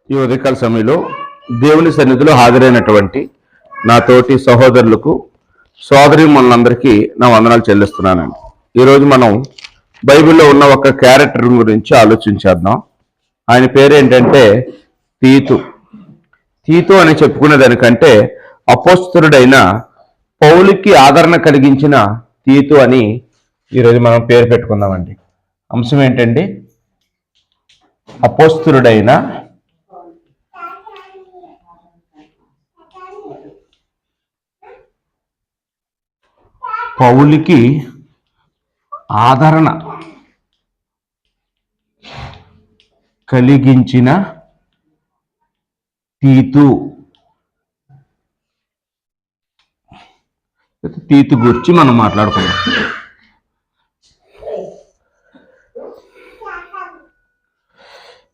ఈ ఉదయకాల సమయంలో దేవుని సన్నిధిలో హాజరైనటువంటి నా తోటి సహోదరులకు సోదరీమణులందరికీ నా వందనాలు చెల్లిస్తున్నానండి. ఈరోజు మనం బైబిల్లో ఉన్న ఒక క్యారెక్టర్ గురించి ఆలోచించేద్దాం. ఆయన పేరు ఏంటంటే తీతు. తీతు అని చెప్పుకునే దానికంటే అపోస్తలుడైన పౌలుకి ఆదరణ కలిగించిన తీతు అని ఈరోజు మనం పేరు పెట్టుకుందామండి. అంశం ఏంటండి? అపోస్తలుడైన పౌలుకి ఆదరణ కలిగించిన తీతు. తీతు గురించి మనం మాట్లాడుకుందాం.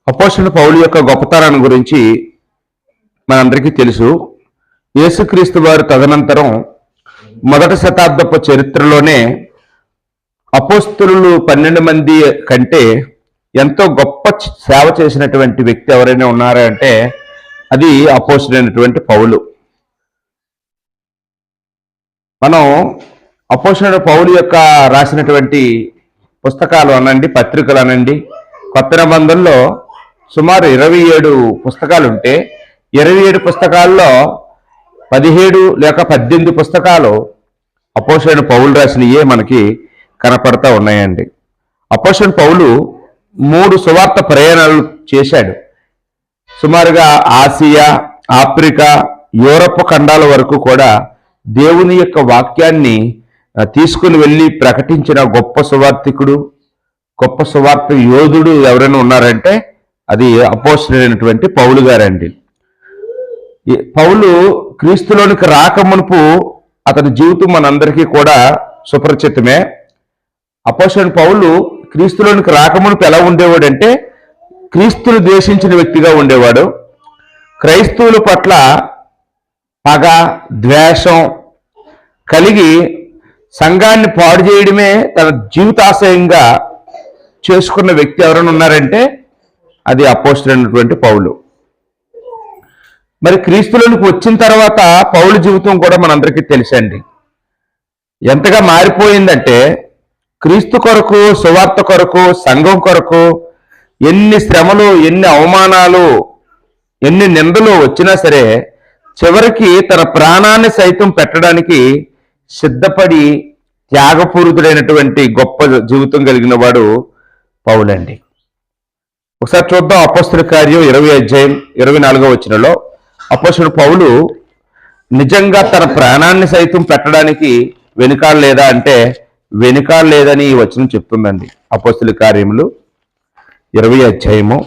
అపోస్తలుడైన పౌలు యొక్క గొప్పతనాన్ని గురించి మనందరికీ తెలుసు. యేసుక్రీస్తు వారు తదనంతరం మొదటి శతాబ్దపు చరిత్రలోనే అపోస్తలులు 12 మంది కంటే ఎంతో గొప్ప సేవ చేసినటువంటి వ్యక్తి ఎవరైనా ఉన్నారంటే అది అపోస్తలుడైనటువంటి పౌలు. మనం అపోస్తలుడైన పౌలు యొక్క రాసినటువంటి పుస్తకాలు అనండి, పత్రికలు అనండి, కొత్త నిబంధనలో సుమారు 27 పుస్తకాలు ఉంటే 27 పుస్తకాల్లో 17 లేక 18 పుస్తకాలు అపోస్తలుడైన పౌలు రాసినయే మనకి కనపడతా ఉన్నాయండి. అపోస్తలుడైన పౌలు 3 సువార్త ప్రయాణాలు చేశాడు. సుమారుగా ఆసియా, ఆఫ్రికా, యూరప్ ఖండాల వరకు కూడా దేవుని యొక్క వాక్యాన్ని తీసుకుని వెళ్ళి ప్రకటించిన గొప్ప సువార్థికుడు, గొప్ప సువార్త యోధుడు ఎవరైనా ఉన్నారంటే అది అపోస్తలుడైనటువంటి పౌలు గారండి. పౌలు క్రీస్తులోనికి రాకమునుపు అతని జీవితం మనందరికీ కూడా సుపరిచితమే. అపోస్తలుడైన పౌలు క్రీస్తులోనికి రాకమునుపు ఎలా ఉండేవాడంటే క్రీస్తును ద్వేషించిన వ్యక్తిగా ఉండేవాడు. క్రైస్తవుల పట్ల పగ, ద్వేషం కలిగి సంఘాన్ని పాడు చేయడమే తన జీవితాశయంగా చేసుకున్న వ్యక్తి ఎవరైనా ఉన్నారంటే అది అపోస్తలుడైనటువంటి పౌలు. మరి క్రీస్తులోనికి వచ్చిన తర్వాత పౌలు జీవితం కూడా మనందరికీ తెలుసండి. ఎంతగా మారిపోయిందంటే క్రీస్తు కొరకు, సువార్త కొరకు, సంఘం కొరకు ఎన్ని శ్రమలు, ఎన్ని అవమానాలు, ఎన్ని నిందలు వచ్చినా సరే చివరికి తన ప్రాణాన్ని సైతం పెట్టడానికి సిద్ధపడి త్యాగపూరితుడైనటువంటి గొప్ప జీవితం కలిగిన వాడు పౌలండి. ఒకసారి చూద్దాం. అపోస్తలుల కార్యం 20 అధ్యాయం 24వ వచనంలో అపోస్తలుడు పౌలు నిజంగా తన ప్రాణాన్ని సైతం పెట్టడానికి వెనుకాడలేదా అంటే వెనుకాడలేదని ఈ వచనం చెప్తుందండి. అపోస్తలుల కార్యములు 20 అధ్యాయము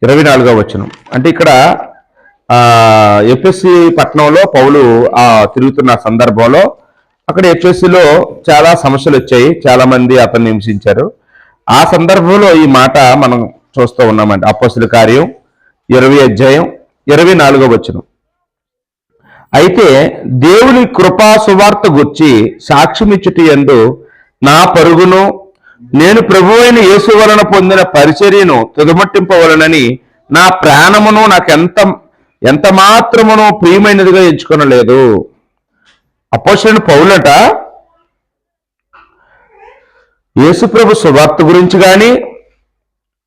24వ వచనం. అంటే ఇక్కడ ఎఫెసీ పట్టణంలో పౌలు తిరుగుతున్న సందర్భంలో అక్కడ ఎఫెసీలో చాలా సమస్యలు వచ్చాయి, చాలా మంది అతన్ని హింసించారు. ఆ సందర్భంలో ఈ మాట మనం చూస్తూ ఉన్నామండి. అపోస్తలుల కార్యం 20 అధ్యాయం 24వ వచనం. అయితే దేవుని కృపా సువార్త గుర్చి సాక్ష్యమిచ్చుట యందు నా పరుగును నేను ప్రభువైన యేసు వలన పొందిన పరిచర్యను తుదముట్టింపవలనని నా ప్రాణమును నాకు ఎంత మాత్రమును ప్రియమైనదిగా ఎంచుకొనలేదు. అపోస్తలుడైన పౌలట యేసుప్రభు సువార్త గురించి కానీ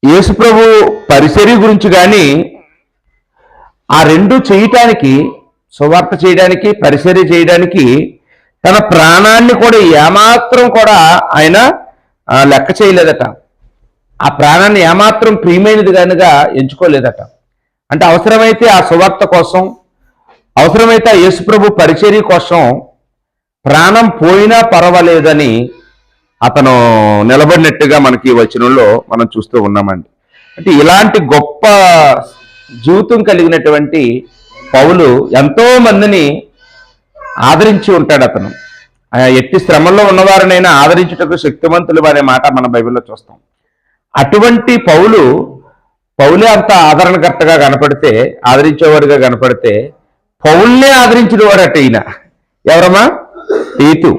యేసుప్రభు పరిచర్య గురించి కానీ ఆ రెండు చేయటానికి, సువార్త చేయడానికి, పరిచర్య చేయడానికి తన ప్రాణాన్ని కూడా ఏమాత్రం కూడా ఆయన లెక్క చేయలేదట. ఆ ప్రాణాన్ని ఏమాత్రం ప్రియమైనది కనుక ఎంచుకోలేదట. అంటే అవసరమైతే ఆ సువార్త కోసం, అవసరమైతే ఆ యేసుప్రభు పరిచర్య కోసం ప్రాణం పోయినా పర్వాలేదని అతను నిలబడినట్టుగా మనకి ఈ వచనంలో మనం చూస్తూ ఉన్నామండి. అంటే ఇలాంటి గొప్ప జీవితం కలిగినటువంటి పౌలు ఎంతో మందిని ఆదరించి ఉంటాడు. అతను ఎట్టి శ్రమల్లో ఉన్నవారినైనా ఆదరించుటకు శక్తివంతులు అనే మాట మన బైబిల్లో చూస్తాం. అటువంటి పౌలే అంత ఆదరణకర్తగా కనపడితే, ఆదరించేవారుగా కనపడితే పౌల్నే ఆదరించిన వారట ఈయన. ఎవరమ్మా? తీతు.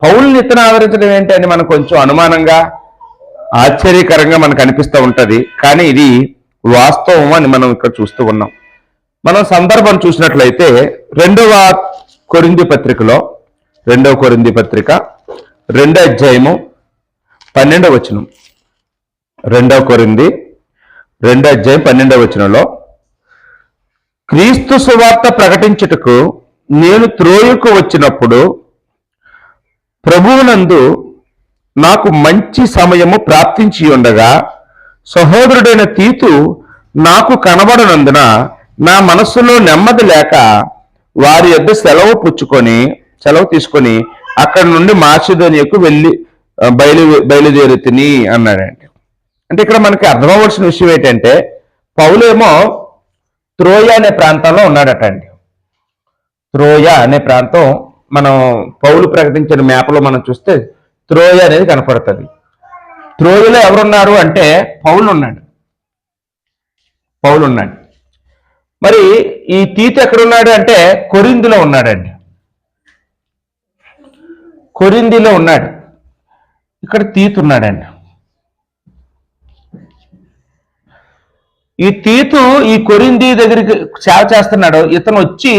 పౌల్ని ఇతను ఆదరించడం ఏంటి అని మనకు కొంచెం అనుమానంగా, ఆశ్చర్యకరంగా మనకు అనిపిస్తూ ఉంటుంది. కానీ ఇది వాస్తవం అని మనం ఇక్కడ చూస్తూ ఉన్నాం. మనం సందర్భం చూసినట్లయితే కొరింథీ పత్రికలో 2 అధ్యాయము 12వ వచనం. 2 కొరింథీ 2 అధ్యాయం 12వ వచనంలో, క్రీస్తు సువార్త ప్రకటించుటకు నేను త్రోయకు వచ్చినప్పుడు ప్రభువునందు నాకు మంచి సమయము ప్రాప్తించి ఉండగా సహోదరుడైన తీతు నాకు కనబడనందున నా మనస్సులో నెమ్మది లేక వారి యొద్ద సెలవు తీసుకొని అక్కడి నుండి మాసిదోనియకు బయలుదేరి అన్నాడండి. అంటే ఇక్కడ మనకి అర్థమవలసిన విషయం ఏంటంటే, పౌలేమో త్రోయ అనే ప్రాంతంలో ఉన్నాడట అండి. త్రోయ అనే ప్రాంతం మనం పౌలు ప్రకటించిన మ్యాప్లో మనం చూస్తే త్రోయ అనేది కనపడుతుంది. త్రోయలో ఎవరున్నారు అంటే పౌలు ఉన్నాడు. మరి ఈ తీతు ఎక్కడున్నాడు అంటే కొరింథీలో ఉన్నాడండి. కొరింథీలో ఉన్నాడు. ఇక్కడ తీతు ఉన్నాడండి. ఈ తీతు ఈ కొరింథీ దగ్గరికి సేవ చేస్తున్నాడు. ఇతను వచ్చి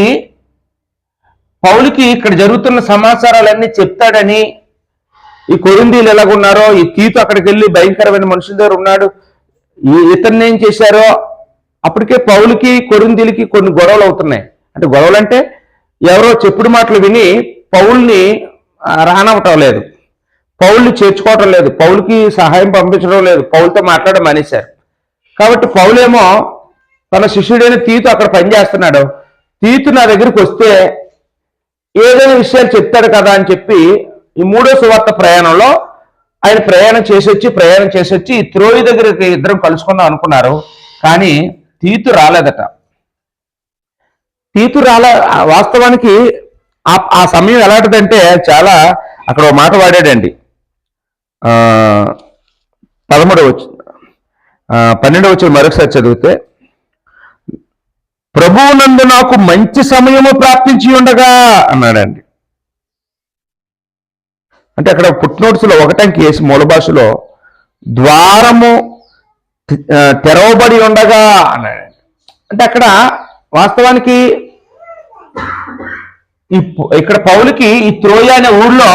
పౌలుకి ఇక్కడ జరుగుతున్న సమాచారాలన్నీ చెప్తాడని, ఈ కొరింథీలు ఎలాగున్నారో, ఈ తీతు అక్కడికి వెళ్ళి భయంకరమైన మనుషుల దగ్గర ఉన్నాడు, ఇతన్ని ఏం చేశారో, అప్పటికే పౌలుకి కొరింథీలకి కొన్ని గొడవలు అవుతున్నాయి. అంటే గొడవలు అంటే ఎవరో చెప్పుడు మాటలు విని పౌల్ని రానవటం లేదు, పౌల్ని చేర్చుకోవటం లేదు, పౌలుకి సహాయం పంపించడం లేదు, పౌలతో మాట్లాడడం మానేశారు. కాబట్టి పౌలేమో తన శిష్యుడైన తీతు అక్కడ పనిచేస్తున్నాడు. తీతు నా దగ్గరికి వస్తే ఏదైనా విషయాలు చెప్తాడు కదా అని చెప్పి ఈ 3వ సువార్త ప్రయాణంలో ఆయన ప్రయాణం చేసి వచ్చి త్రోయి దగ్గరికి ఇద్దరం కలుసుకుందాం అనుకున్నారు. కానీ తీతు రాలేదట. వాస్తవానికి ఆ సమయం ఎలాంటిదంటే, చాలా అక్కడ ఒక మాట వాడాడండి. 12వ వచనం మరొకసారి చదివితే, ప్రభువునందు నాకు మంచి సమయము ప్రాప్తించి ఉండగా అన్నాడండి. అంటే అక్కడ ఫుట్నోట్స్లో ఒకటంకి వేసి మూల భాషలో ద్వారము తెరవబడి ఉండగా అన్నాడండి. అంటే అక్కడ వాస్తవానికి ఇక్కడ పౌలుకి ఈ త్రోయ అనే ఊళ్ళో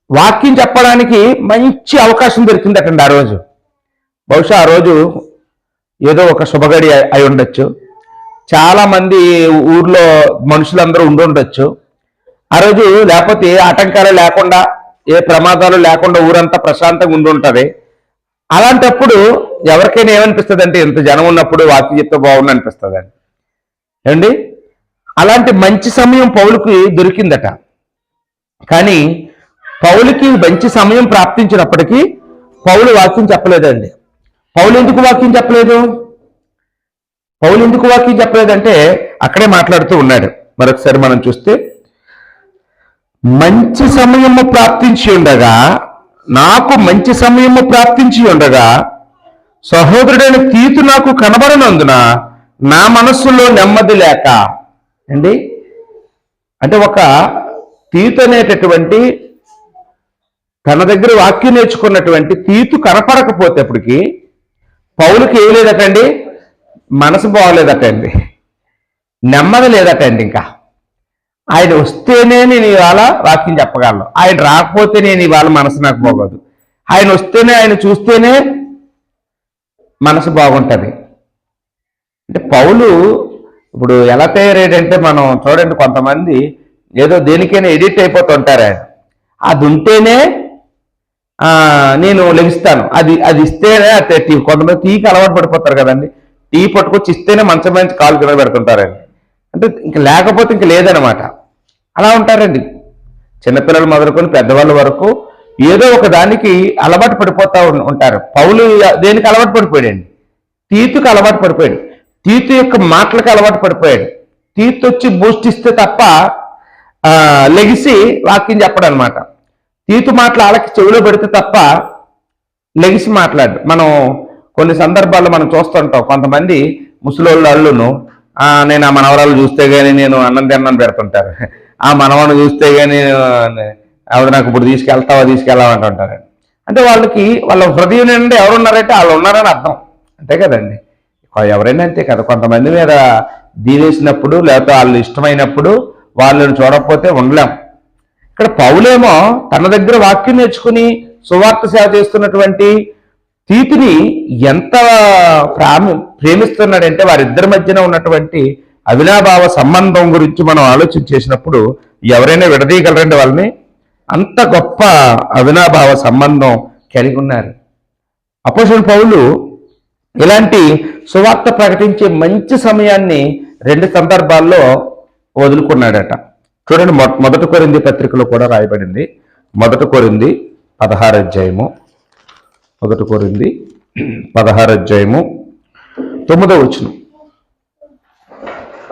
వాక్యం చెప్పడానికి మంచి అవకాశం దొరికిందటండి. ఆ రోజు బహుశా ఆ రోజు ఏదో ఒక శుభగడి అయి ఉండొచ్చు. చాలా మంది ఊర్లో మనుషులందరూ ఉండొచ్చు ఆ రోజు. లేకపోతే ఏ ఆటంకాలు లేకుండా, ఏ ప్రమాదాలు లేకుండా ఊరంతా ప్రశాంతంగా ఉండుంటది. అలాంటప్పుడు ఎవరికైనా ఏమనిపిస్తుంది అంటే, ఇంత జనం ఉన్నప్పుడు వాక్యం చెప్తే బాగుండు అనిపిస్తుంది అండి ఏమండి. అలాంటి మంచి సమయం పౌలుకి దొరికిందట. కానీ పౌలుకి మంచి సమయం ప్రాప్తించినప్పటికీ పౌలు వాక్యం చెప్పలేదండి. పౌలు ఎందుకు వాక్యం చెప్పలేదంటే అక్కడే మాట్లాడుతూ ఉన్నాడు. మరొకసారి మనం చూస్తే, మంచి సమయము ప్రాప్తించి ఉండగా, నాకు మంచి సమయము ప్రాప్తించి ఉండగా సహోదరుడైన తీతు నాకు కనబడనందున నా మనస్సులో నెమ్మది లేక అండి. అంటే ఒక తీతు అనేటటువంటి తన దగ్గర వాక్యం నేర్చుకున్నటువంటి తీతు కనపడకపోతే అప్పటికి పౌలుకి ఏం లేదటండి, మనసు బాగోలేదటండి, నెమ్మది లేదటండి. ఇంకా ఆయన వస్తేనే నేను ఇవాళ వాక్యం చెప్పగలను, ఆయన రాకపోతే నేను ఇవాళ మనసు నాకు బాగోదు, ఆయన వస్తేనే, ఆయన చూస్తేనే మనసు బాగుంటుంది. అంటే పౌలు ఇప్పుడు ఎలా తయారయ్యాడంటే, మనం చూడండి, కొంతమంది ఏదో దేనికైనా ఎడిట్ అయిపోతుంటారు. ఆయన అది ఉంటేనే నేను లెగిస్తాను, అది ఇస్తేనే టీ. కొంతమంది టీకి అలవాటు పడిపోతారు కదండి, టీ పట్టుకొచ్చి ఇస్తేనే మంచం మంచి కాలు కింద పెడుతుంటారండి. అంటే ఇంక లేకపోతే ఇంక లేదనమాట. అలా ఉంటారండి. చిన్నపిల్లలు మొదలుకొని పెద్దవాళ్ళ వరకు ఏదో ఒక దానికి అలవాటు పడిపోతూ ఉంటారు. పౌలు దేనికి అలవాటు పడిపోయాడండి? తీతుకు అలవాటు పడిపోయాడు. తీతు యొక్క మాటలకు అలవాటు పడిపోయాడు. తీతు వచ్చి బూస్ట్ ఇస్తే తప్ప లెగిసి వాక్యం చెప్పడం అనమాట. తీతు మాటలు వాళ్ళకి చెవిలో పెడితే తప్ప లెగిసి మాట్లాడు. మనం కొన్ని సందర్భాల్లో మనం చూస్తుంటాం, కొంతమంది ముసలోళ్ళు అల్లును నేను ఆ మనవరాలు చూస్తే కానీ నేను అన్నం తిన్నాను పెడుతుంటారు, ఆ మనవను చూస్తే కానీ ఆవిడ నాకు ఇప్పుడు తీసుకెళ్తావా అంటుంటారు. అంటే వాళ్ళకి వాళ్ళ హృదయం నుండి ఎవరున్నారంటే వాళ్ళు ఉన్నారని అర్థం. అంతే కదండి. ఎవరైనా అంతే కదా, కొంతమంది మీద దీవేసినప్పుడు లేకపోతే వాళ్ళు ఇష్టమైనప్పుడు వాళ్ళని చూడకపోతే ఉండలేం. ఇక్కడ పౌలేమో తన దగ్గర వాక్యం నేర్చుకుని సువార్త సేవ చేస్తున్నటువంటి తీతుని ఎంత ప్రేమిస్తున్నాడంటే వారిద్దరి మధ్యన ఉన్నటువంటి అవినాభావ సంబంధం గురించి మనం ఆలోచన చేసినప్పుడు ఎవరైనా విడదీయగలరండి వాళ్ళని? అంత గొప్ప అవినాభావ సంబంధం కలిగి ఉన్నారు. అపోస్తలుడు పౌలు ఇలాంటి సువార్త ప్రకటించే మంచి సమయాన్ని 2 సందర్భాల్లో వదులుకున్నాడట. చూడండి, మొదటి కొరింథీ పత్రికలో కూడా రాయబడింది. మొదటి కొరింథీ 16 అధ్యాయము, మొదటి కొరింథీ 16 అధ్యాయము 9వ వచనం.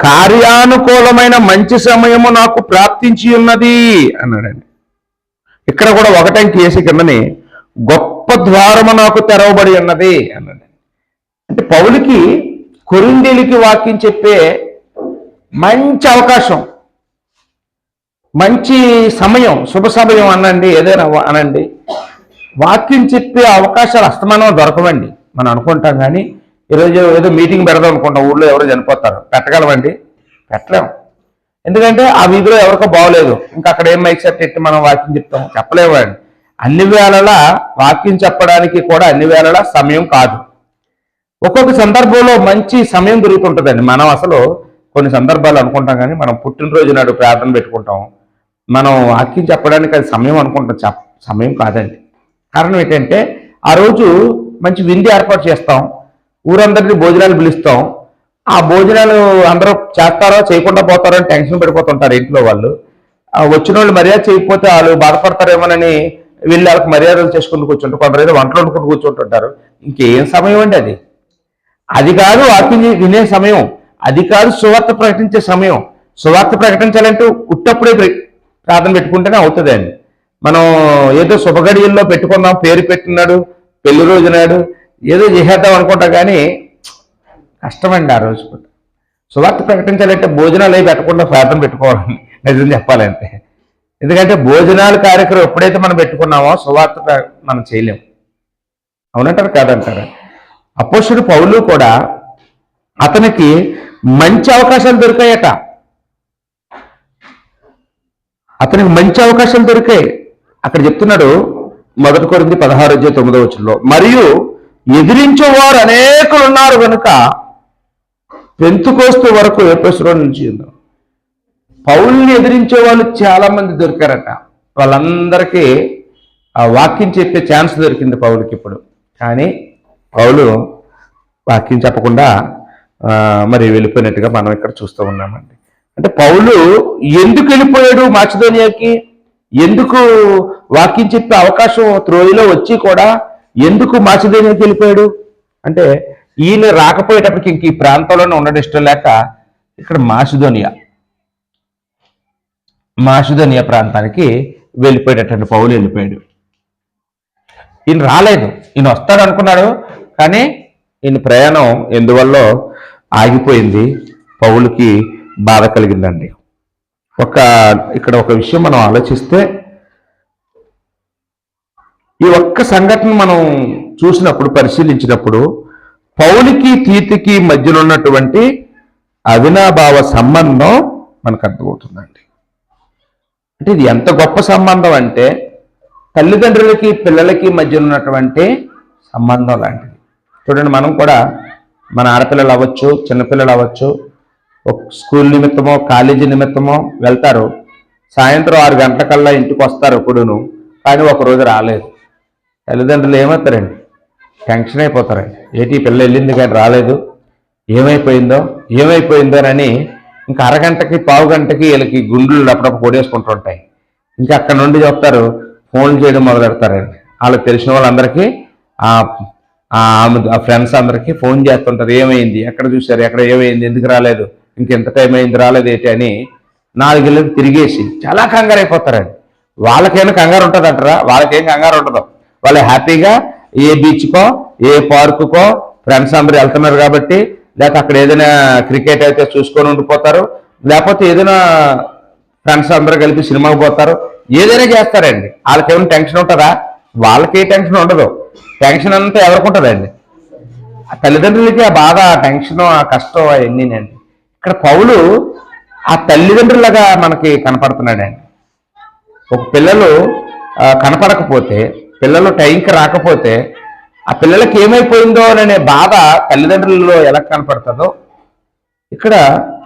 కార్యానుకూలమైన మంచి సమయము నాకు ప్రాప్తించి ఉన్నది అన్నాడండి. ఇక్కడ కూడా ఒకటంకి వేసి కిందని గొప్ప ద్వారము నాకు తెరవబడి ఉన్నది అన్నాడు. అంటే పౌలుకి కొరింథీయులకి వాక్యం చెప్పే మంచి అవకాశం, మంచి సమయం, శుభ సమయం అనండి, ఏదైనా అనండి, వాక్యం చెప్పే అవకాశాలు అస్తమానం దొరకవండి. మనం అనుకుంటాం కానీ ఈరోజు ఏదో మీటింగ్ పెడదాం అనుకుంటాం, ఊళ్ళో ఎవరో చనిపోతారు, పెట్టగలమండి? పెట్టలేము. ఎందుకంటే ఆ వీధిలో ఎవరికో బాగోలేదు, ఇంకా అక్కడ ఏం మైక్ సెట్ ఎట్టి మనం వాక్యం చెప్తాం? చెప్పలేమండి. అన్ని వేళలా వాక్యం చెప్పడానికి కూడా అన్ని వేళలా సమయం కాదు. ఒక్కొక్క సందర్భంలో మంచి సమయం దొరుకుతుంటుందండి. మనం అసలు కొన్ని సందర్భాలు అనుకుంటాం కానీ మనం పుట్టినరోజు నాడు ప్రార్థన పెట్టుకుంటాం, మనం వాక్యం చెప్పడానికి అది సమయం అనుకుంటాం. సమయం కాదండి. కారణం ఏంటంటే ఆ రోజు మంచి విందు ఏర్పాటు చేస్తాం, ఊరందరినీ భోజనాలు పిలుస్తాం. ఆ భోజనాలు అందరూ చేస్తారో చేయకుండా పోతారో అని టెన్షన్ పడిపోతుంటారు ఇంట్లో వాళ్ళు. వచ్చిన వాళ్ళు మర్యాద చేయకపోతే వాళ్ళు బాధపడతారేమోనని వీళ్ళు వాళ్ళకి మర్యాదలు చేసుకుని కూర్చుంటారు, కొందరు వంటలు వండుకుని కూర్చుంటుంటారు. ఇంకేం సమయం అండి అది? అది కాదు వాక్యం వినే సమయం, అది కాదు సువార్త ప్రకటించే సమయం. సువార్త ప్రకటించాలంటే ఉట్టప్పుడే ప్రార్థన పెట్టుకుంటేనే అవుతుంది అండి. మనం ఏదో శుభగడియల్లో పెట్టుకుందాం, పేరు పెట్టినాడు, పెళ్లి రోజు నాడు ఏదో చేసేద్దాం అనుకుంటాం కానీ కష్టమండి ఆ రోజు. సువార్త ప్రకటించాలంటే భోజనాలు అవి పెట్టకుండా ప్రార్థన పెట్టుకోవాలని నిజం చెప్పాలంటే. ఎందుకంటే భోజనాలు కార్యక్రమం ఎప్పుడైతే మనం పెట్టుకున్నామో సువార్త మనం చేయలేము. అవునంటారు కాదంటారా? అపోస్తలుడు పౌలు కూడా అతనికి మంచి అవకాశాలు దొరికాయట. అతనికి మంచి అవకాశాలు దొరికాయి. అక్కడ చెప్తున్నాడు మొదటి కొరింథీ 16 అధ్యాయం 9వ వచనంలో, మరియు ఎదిరించేవారు అనేకులు ఉన్నారు కనుక పెంతుకోస్తు వరకు ఎఫెసులో నుంచి పౌల్ని ఎదిరించే వాళ్ళు చాలా మంది దొరికారట. వాళ్ళందరికీ ఆ వాక్యం చెప్పే ఛాన్స్ దొరికింది పౌలుకి ఇప్పుడు. కానీ పౌలు వాక్యం చెప్పకుండా మరి వెళ్ళిపోయినట్టుగా మనం ఇక్కడ చూస్తూ ఉన్నామండి. అంటే పౌలు ఎందుకు వెళ్ళిపోయాడు మాసిదోనియాకి? ఎందుకు వాక్యం చెప్పే అవకాశం త్రోయిలో వచ్చి కూడా ఎందుకు మాసిదోనియాకి వెళ్ళిపోయాడు అంటే, ఈయన రాకపోయేటప్పటికి ఇంక ఈ ప్రాంతంలోనే ఉండడం ఇష్టం లేక ఇక్కడ మాసిదోనియా ప్రాంతానికి వెళ్ళిపోయేటటువంటి పౌలు వెళ్ళిపోయాడు. ఈయన రాలేదు, ఈయన వస్తాడు అనుకున్నాడు కానీ ఈయన ప్రయాణం ఎందువల్ల ఆగిపోయింది. పౌలుకి బాధ కలిగిందండి. ఇక్కడ ఒక విషయం మనం ఆలోచిస్తే, ఈ ఒక్క సంఘటన మనం చూసినప్పుడు, పరిశీలించినప్పుడు పౌలుకి తీతుకి మధ్యలో ఉన్నటువంటి అవినాభావ సంబంధం మనకు అర్థమవుతుందండి. అంటే ఇది ఎంత గొప్ప సంబంధం అంటే తల్లిదండ్రులకి పిల్లలకి మధ్య ఉన్నటువంటి సంబంధం లాంటిది. చూడండి, మనం కూడా మన ఆడపిల్లలు అవ్వచ్చు, చిన్నపిల్లలు అవ్వచ్చు, ఒక స్కూల్ నిమిత్తమో కాలేజీ నిమిత్తమో వెళ్తారు. సాయంత్రం 6 గంటలకల్లా ఇంటికి వస్తారు ఎప్పుడును, కానీ ఒకరోజు రాలేదు. తల్లిదండ్రులు ఏమవుతారండి? టెన్షన్ అయిపోతారండి. ఏంటి పిల్ల వెళ్ళింది కానీ రాలేదు, ఏమైపోయిందో అని ఇంకా అరగంటకి పావు గంటకి వీళ్ళకి గుండెలు అప్పుడప్పుడు కొడేసుకుంటుంటాయి. ఇంకా అక్కడ నుండి చెప్తారు, ఫోన్లు చేయడం మొదలు పెడతారండి. వాళ్ళకి తెలిసిన వాళ్ళందరికీ ఆ ఫ్రెండ్స్ అందరికీ ఫోన్ చేస్తుంటారు, ఏమైంది, ఎక్కడ చూశారు, ఎక్కడ ఏమైంది, ఎందుకు రాలేదు, ఇంకెంత టైం అయింది, రాలేదు ఏంటి అని 4 ఇళ్ళకి తిరిగేసి చాలా కంగారు అయిపోతారండి. వాళ్ళకైనా కంగారు ఉంటుంది అంటారా? వాళ్ళకేం కంగారు ఉండదు. వాళ్ళు హ్యాపీగా ఏ బీచ్కో ఏ పార్కుకో ఫ్రెండ్స్ అందరూ వెళ్తున్నారు కాబట్టి, లేకపోతే అక్కడ ఏదైనా క్రికెట్ అయితే చూసుకొని ఉండిపోతారు, లేకపోతే ఏదైనా ఫ్రెండ్స్ అందరూ కలిపి సినిమాకి పోతారు, ఏదైనా చేస్తారండి. వాళ్ళకేమైనా టెన్షన్ ఉంటుందా? వాళ్ళకే టెన్షన్ ఉండదు. టెన్షన్ అంతా ఎవరికి ఉంటుందండి? ఆ తల్లిదండ్రులకి ఆ బాధ, ఆ టెన్షన్, ఆ కష్టం అవన్నీనండి. ఇక్కడ పౌలు ఆ తల్లిదండ్రులుగా మనకి కనపడుతున్నాడండి. ఒక పిల్లలు కనపడకపోతే, పిల్లలు టైంకి రాకపోతే ఆ పిల్లలకి ఏమైపోయిందో అనే బాధ తల్లిదండ్రులలో ఎలా కనపడుతుందో ఇక్కడ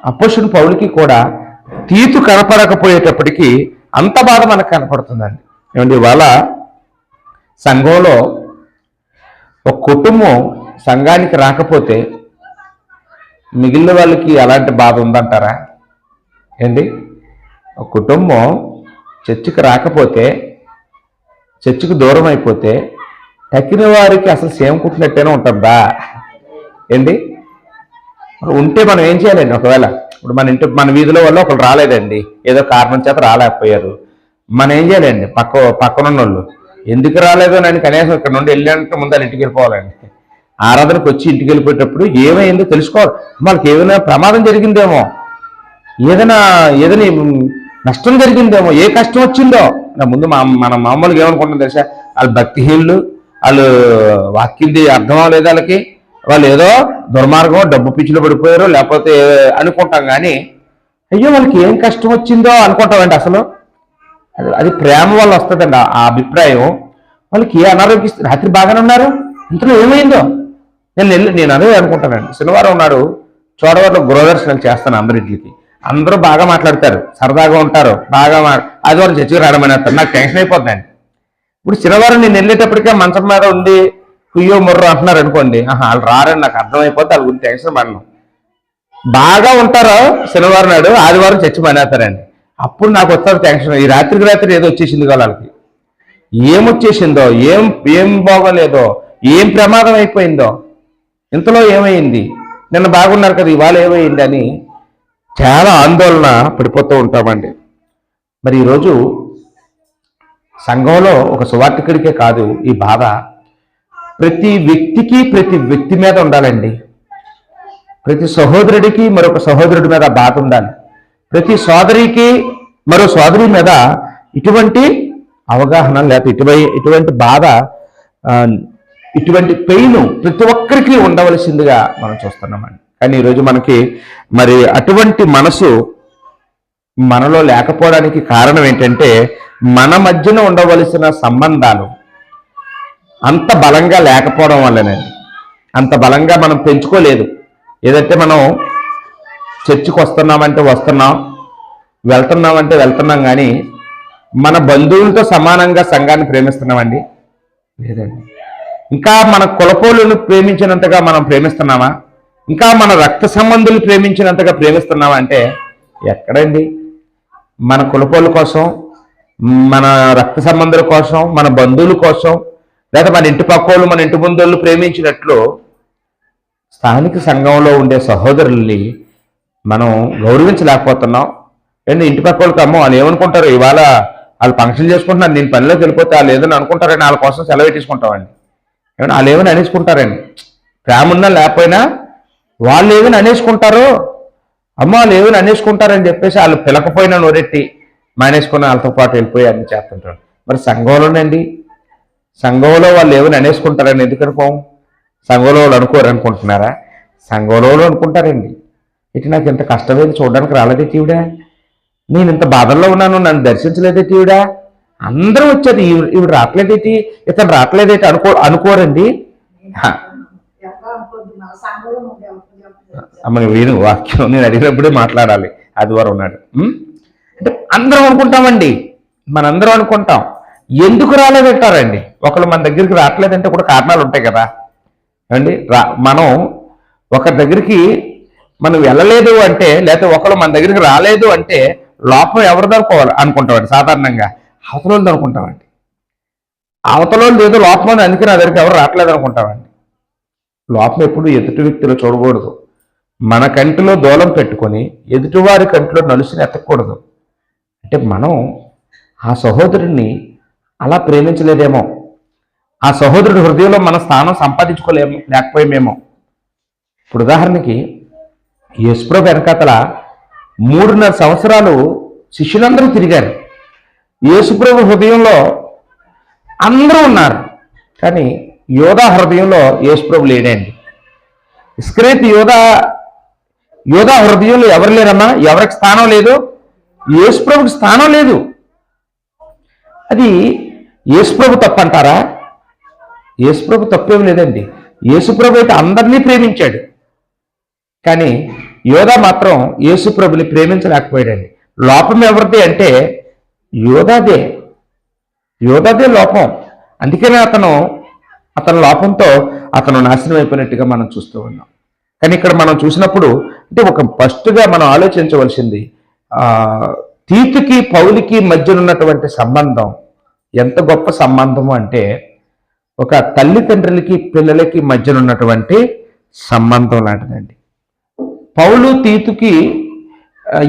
అపోస్తులుడు పౌలుకి కూడా తీతు కనపడకపోయేటప్పటికీ అంత బాధ మనకు కనపడుతుందండి. ఏమండి, ఇవాళ సంఘంలో ఒక కుటుంబం సంఘానికి రాకపోతే మిగిలిన వాళ్ళకి అలాంటి బాధ ఉందంటారా? ఏంటి, ఒక కుటుంబం చర్చికి రాకపోతే, చర్చికి దూరం అయిపోతే తక్కిన వారికి అసలు సేమ కుట్టినట్టేనే ఉంటుందా? ఏంటి, ఉంటే మనం ఏం చేయాలండి? ఒకవేళ ఇప్పుడు మన వీధిలో వల్ల ఒకరు రాలేదండి, ఏదో కారణం చేత రాలేకపోయారు, మనం ఏం చేయాలండి? పక్కనున్న వాళ్ళు ఎందుకు రాలేదు అని కనీసం ఇక్కడ నుండి వెళ్ళినంటే ముందు ఇంటికి వెళ్ళిపోవాలండి. ఆరాధనకు వచ్చి ఇంటికి వెళ్ళిపోయేటప్పుడు ఏమైందో తెలుసుకోవాలి. వాళ్ళకి ఏమైనా ప్రమాదం జరిగిందేమో, ఏదైనా నష్టం జరిగిందేమో, ఏ కష్టం వచ్చిందో. ముందు మన మామూలుగా ఏమనుకుంటాం తెలుసా? వాళ్ళు భక్తిహీనులు, వాళ్ళు వాక్యంది అర్థం అవ్వలేదు వాళ్ళకి, వాళ్ళు ఏదో దుర్మార్గం, డబ్బు పిచ్చిలో పడిపోయారు లేకపోతే అనుకుంటాం. కానీ అయ్యో వాళ్ళకి ఏం కష్టం వచ్చిందో అనుకుంటామండి. అసలు అది ప్రేమ వల్ల వస్తుందండి ఆ అభిప్రాయం. వాళ్ళకి ఏ అనారోగ్యం, రాత్రి బాగానే ఉన్నారు, ఇంతలో ఏమైందో నేను అదే అనుకుంటానండి. శనివారం నాడు చోడవరంలో గృహదర్శనాలు చేస్తాను అందరింటికి. అందరూ బాగా మాట్లాడతారు, సరదాగా ఉంటారు, బాగా ఆదివారం చర్చకు రావడమనేస్తారు. నాకు టెన్షన్ అయిపోతుందండి. ఇప్పుడు శనివారం నేను వెళ్ళేటప్పటికే మంచం మీద ఉండి కుయ్యో ముర్రో అంటున్నారు అనుకోండి, వాళ్ళు రారని నాకు అర్థమైపోతే వాళ్ళ గురించి టెన్షన్ పడను. బాగా ఉంటారో శనివారం నాడు, ఆదివారం చర్చి మానేస్తారండి. అప్పుడు నాకు వస్తారు టెన్షన్. ఈ రాత్రి ఏదో వచ్చేసింది వాళ్ళకి, ఏమొచ్చేసిందో, ఏం బాగోలేదో, ఏం ప్రమాదం అయిపోయిందో, ఇంతలో ఏమైంది, నిన్న బాగున్నారు కదా ఇవాళ ఏమైంది అని చాలా ఆందోళన పడిపోతూ ఉంటామండి. మరి ఈరోజు సంఘంలో ఒక సువార్థికుడికే కాదు ఈ బాధ, ప్రతి వ్యక్తికి, ప్రతి వ్యక్తి మీద ఉండాలండి. ప్రతి సహోదరుడికి మరొక సహోదరుడి మీద బాధ ఉండాలి. ప్రతి సోదరికి మరో సోదరి మీద ఇటువంటి అవగాహన లేకపోతే ఇటువంటి బాధ, ఇటువంటి పెయిన్ ప్రతి ఒక్కరికి ఉండవలసిందిగా మనం చూస్తున్నామండి. కానీ ఈరోజు మనకి మరి అటువంటి మనసు మనలో లేకపోవడానికి కారణం ఏంటంటే మన మధ్యన ఉండవలసిన సంబంధాలు అంత బలంగా లేకపోవడం వల్లనండి. అంత బలంగా మనం పెంచుకోలేదు. ఏదైతే మనం చర్చికి వస్తున్నామంటే వస్తున్నాం, వెళ్తున్నామంటే వెళ్తున్నాం, కానీ మన బంధువులతో సమానంగా సంఘాన్ని ప్రేమిస్తున్నామండి? లేదండి. ఇంకా మన కులపోళ్ళను ప్రేమించినంతగా మనం ప్రేమిస్తున్నామా? ఇంకా మన రక్త సంబంధులు ప్రేమించినంతగా ప్రేమిస్తున్నామా అంటే ఎక్కడండి? మన కులపోళ్ళ కోసం, మన రక్త సంబంధుల కోసం, మన బంధువుల కోసం, లేదా మన ఇంటి పక్కోళ్ళు, మన ఇంటి బంధువులు ప్రేమించినట్లు స్థానిక సంఘంలో ఉండే సహోదరుల్ని మనం గౌరవించలేకపోతున్నాం. ఏంటి, ఇంటి పక్క వాళ్ళకి అమ్మో వాళ్ళు ఏమనుకుంటారు, ఇవాళ వాళ్ళు ఫంక్షన్ చేసుకుంటున్నారు, నేను పనిలోకి వెళ్ళిపోతే వాళ్ళు ఏదైనా అనుకుంటారని వాళ్ళ కోసం సెలవు పెట్టేసుకుంటామండి. ఏమన్నా వాళ్ళు ఏమైనా అనేసుకుంటారండి, ప్రేమ ఉన్నా లేకపోయినా వాళ్ళు ఏమైనా అనేసుకుంటారు, అమ్మ వాళ్ళు ఏమైనా అనేసుకుంటారని చెప్పేసి వాళ్ళు పిలకపోయినా నోరెట్టి మానేసుకుని వాళ్ళతో పాటు వెళ్ళిపోయి అన్ని చేస్తుంటారు. మరి సంఘంలోనండి, సంఘంలో వాళ్ళు ఏమైనా అనేసుకుంటారని ఎందుకు అనుకోం? సంఘంలో వాళ్ళు అనుకోరు అనుకుంటున్నారా? సంఘంలో అనుకుంటారండి. ఇటు నాకు ఇంత కష్టమేది చూడడానికి రాలేదే తీవిడా, నేను ఇంత బాధల్లో ఉన్నాను, నన్ను దర్శించలేదే తీవిడా, అందరూ వచ్చారు, ఈవిడ రావట్లేదేటి, ఇతను రావట్లేదేటి అనుకోరండి. అమ్మ వీరు వాక్యం నేను అడిగినప్పుడే మాట్లాడాలి, ఆదివారం ఉన్నాడు అంటే అందరం అనుకుంటామండి, మనందరం అనుకుంటాం. ఎందుకు రాలేదంటారండి? ఒకళ్ళు మన దగ్గరికి రావట్లేదంటే కూడా కారణాలు ఉంటాయి కదా అండి. మనం ఒకరి దగ్గరికి మనం వెళ్ళలేదు అంటే, లేకపోతే ఒకళ్ళు మన దగ్గరికి రాలేదు అంటే లోపం ఎవరిది అనుకుంటామండి. సాధారణంగా అవతలది అనుకుంటామండి. అవతలది ఏదో లోపం అని అందుకే నా దగ్గరికి ఎవరు రావట్లేదు అనుకుంటామండి. లోపం ఎప్పుడు ఎదుటి వ్యక్తిలో చూడకూడదు. మన కంటిలో దూలం పెట్టుకొని ఎదుటివారి కంటిలో నలుసుని ఎత్తకూడదు. అంటే మనం ఆ సహోదరుడిని అలా ప్రేమించలేదేమో, ఆ సహోదరుడి హృదయంలో మన స్థానం లేకపోయేమేమో. ఇప్పుడు ఉదాహరణకి యేసుప్రభు వెనకాతల 3.5 సంవత్సరాలు శిష్యులందరూ తిరిగారు. యేసుప్రభు హృదయంలో అందరూ ఉన్నారు, కానీ యోధా హృదయంలో యేసుప్రభు లేడండి. ఇస్కరియోతు యోధా హృదయంలో ఎవరు లేరమ్మా? ఎవరికి స్థానం లేదు? యేసుప్రభుకి స్థానం లేదు. అది యేసుప్రభు తప్పంటారా? యేసుప్రభు తప్పేం లేదండి. యేసుప్రభు అయితే అందరినీ ప్రేమించాడు, కానీ యోధా మాత్రం యేసుప్రభుని ప్రేమించలేకపోయాడండి. లోపం ఎవరిది అంటే యోధాదే లోపం. అందుకనే అతని లోపంతో అతను నాశనం అయిపోయినట్టుగా మనం చూస్తూ ఉన్నాం. కానీ ఇక్కడ మనం చూసినప్పుడు అంటే ఫస్ట్గా మనం ఆలోచించవలసింది తీతుకి పౌలుకి మధ్యనున్నటువంటి సంబంధం ఎంత గొప్ప సంబంధము అంటే ఒక తల్లిదండ్రులకి పిల్లలకి మధ్యనున్నటువంటి సంబంధం లాంటిదండి. పౌలు తీతుకి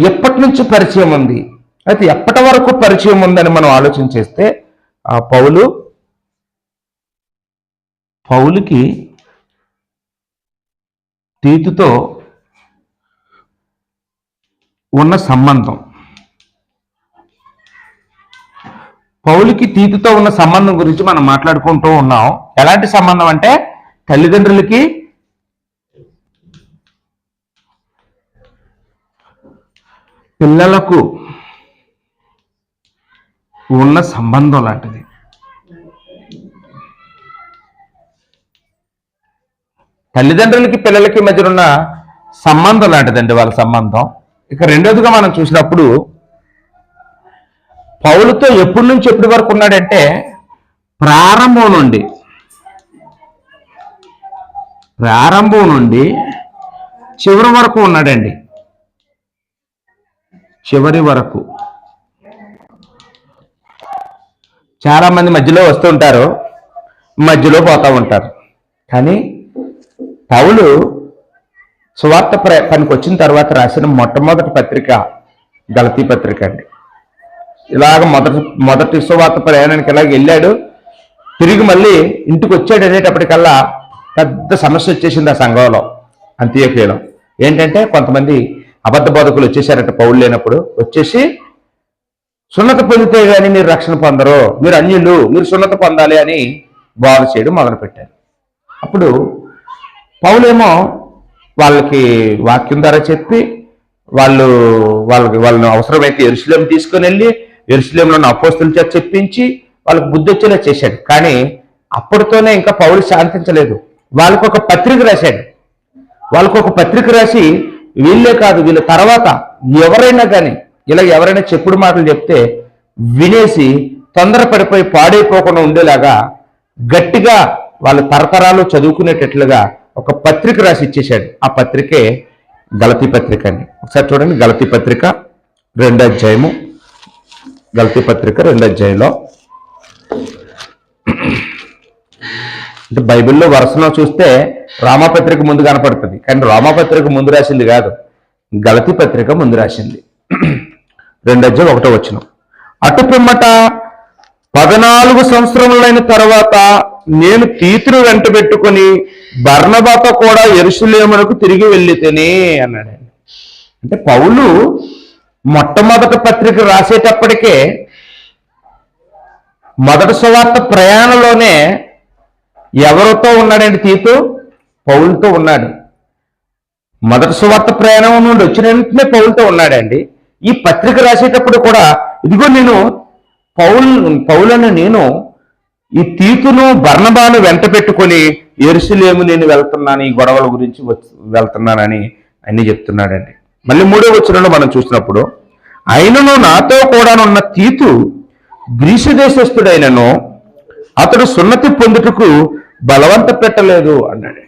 ఎప్పటి నుంచి పరిచయం ఉంది, అయితే ఎప్పటి వరకు పరిచయం ఉందని మనం ఆలోచన చేస్తే పౌలుకి తీతుతో ఉన్న సంబంధం, పౌలుకి తీతుతో ఉన్న సంబంధం గురించి మనం మాట్లాడుకుంటూ ఉన్నాం. ఎలాంటి సంబంధం అంటే తల్లిదండ్రులకి పిల్లలకు ఉన్న సంబంధం లాంటిది. తల్లిదండ్రులకి పిల్లలకి మధ్య ఉన్న సంబంధం లాంటిదండి వాళ్ళ సంబంధం. ఇక రెండోదిగా మనం చూసినప్పుడు పౌలుతో ఎప్పటి నుంచి ఎప్పటి వరకు ఉన్నాడంటే ప్రారంభం నుండి చివరి వరకు ఉన్నాడండి. చివరి వరకు. చాలా మంది మధ్యలో వస్తూ ఉంటారు, మధ్యలో పోతూ ఉంటారు. కానీ పౌలు సువార్త పనికి వచ్చిన తర్వాత రాసిన మొట్టమొదటి పత్రిక గలతీ పత్రిక అండి. ఇలాగ మొదటి సువార్త ప్రయాణానికి ఇలాగ వెళ్ళాడు, తిరిగి మళ్ళీ ఇంటికి వచ్చాడు. అనేటప్పటికల్లా పెద్ద సమస్య వచ్చేసింది ఆ సంఘంలో, అంత్యోక్యలో. ఏంటంటే కొంతమంది అబద్ధ బోధకులు వచ్చేసారట పౌలు లేనప్పుడు. వచ్చేసి సున్నత పొందితే కానీ మీరు రక్షణ పొందరు, మీరు అన్యులు, మీరు సున్నత పొందాలి అని బోధ చేయడం మొదలుపెట్టారు. అప్పుడు పౌలేమో వాళ్ళకి వాక్యం ద్వారా చెప్పి వాళ్ళని అవసరమైతే యెరూషలేము తీసుకుని వెళ్ళి యెరూషలేములో ఉన్న అపోస్తలుల చేత చెప్పించి వాళ్ళకి బుద్ధి వచ్చేలా చేశాడు. కానీ అప్పటితోనే ఇంకా పౌలు శాంతించలేదు. వాళ్ళకు ఒక పత్రిక రాసి వీళ్ళే కాదు, వీళ్ళ తర్వాత ఎవరైనా కానీ ఎవరైనా చెప్పుడు మాటలు చెప్తే వినేసి తొందరపడిపోయి పాడైపోకుండా ఉండేలాగా గట్టిగా వాళ్ళు తరతరాలు చదువుకునేటట్లుగా ఒక పత్రిక రాసి ఇచ్చేశాడు. ఆ పత్రికే గలతీ పత్రిక అండి. ఒకసారి చూడండి, గలతీ పత్రిక 2వ అధ్యాయము. గలతీ పత్రిక 2వ అధ్యాయంలో అంటే బైబిల్లో వరుసలో చూస్తే రామపత్రిక ముందు కనపడుతుంది, కానీ రామపత్రిక ముందు రాసింది కాదు, గలతీ పత్రిక ముందు రాసింది. 2వ అధ్యాయం 1వ వచనం. అటు పిమ్మట 14 సంవత్సరములైన తర్వాత నేను తీతును వెంట పెట్టుకుని బర్నబాతో కూడా యెరూషలేమునకు తిరిగి వెళ్ళితేనే అన్నాడు. అంటే పౌలు మొట్టమొదటి పత్రిక రాసేటప్పటికే మొదటి సువార్త ప్రయాణంలోనే ఎవరితో ఉన్నాడండి? తీతు పౌలుతో ఉన్నాడు. మొదటి సువార్త ప్రయాణం నుండి వచ్చిన వెంటనే పౌలుతో ఉన్నాడండి. ఈ పత్రిక రాసేటప్పుడు కూడా ఇదిగో నేను పౌలను నేను ఈ తీతును బర్నబాను వెంట పెట్టుకొని యెరూషలేము నేను వెళ్తున్నాను, ఈ గొడవల గురించి వెళ్తున్నానని అన్ని చెప్తున్నాడండి. మళ్ళీ 3వ వచనంలో మనం చూసినప్పుడు ఆయనను నాతో కూడా ఉన్న తీతు గ్రీసు దేశస్థుడైనను అతడు సున్నతి పొందుటకు బలవంత పెట్టలేదు అన్నాడు.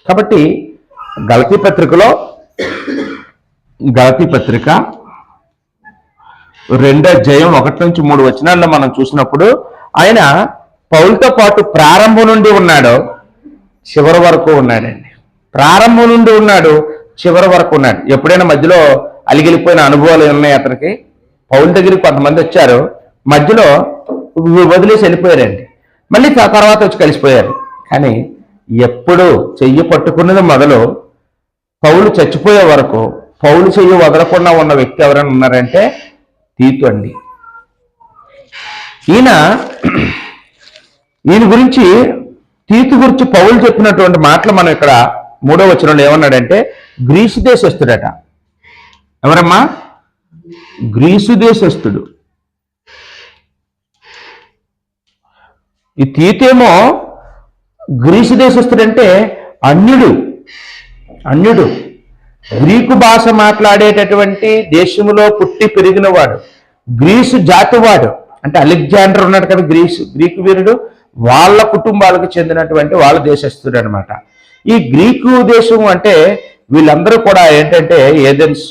కాబట్టి గలతీ పత్రిక 2వ అధ్యాయం 1 నుంచి 3 వచనాల్లో మనం చూసినప్పుడు ఆయన పౌలుతో పాటు ప్రారంభం నుండి ఉన్నాడు, చివరి వరకు ఉన్నాడండి. ప్రారంభం నుండి ఉన్నాడు, చివరి వరకు ఉన్నాడు. ఎప్పుడైనా మధ్యలో అలిగిలిపోయిన అనుభవాలు ఉన్నాయి అతనికి? పౌలు దగ్గరికి కొంతమంది వచ్చారు, మధ్యలో వదిలేసి వెళ్ళిపోయారండి, మళ్ళీ తర్వాత వచ్చి కలిసిపోయారు. కానీ ఎప్పుడు చెయ్యి పట్టుకున్నది మొదలు పౌలు చచ్చిపోయే వరకు పౌలు చెయ్యి వదలకుండా ఉన్న వ్యక్తి ఎవరైనా ఉన్నారంటే తీతు అండి. ఈయన గురించి తీతు గురించి పౌలు చెప్పినటువంటి మాటలు మనం ఇక్కడ 3వ వచనంలో ఏమన్నాడంటే గ్రీసు దేశస్థుడట. ఎవరమ్మా? గ్రీసు దేశస్థుడు. ఈ తీతేమో గ్రీసు దేశస్థుడంటే అన్యుడు. గ్రీకు భాష మాట్లాడేటటువంటి దేశంలో పుట్టి పెరిగినవాడు, గ్రీసు జాతివాడు. అంటే అలెగ్జాండర్ ఉన్నాడు కదా, గ్రీకు వీరుడు, వాళ్ళ కుటుంబాలకు చెందినటువంటి వాళ్ళ దేశస్థుడు అనమాట. ఈ గ్రీకు దేశం అంటే వీళ్ళందరూ కూడా ఏంటంటే ఏథెన్స్,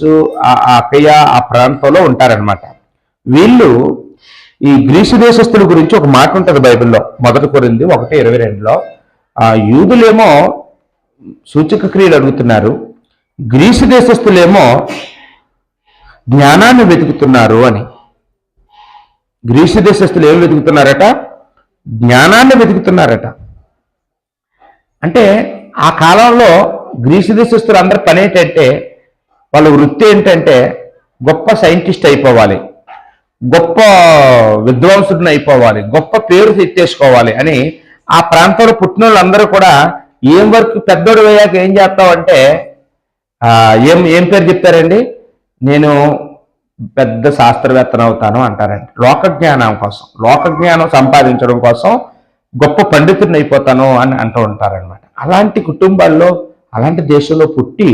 అకయ ఆ ప్రాంతంలో ఉంటారనమాట. వీళ్ళు ఈ గ్రీసు దేశస్థుల గురించి ఒక మాట ఉంటుంది బైబిల్లో, 1 కొరింథీ 1:22లో. ఆ యూదులేమో సూచక క్రియలు అడుగుతున్నారు, గ్రీసు దేశస్థులేమో జ్ఞానాన్ని వెతుకుతున్నారు అని. గ్రీసు దేశస్థులు ఏం వెతుకుతున్నారట? జ్ఞానాన్ని వెతుకుతున్నారట. అంటే ఆ కాలంలో గ్రీసు దేశస్థులు అందరి పని ఏంటంటే, వాళ్ళ వృత్తి ఏంటంటే గొప్ప సైంటిస్ట్ అయిపోవాలి, గొప్ప విద్వాంసుడిని అయిపోవాలి, గొప్ప పేరు తెచ్చేసుకోవాలి అని ఆ ప్రాంతంలో పుట్టిన వాళ్ళందరూ కూడా ఏం వర్క్ పెద్దోడు అయ్యాక ఏం చేస్తావంటే ఏం పేరు చెప్తారండి? నేను పెద్ద శాస్త్రవేత్తను అవుతాను అంటారండి. లోకజ్ఞానం కోసం, లోకజ్ఞానం సంపాదించడం కోసం గొప్ప పండితుడిని అయిపోతాను అని అంటూ ఉంటారనమాట. అలాంటి కుటుంబాల్లో, అలాంటి దేశంలో పుట్టి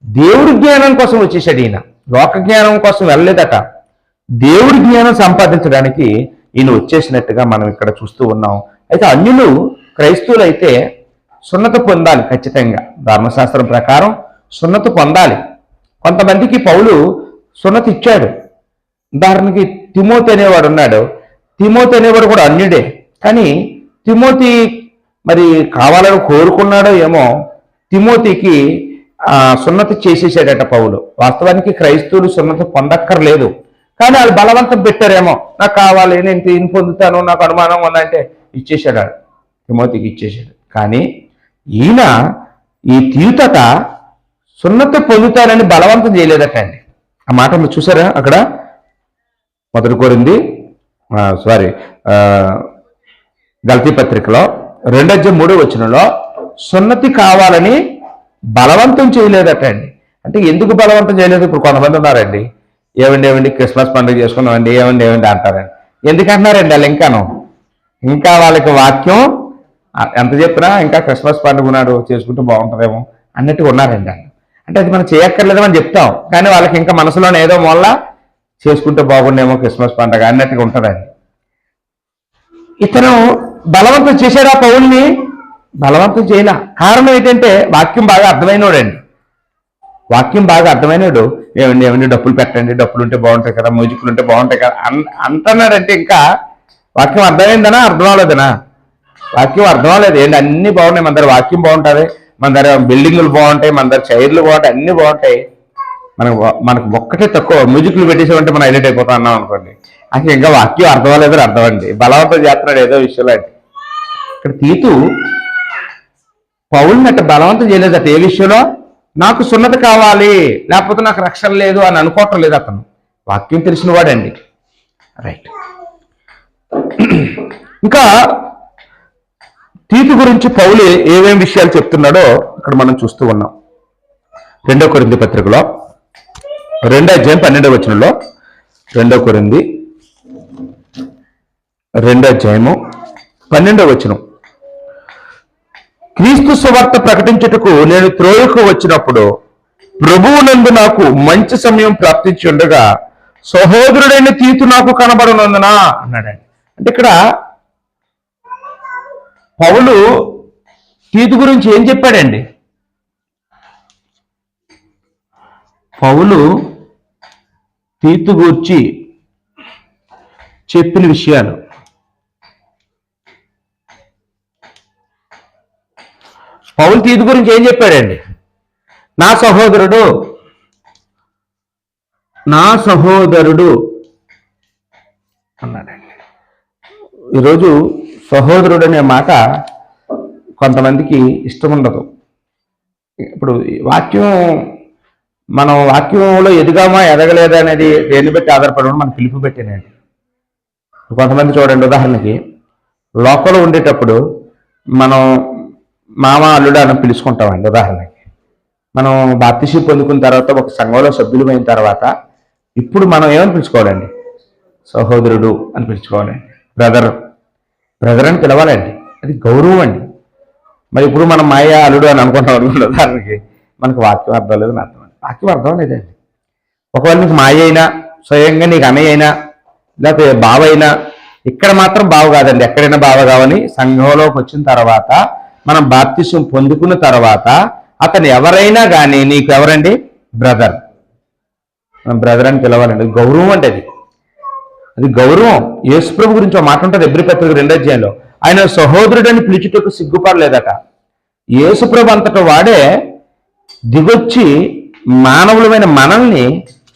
దేవుడి జ్ఞానం కోసం వచ్చేసాడు ఈయన. లోకజ్ఞానం కోసం వెళ్ళలేదట, దేవుడి జ్ఞానం సంపాదించడానికి ఈయన వచ్చేసినట్టుగా మనం ఇక్కడ చూస్తూ ఉన్నాం. అయితే అన్యులు, క్రైస్తవులు అయితే సున్నత పొందాలి ఖచ్చితంగా, ధర్మశాస్త్రం ప్రకారం సున్నత పొందాలి. కొంతమందికి పౌలు సున్నత ఇచ్చాడు. ఉదాహరణకి తిమోతి అనేవాడు ఉన్నాడు. తిమోతి అనేవాడు కూడా అన్యుడే, కానీ తిమోతి మరి కావాలని కోరుకున్నాడో ఏమో, తిమోతికి సున్నతి చేసేసాడట పౌలు. వాస్తవానికి క్రైస్తవులు సున్నతి పొందక్కర్లేదు, కానీ వాళ్ళు బలవంతం పెట్టారేమో, నాకు కావాలి, నేను దీన్ని పొందుతాను, నాకు అనుమానం ఉందంటే ఇచ్చేసాడు, తిమోతికి ఇచ్చేసాడు. కానీ ఈయన ఈ తీతట సున్నతి పొందుతానని బలవంతం చేయలేదట అండి. ఆ మాట మీరు చూసారా అక్కడ 1 కొరింథీ గలతీ పత్రికలో 2:3 సున్నతి కావాలని బలవంతం చేయలేదట అండి. అంటే ఎందుకు బలవంతం చేయలేదు? ఇప్పుడు కొంతమంది ఉన్నారండి, ఏమండి క్రిస్మస్ పండుగ చేసుకున్నామండి, ఏమండి అంటారండి. ఎందుకంటున్నారండి వాళ్ళు? ఇంకా వాళ్ళకి వాక్యం ఎంత చెప్పినా ఇంకా క్రిస్మస్ పండుగ నాడు చేసుకుంటూ బాగుంటుందేమో అన్నట్టుగా ఉన్నారండి. అంటే అది మనం చేయక్కర్లేదని చెప్తాం, కానీ వాళ్ళకి ఇంకా మనసులోనే ఏదో మూల చేసుకుంటే బాగుండేమో క్రిస్మస్ పండుగ అన్నట్టుగా ఉంటుందండి. ఇతను బలవంతం చేశాడా? పౌల్ని బలవంతం చేయలే. కారణం ఏంటంటే వాక్యం బాగా అర్థమైనోడండి. వాక్యం బాగా అర్థమైనడు. ఏమండి డప్పులు పెట్టండి, డప్పులు ఉంటే బాగుంటాయి కదా, మ్యూజిక్లు ఉంటే బాగుంటాయి కదా అంటున్నాడంటే ఇంకా వాక్యం అర్థమైందనా అర్థం అవ్వలేదనా? వాక్యం అర్థం అవ్వలేదు. ఏంటి అన్ని బాగున్నాయి, మన దగ్గర వాక్యం బాగుంటుంది, మన దగ్గర బిల్డింగులు బాగుంటాయి, మన దగ్గర చైర్లు బాగుంటాయి, అన్ని బాగుంటాయి, మనకు ఒక్కటే తక్కువ, మ్యూజిక్లు పెట్టేసామంటే మనం హైలైట్ అయిపోతాం అన్నాం అనుకోండి. అసలు ఇంకా వాక్యం అర్థం అవ్వలేదని అర్థం అండి. బలవంతం చేస్తున్నాడు ఏదో విషయంలో అంటే. ఇక్కడ తీతు పౌల్ని అట్ట బలవంతం చేయలేదట. ఏ విషయంలో? నాకు సున్నతి కావాలి, లేకపోతే నాకు రక్షణ లేదు అని అనుకోవటం లేదు. అతను వాక్యం తెలిసిన వాడండి. రైట్. ఇంకా తీతు గురించి పౌలు ఏమేం విషయాలు చెప్తున్నాడో ఇక్కడ మనం చూస్తూ ఉన్నాం. 2 కొరింథీ పత్రికలో 2:12 2 కొరింథీ 2:12 క్రీస్తు సువార్త ప్రకటించుటకు నేను త్రోయకు వచ్చినప్పుడు ప్రభువునందు నాకు మంచి సమయం ప్రాప్తించి ఉండగా సహోదరుడైన తీతు నాకు కనబడనందునా అన్నాడండి. అంటే ఇక్కడ పౌలు తీతు గురించి ఏం చెప్పాడండి? పౌలు తీతు గురించి చెప్పిన విషయాలు పౌలు తీతు గురించి ఏం చెప్పాడండి? నా సహోదరుడు అన్నాడండి. ఈరోజు సహోదరుడు అనే మాట కొంతమందికి ఇష్టం ఉండదు. ఇప్పుడు మనం వాక్యంలో ఎదిగామా ఎదగలేదా అనేది దేన్ని బట్టి ఆధారపడి మనం పిలుపు పెట్టానండి. కొంతమంది చూడండి, ఉదాహరణకి లోకంలో ఉండేటప్పుడు మనం మామ అల్లుడు అని పిలుచుకుంటామండి. ఉదాహరణకి మనం బాప్తిసం పొందుకున్న తర్వాత ఒక సంఘంలో సభ్యులమైన తర్వాత ఇప్పుడు మనం ఏమని పిలుచుకోవాలండి? సహోదరుడు అని పిలుచుకోవాలండి. బ్రదర్ బ్రదర్ అని పిలవాలండి. అది గౌరవం అండి. మరి ఇప్పుడు మనం మాయ అల్లుడు అని అనుకుంటాం. ఉదాహరణకి మనకు వాక్యం అర్థం లేదని అర్థం అండి. వాక్యం అర్థం లేదండి. ఒకవేళ నీకు మాయ అయినా, స్వయంగా నీకు అన్నయ్య అయినా, లేకపోతే బావ అయినా, ఇక్కడ మాత్రం బావ కాదండి, ఎక్కడైనా బావ కావని సంఘంలోకి వచ్చిన తర్వాత మనం బాప్తిసం పొందుకున్న తర్వాత అతను ఎవరైనా కానీ నీకు ఎవరండి? బ్రదర్. బ్రదర్ అని పిలవాలండి. గౌరవం అంటే అది గౌరవం. యేసుప్రభు గురించి ఒక మాట ఉంటుంది హెబ్రీ పత్రిక 2వ అధ్యాయంలో, ఆయన సహోదరుడని పిలుచుటకు సిగ్గుపడలేదట. యేసుప్రభు అంతటా వాడే దిగొచ్చి మానవులమైన మనల్ని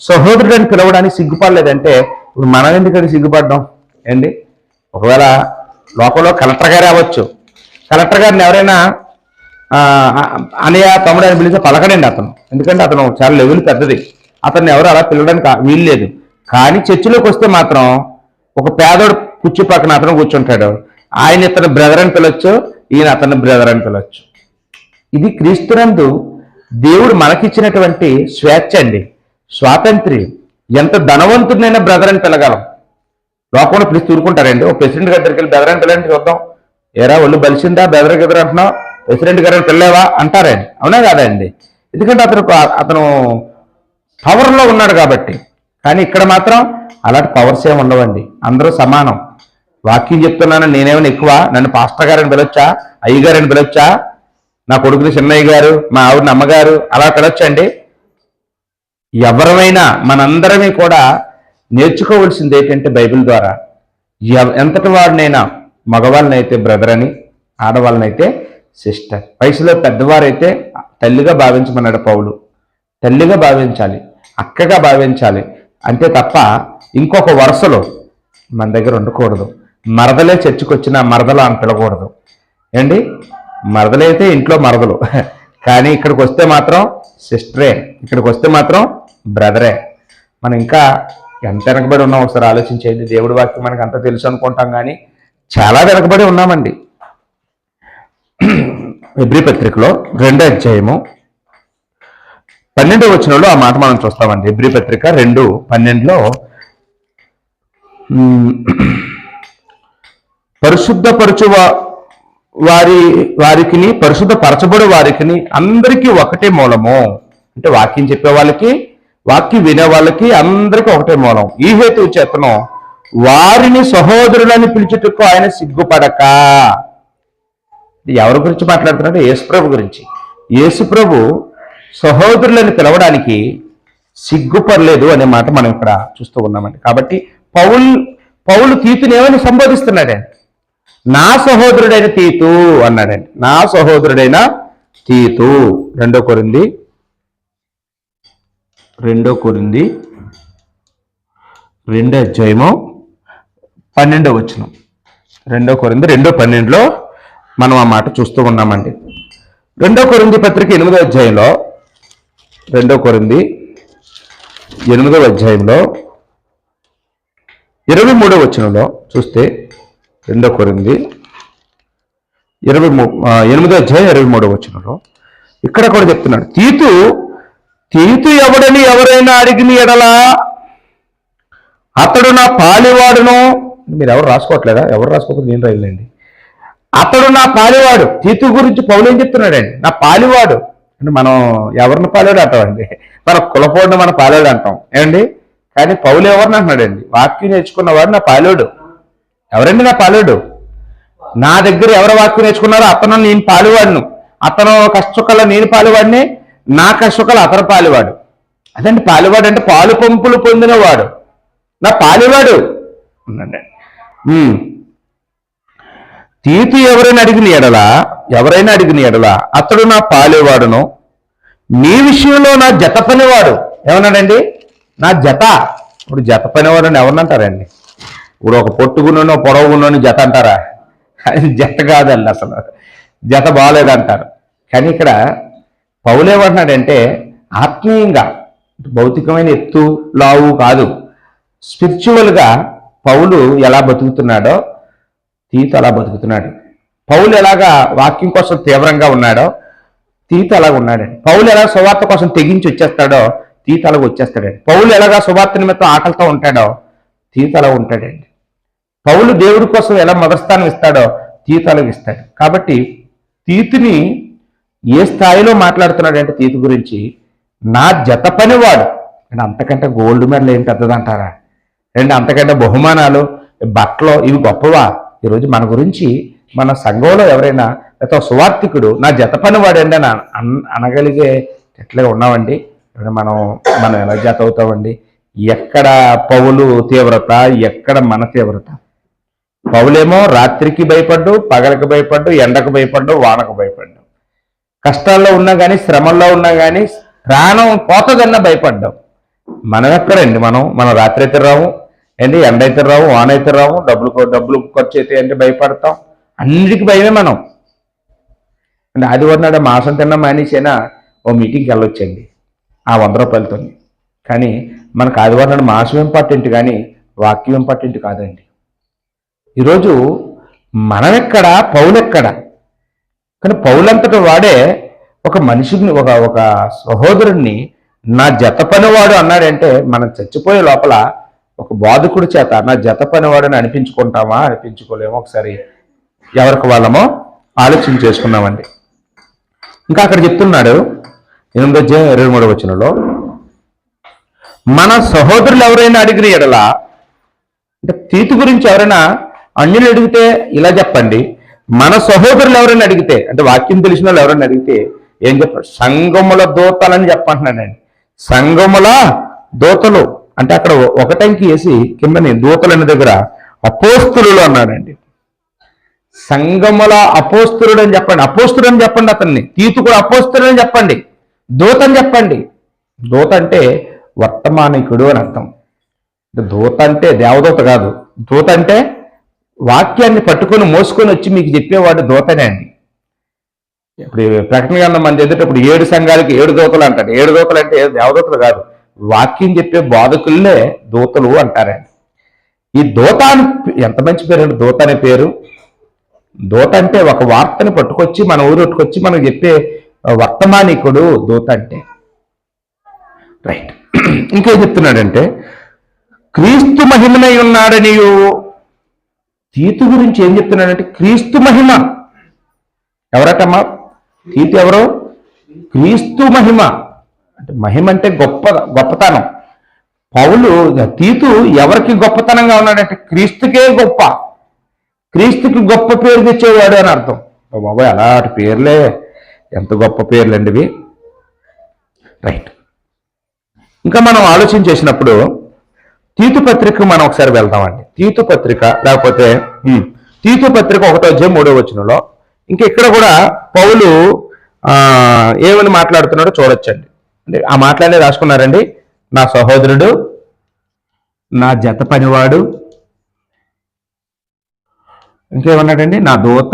సహోదరుడని పిలవడానికి సిగ్గుపడలేదంటే ఇప్పుడు మనం ఎందుకని సిగ్గుపడ్డాం ఏంటి? ఒకవేళ లోకంలో కలెక్టర్ గారే అవ్వచ్చు. కలెక్టర్ గారిని ఎవరైనా అనయ్య తమ్ముడు అని పిలిస్తే పలకడండి అతను. ఎందుకంటే అతను చాలా లెవెల్ పెద్దది. అతన్ని ఎవరు అలా పిలవడానికి వీలు లేదు. కానీ చర్చిలోకి వస్తే మాత్రం ఒక పేదోడు కుర్చీ పక్కన అతను కూర్చుంటాడు. ఆయన ఇతను బ్రదర్ అని పిలవచ్చు, ఈయన అతన్ని బ్రదర్ అని పిలవచ్చు. ఇది క్రీస్తునందు దేవుడు మనకిచ్చినటువంటి స్వేచ్ఛ అండి, స్వాతంత్ర్యం. ఎంత ధనవంతుడినైనా బ్రదర్ అని పిలగలం. లోపల పిలిచి తూరుకుంటారండి. ఒక ప్రెసిడెంట్ గారి దగ్గరికి వెళ్ళి బ్రదర్ అని పిల్లండి చూద్దాం. ఏరా ఒళ్ళు బలిసిందా బ్రదర్ గదర్ అంటున్నావు, ప్రెసిడెంట్ గారిని పిల్లలేవా అంటారండి. అవునా కాదండి? ఎందుకంటే అతను పవర్లో ఉన్నాడు కాబట్టి. కానీ ఇక్కడ మాత్రం అలాంటి పవర్స్ ఏమి ఉండవండి. అందరూ సమానం. వాక్యం చెప్తున్నాను, నేనేమైనా ఎక్కువ? నన్ను పాస్టర్ గారని పిలవచ్చా, అయ్యగారని పిలవచ్చా, నా కొడుకుని చిన్నయ్య గారు, మా ఆవిడని అమ్మగారు అలా పిలవచ్చండి? ఎవరమైనా మనందరమే కూడా నేర్చుకోవాల్సింది ఏంటంటే బైబిల్ ద్వారా ఎంతటి వాడినైనా, మగవాళ్ళనైతే బ్రదర్ అని, ఆడవాళ్ళనైతే సిస్టర్. వయసులో పెద్దవారైతే తల్లిగా భావించమన్నాడు పౌలు. తల్లిగా భావించాలి, అక్కగా భావించాలి. అంతే తప్ప ఇంకొక వరుసలో మన దగ్గర ఉండకూడదు. మరదలే చర్చకొచ్చినా మరదలు అని పిలకూడదు ఏంటి? మరదలైతే ఇంట్లో మరదలు, కానీ ఇక్కడికి వస్తే మాత్రం సిస్టరే, ఇక్కడికి వస్తే మాత్రం బ్రదరే. మనం ఇంకా ఎంత వెనకబడి ఉన్నాం ఒకసారి ఆలోచించేది. దేవుడి వాక్యం మనకు అంత తెలుసు అనుకుంటాం, కానీ చాలా వెనకబడి ఉన్నామండి. హెబ్రీ పత్రికలో 2వ అధ్యాయము 12వ వచనంలో ఆ మాట మనం చూస్తామండి. హెబ్రీ పత్రిక 2:12లో పరిశుద్ధపరచు వారికి పరిశుద్ధపరచబడు వారికి అందరికీ ఒకటే మూలము. అంటే వాక్యం చెప్పే వాళ్ళకి, వాక్యం వినే వాళ్ళకి అందరికీ ఒకటే మూలం. ఈ హేతువు చేతను వారిని సహోదరులని పిలుచుటకు ఆయన సిగ్గుపడక. ఎవరి గురించి మాట్లాడుతున్నాడు? యేసుప్రభు గురించి. యేసుప్రభు సహోదరులని పిలవడానికి సిగ్గుపడలేదు అనే మాట మనం ఇక్కడ చూస్తూ ఉన్నామండి. కాబట్టి పౌలు తీతుని ఏమని సంబోధిస్తున్నాడండి? నా సహోదరుడైన తీతు అన్నాడండి. నా సహోదరుడైన తీతు. 2 కొరింథీ 2వ అధ్యాయము 12వ వచనం. 2 కొరింథీ 2:12లో మనం ఆ మాట చూస్తూ ఉన్నామండి. 2 కొరింథీ పత్రిక 8వ అధ్యాయంలో 2 కొరింథీ 8వ అధ్యాయంలో 23వ వచనంలో చూస్తే 2 కొరింథీ 8వ అధ్యాయం 23వ వచనంలో ఇక్కడ కూడా చెప్తున్నాడు, తీతు ఎవడని ఎవరైనా అడిగిన ఎడలా అతడు నా పాలివాడును. మీరు ఎవరు రాసుకోవట్లేదా? ఎవరు రాసుకోకపోతే నేను రైలండి. అతడు నా పాలివాడు. తీతు గురించి పౌలు ఏం చెప్తున్నాడండి? నా పాలివాడు అంటే మనం ఎవరిని పాలేడు అంటామండి? మన కులపోడిని మన పాలేడు అంటాం ఏమండి? కానీ పౌలు ఎవరిని అంటున్నాడండి? వాక్యం నేర్చుకున్నవాడు నా పాలేడు. ఎవరండి నా పాలేడు? నా దగ్గర ఎవరు వాక్యం నేర్చుకున్నారో అతను నేను పాలువాడును. అతను కష్టసుఖాల నేను పాలువాడిని, నా కష్టసుఖాలు అతను పాలువాడు. అదండి పాలువాడు అంటే పాలు పంపులు పొందినవాడు నా పాలువాడు అన్నాడు. తీతు ఎవరైనా అడిగిన ఎడల అతడు నా పాలేవాడును, మీ విషయంలో నా జత పనివాడు. ఏమన్నాడండి? నా జత. ఇప్పుడు జత పనివాడు అని ఎవరినంటారండి? ఇప్పుడు ఒక పొట్టుగున్నో పొడవుగున్నోని జత అంటారా? జత కాదండి, అసలు జత బాగలేదంటారు. కానీ ఇక్కడ పౌలు ఏమంటున్నాడంటే ఆత్మీయంగా, భౌతికమైన ఎత్తు లావు కాదు, స్పిరిచువల్గా పౌలు ఎలా బతుకుతున్నాడో తీతు అలా బతుకుతున్నాడు. పౌలు ఎలాగా వాక్యం కోసం తీవ్రంగా ఉన్నాడో తీతు అలాగ ఉన్నాడండి. పౌలు ఎలా సువార్త కోసం తెగించి వచ్చేస్తాడో తీతు అలాగ వచ్చేస్తాడండి. పౌలు ఎలాగా సువార్త నిమిత్తం ఆకలితో ఉంటాడో తీతు అలా ఉంటాడండి. పౌలు దేవుడి కోసం ఎలా మొదటి స్థానం ఇస్తాడో తీతు అలాగ ఇస్తాడు. కాబట్టి తీతుని ఏ స్థాయిలో మాట్లాడుతున్నాడంటే తీతు గురించి, నా జత పనివాడు అంటే అంతకంటే గోల్డ్ మెడల్ ఏం పెద్దదంటారా అండి? అంతకంటే బహుమానాలు, బట్టలు ఇవి గొప్పవా? ఈరోజు మన గురించి మన సంఘంలో ఎవరైనా లేకపోతే సువార్థికుడు నా జత పనివాడండి అని అనగలిగే ఎట్లా ఉన్నామండి? మనం మనం ఎలా జత అవుతామండి? ఎక్కడ పౌలు తీవ్రత, ఎక్కడ మన తీవ్రత? పౌలేమో రాత్రికి భయపడ్డు, పగలకు భయపడ్డు, ఎండకు భయపడ్డు, వానకు భయపడ్డు, కష్టాల్లో ఉన్నా కానీ శ్రమల్లో ఉన్నా కానీ ప్రాణం పోతదన్నా భయపడ్డాం. మనం ఎక్కడండి? మనం రాత్రి అయితే రాము ఏంటి, ఎండ అయితే రావు, వాన అయితే రావు, డబ్బులు ఖర్చు అయితే అంటే భయపడతాం. అన్నిటికీ భయమే మనం. అంటే ఆదివారం నాడు మాంసం తిన్నా మానేసైనా ఓ మీటింగ్కి వెళ్ళొచ్చండి ఆ 100 రూపాయలతో. కానీ మనకు ఆదివారం నాడు మాంసం ఇంపార్టెంట్ కానీ వాక్యం ఇంపార్టెంట్ కాదండి. ఈరోజు మనం ఎక్కడ, పౌలు ఎక్కడ? కానీ పౌలంతటి వాడే ఒక మనిషిని, ఒక సహోదరుణ్ణి నా జత పనివాడు అన్నాడంటే మనం చచ్చిపోయే లోపల ఒక బోధకుడి చేత నా జత పనివాడని అనిపించుకుంటామా, అనిపించుకోలేమో? ఒకసారి ఎవరికి వాళ్ళమో ఆలోచన చేసుకున్నామండి. ఇంకా అక్కడ చెప్తున్నాడు 8:23 వచనంలో, మన సహోదరులు ఎవరైనా అడిగిన ఎడల, అంటే తీతు గురించి ఎవరైనా అన్యులు అడిగితే ఇలా చెప్పండి, మన సహోదరులు ఎవరైనా అడిగితే, అంటే వాక్యం తెలిసిన వాళ్ళు ఎవరైనా అడిగితే ఏం చెప్పాడు? సంఘముల దూతలని చెప్పంటున్నాడండి. సంఘముల దూతలు అంటే అక్కడ ఒకటంకి వేసి కిందని దూతలని దగ్గర అపోస్తులు అన్నాడండి. సంఘముల అపోస్తులుడు అని చెప్పండి, అపోస్తుడు అని చెప్పండి అతన్ని. తీతు కూడా అపోస్తుడు అని చెప్పండి, దూత అని చెప్పండి. దూత అంటే వర్తమానికుడు అని అర్థం. దూత అంటే దేవదూత కాదు. దూత అంటే వాక్యాన్ని పట్టుకొని మోసుకొని వచ్చి మీకు చెప్పేవాడు దూతనే అండి. ఇప్పుడు ప్రకటన గ్రంథం మన ఎదుటప్పుడు 7 సంఘాలకి 7 దూతలు అంటాడు. 7 దూతలు అంటే దేవదూతలు కాదు, వాక్యం చెప్పే బోధకుల్లే దూతలు అంటారండి. ఈ దూత ఎంత మంచి పేరు అండి, దూత అనే పేరు. దూత అంటే ఒక వార్తని పట్టుకొచ్చి మన ఊరు పట్టుకొచ్చి మనకు చెప్పే వర్తమానికుడు దూత అంటే. రైట్. ఇంకేం చెప్తున్నాడంటే, క్రీస్తు మహిమనై ఉన్నాడనియు. తీతు గురించి ఏం చెప్తున్నాడంటే క్రీస్తు మహిమ. ఎవరటమ్మా తీతు? ఎవరు? క్రీస్తు మహిమ. అంటే మహిమ అంటే గొప్పతనం. పౌలు తీతు ఎవరికి గొప్పతనంగా ఉన్నాడంటే క్రీస్తుకే గొప్ప, క్రీస్తుకి గొప్ప పేరు తెచ్చేవాడు అని అర్థం. బాబాయ్ అలాంటి పేర్లే, ఎంత గొప్ప పేర్లండి ఇవి. రైట్. ఇంకా మనం ఆలోచన చేసినప్పుడు తీతు పత్రిక మనం ఒకసారి వెళ్దామండి. తీతు పత్రిక లేకపోతే తీతు పత్రిక 1:3 వచనంలో ఇంకా ఇక్కడ కూడా పౌలు ఏమని మాట్లాడుతున్నాడో చూడొచ్చండి. అంటే ఆ మాటలనే రాసుకున్నారండి. నా సహోదరుడు, నా జత పనివాడు, ఇంకేమన్నాడండి? నా దూత,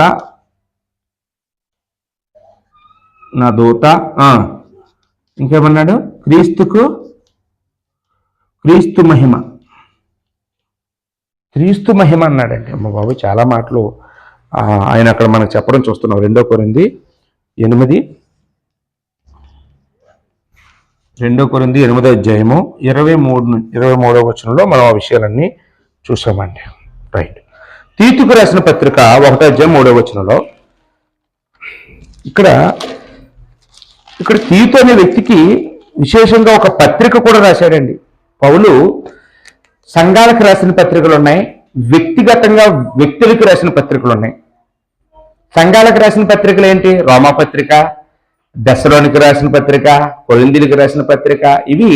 ఇంకేమన్నాడు? క్రీస్తు మహిమ, క్రీస్తు మహిమ అన్నాడండి. అమ్మ బాబు చాలా మాటలు ఆయన అక్కడ మనకు చెప్పడం చూస్తున్నాం. 2 కొరింథీ 8:23 వచనంలో మనం ఆ విషయాలన్నీ చూసామండి. రైట్. తీతుకు రాసిన పత్రిక 1:3 వచనంలో ఇక్కడ తీతు అనే వ్యక్తికి విశేషంగా ఒక పత్రిక కూడా రాశాడండి. పౌలు సంఘాలకు రాసిన పత్రికలు ఉన్నాయి, వ్యక్తిగతంగా వ్యక్తులకు రాసిన పత్రికలు ఉన్నాయి. సంఘాలకు రాసిన పత్రికలు ఏంటి? రోమా పత్రిక, దెస్సలోనికి రాసిన పత్రిక, కొరింథీయులకు రాసిన పత్రిక. ఇవి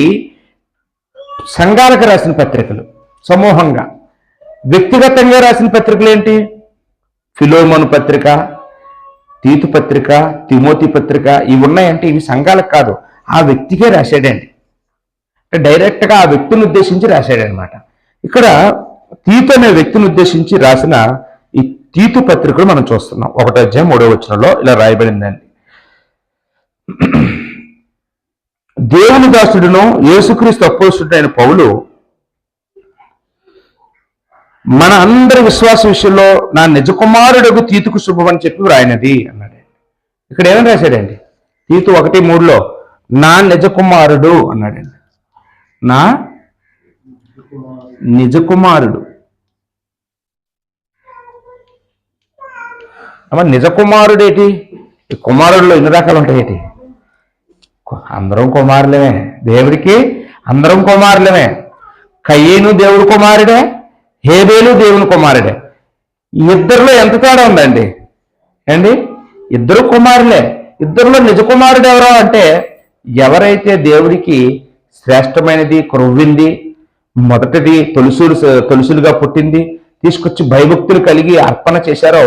సంఘాలకు రాసిన పత్రికలు సమూహంగా. వ్యక్తిగతంగా రాసిన పత్రికలు ఏంటి? ఫిలోమోను పత్రిక, తీతు పత్రిక, తిమోతి పత్రిక. ఇవి ఉన్నాయంటే ఇవి సంఘాలకు కాదు, ఆ వ్యక్తికే రాశాడండి. డైరెక్ట్గా ఆ వ్యక్తిని ఉద్దేశించి రాశాడనమాట. ఇక్కడ తీతు అనే వ్యక్తిని ఉద్దేశించి రాసిన ఈ తీతు పత్రికలు మనం చూస్తున్నాం. 1:3 వచనంలో ఇలా రాయబడిందండి. దేవుని దాసుడును యేసుక్రీస్తు అపోస్తుడైన పౌలు మన అందరి విశ్వాస విషయంలో నా నిజ కుమారుడుకు తీతుకు శుభం అని చెప్పి వ్రాయినది అన్నాడు. ఇక్కడ ఏమని రాశాడండి? తీతు 1:3 నా నిజ కుమారుడు అన్నాడండి. నా నిజ కుమారుడు. అమ్మ నిజ కుమారుడు ఏంటి? ఈ కుమారుడులో ఎన్ని రకాలు ఉంటాయేటి? అందరం కుమారులమే, దేవుడికి అందరం కుమారులమే. కయ్యేను దేవుడి కుమారుడే, హేబేలు దేవుని కుమారుడే. ఇద్దరిలో ఎంత తేడా ఉందండి అండి? ఇద్దరు కుమారులే. ఇద్దరిలో నిజ కుమారుడు ఎవరో అంటే, ఎవరైతే దేవుడికి శ్రేష్టమైనది, క్రొవ్వింది, మొదటిది తొలుసులుగా పుట్టింది తీసుకొచ్చి భయభక్తులు కలిగి అర్పణ చేశారో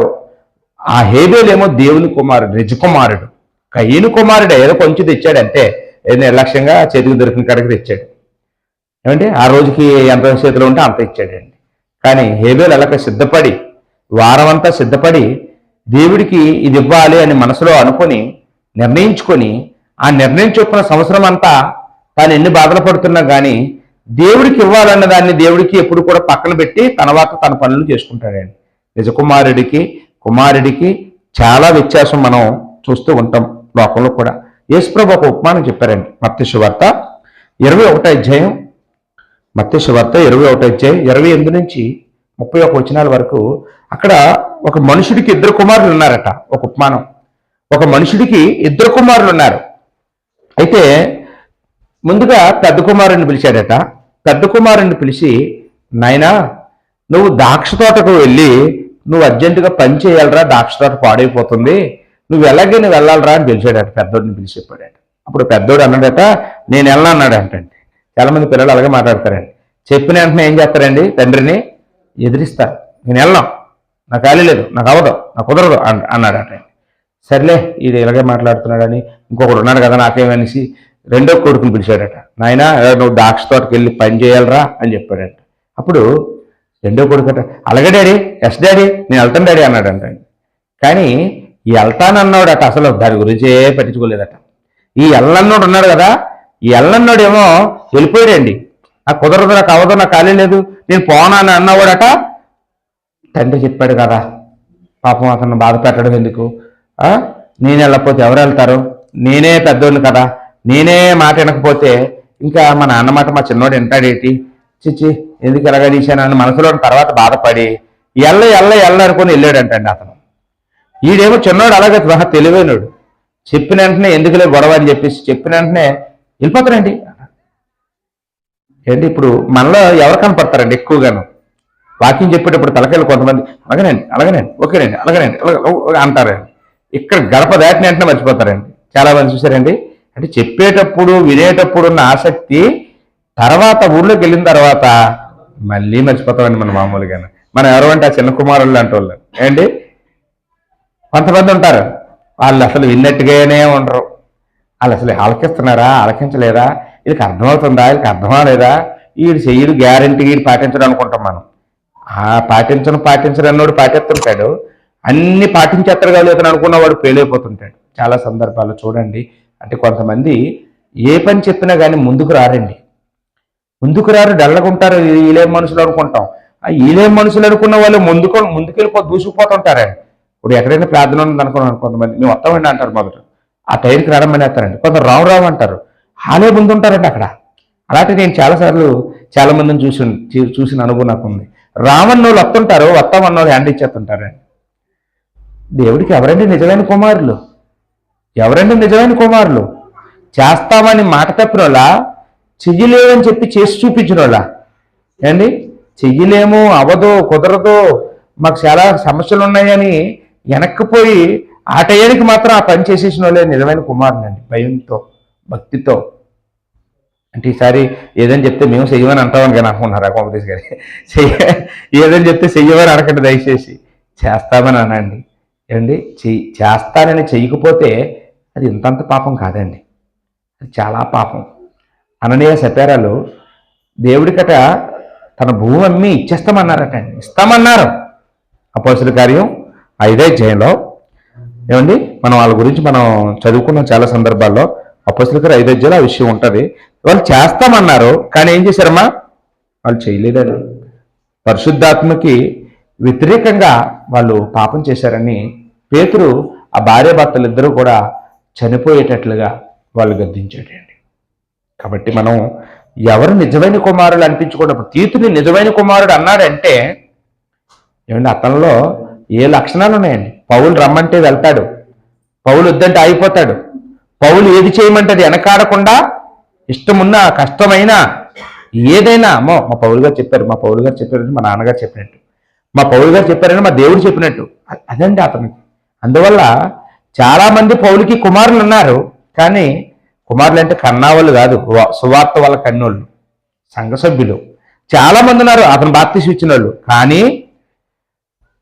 ఆ హేబేలేమో దేవుని కుమారుడు, నిజ కుమారుడు. కయ్యను కుమారుడే, ఏదో కొంచెం తెచ్చాడంటే, ఏదో నిర్లక్ష్యంగా చేతికి దొరికిన కాడికి తెచ్చాడు. ఏమంటే ఆ రోజుకి ఎంత చేతిలో ఉంటే అంత ఇచ్చాడండి. కానీ హేబేలు అలాగ సిద్ధపడి, వారమంతా సిద్ధపడి, దేవుడికి ఇది ఇవ్వాలి అని మనసులో అనుకొని నిర్ణయించుకొని, ఆ నిర్ణయం చొప్పున సంవత్సరం అంతా తాను ఎన్ని బాధలు పడుతున్నా కానీ దేవుడికి ఇవ్వాలన్న దాన్ని దేవుడికి ఎప్పుడు కూడా పక్కన పెట్టి తర్వాత తన పనులు చేసుకుంటాడండి. నిజ కుమారుడికి చాలా వ్యత్యాసం మనం చూస్తూ ఉంటాం లోకంలో కూడా. యేసుప్రభు ఒక ఉపమానం చెప్పారండి. మత్తయి సువార్త 21వ అధ్యాయం, మత్తయి సువార్త 21వ అధ్యాయం 28 నుంచి 31 వచనాల వరకు. అక్కడ ఒక మనుషుడికి 2 కుమారులు ఉన్నారట. ఒక ఉపమానం. ఒక మనుషుడికి 2 కుమారులు ఉన్నారు. అయితే ముందుగా పెద్ద కుమారుడిని పిలిచాడట. పెద్ద కుమారుడిని పిలిచి, నాయనా నువ్వు ద్రాక్ష తోటకు వెళ్ళి నువ్వు అర్జెంటుగా పని చేయాలరా, ద్రాక్ష తోట పాడైపోతుంది, నువ్వు ఎలాగైనా వెళ్ళాలరా అని పిలిచాడట. పెద్దోడిని పిలిచి చెప్పాడట. అప్పుడు పెద్దోడు అన్నాడట, నేను వెళ్ళన్నాడు అంటండి. చాలా మంది పిల్లలు అలాగే మాట్లాడతారండి. చెప్పిన వెంటనే ఏం చేస్తారండి? తండ్రిని ఎదిరిస్తారు. నేను వెళ్ళను, నాకు ఖాళీ లేదు, నాకు అవ్వదు, నాకు కుదరదు అన్నాడట. సర్లే ఇది ఇలాగే మాట్లాడుతున్నాడని ఇంకొకడు ఉన్నాడు కదా నాకేమనేసి రెండో కొడుకుని పిలిచాడట. నాయన నువ్వు ద్రాక్ష తోటకి వెళ్ళి పని చేయాలరా అని చెప్పాడట. అప్పుడు రెండో కొడుకట, అలాగే డాడీ, ఎస్ డాడీ, నేను వెళ్తాను డాడీ అన్నాడంట. కానీ ఈ వెళ్తానన్నాడట అసలు దాని గురించే పట్టించుకోలేదట. ఈ ఎల్లన్నోడు ఉన్నాడు కదా, ఈ ఎల్లన్నోడు ఏమో వెళ్ళిపోయాడండి. నాకు కుదరదు, నాకు అవ్వదు, నాకు ఖాళీ లేదు, నేను పోనా అని అన్నవాడట. తండ్రి చెప్పాడు కదా, పాపం అతను బాధ పెట్టడం ఎందుకు, నేను వెళ్ళకపోతే ఎవరు వెళ్తారు, నేనే పెద్దోడిని కదా, నేనే మాట వినకపోతే ఇంకా మా నాన్న మాట మా చిన్నోడు వింటాడేటి, చిచ్చి ఎందుకు ఎలాగా తీశానని మనసులో తర్వాత బాధపడి ఎల్ల అనుకుని వెళ్ళాడంటండి అతను. ఈడేమో చిన్నోడు అలాగే బాగా తెలివైనడు. చెప్పిన వెంటనే ఎందుకులే గొడవ అని చెప్పేసి చెప్పిన వెంటనే వెళ్ళిపోతారండి. ఏంటి ఇప్పుడు మనలో ఎవరు కనపడతారండి ఎక్కువగాను? వాకింగ్ చెప్పేటప్పుడు తలకాయలు కొంతమంది అలాగేనండి ఓకేనండి అలాగేనండి అంటారండి. ఇక్కడ గడప దాటిన వెంటనే మర్చిపోతారండి. చాలా మంది చూసారండి. అంటే చెప్పేటప్పుడు వినేటప్పుడు ఉన్న ఆసక్తి తర్వాత ఊళ్ళోకి వెళ్ళిన తర్వాత మళ్ళీ మర్చిపోతామండి. మన మామూలుగానే మనం ఎవరు అంటే ఆ చిన్న కుమారులు లాంటి వాళ్ళు ఏంటి. కొంతమంది ఉంటారు, వాళ్ళు అసలు విన్నట్టుగానే ఉండరు. వాళ్ళు అసలు ఆలకిస్తున్నారా, ఆలకించలేదా, వీళ్ళకి అర్థమవుతుందా, వీళ్ళకి అర్థమా లేదా, వీడు చెయ్యడు గ్యారంటీ వీడు పాటించడం అనుకుంటాం మనం. ఆ పాటించడం అన్నోడు పాటిస్తుంటాడు, అన్ని పాటించేస్తారు కాదు ఇతను అనుకున్నవాడు ఫెయిల్ అయిపోతుంటాడు. చాలా సందర్భాల్లో చూడండి. అంటే కొంతమంది ఏ పని చెప్పినా కానీ ముందుకు రారండి. డల్లగుంటారు. ఈలేం మనుషులు అనుకుంటాం. ఆ ఈలేం మనుషులు అనుకున్న వాళ్ళు ముందుకెళ్ళిపో దూసుకుపోతుంటారండి. ఇప్పుడు ఎక్కడైనా ప్రార్థన ఉంది అనుకున్నాను, కొంతమంది మేము వస్తామండి అంటారు, మొదట ఆ టైంకి రావడం వేస్తారండి. కొందరు రావు అంటారు, హాలే ముందు ఉంటారండి అక్కడ. అలాంటి నేను చాలా మందిని చూసిన అనుభవం నాకు ఉంది. రామన్నోళ్ళు వస్తుంటారు, వస్తామన్నోళ్ళు హ్యాండ్ ఇచ్చేస్తుంటారండి. దేవుడికి ఎవరండి నిజమైన కుమారులు? చేస్తామని మాట తప్పిన వాళ్ళ, చెయ్యలేమని చెప్పి చేసి చూపించిన వాళ్ళ ఏండి? చెయ్యలేము, అవదో, కుదరదో, మాకు చాలా సమస్యలు ఉన్నాయని వెనక్కిపోయి ఆ టయానికి మాత్రం ఆ పని చేసేసిన వాళ్ళే నిజమైన కుమారులండి. భయంతో, భక్తితో. అంటే ఈసారి ఏదని చెప్తే మేము చెయ్యమని అంటామని కానీ అనుకున్నారా కాంపిటీస్ గారి? ఏదని చెప్తే చెయ్యమని అనకండి దయచేసి, చేస్తామని అనండి. ఏమండి? చేస్తానని చెయ్యకపోతే అది ఇంతంత పాపం కాదండి, అది చాలా పాపం. అననీయ సపేరాలు దేవుడికట తన భూమి అమ్మి ఇస్తామన్నారు. అపోస్తలుల కార్యం 5వ అధ్యాయంలో ఏమండి మనం వాళ్ళ గురించి మనం చదువుకున్నాం చాలా సందర్భాల్లో. అపోస్తలుల కార్యం 5వ అధ్యాయంలో ఆ విషయం ఉంటుంది. వాళ్ళు చేస్తామన్నారు కానీ ఏం చేశారమ్మా? వాళ్ళు చేయలేదండి. పరిశుద్ధాత్మకి వ్యతిరేకంగా వాళ్ళు పాపం చేశారని పేతురు ఆ భార్యాభర్తలు ఇద్దరూ కూడా చనిపోయేటట్లుగా వాళ్ళు గద్దించాడండి. కాబట్టి మనం ఎవరు నిజమైన కుమారులు అనిపించుకున్నప్పుడు తీతుని నిజమైన కుమారుడు అన్నాడంటే ఏమండి అతనిలో ఏ లక్షణాలు ఉన్నాయండి? పౌలు రమ్మంటే వెళ్తాడు, పౌలు వద్దంటే ఆగిపోతాడు, పౌలు ఏది చేయమంటే అది వెనకాడకుండా ఇష్టమున్నా కష్టమైనా ఏదైనా అమ్మో మా పౌలు గారు చెప్పారు, మా పౌలు గారు చెప్పారని మా నాన్నగారు చెప్పినట్టు, మా పౌలు గారు చెప్పారని మా దేవుడు చెప్పినట్టు అదండి అతనికి. అందువల్ల చాలామంది పౌలుకి కుమారులు ఉన్నారు, కానీ కుమారులు అంటే కన్నావాళ్ళు కాదు, సువార్త వాళ్ళ కన్నోళ్ళు, సంఘ సభ్యులు చాలామంది ఉన్నారు అతను బాప్తిసం ఇచ్చిన వాళ్ళు. కానీ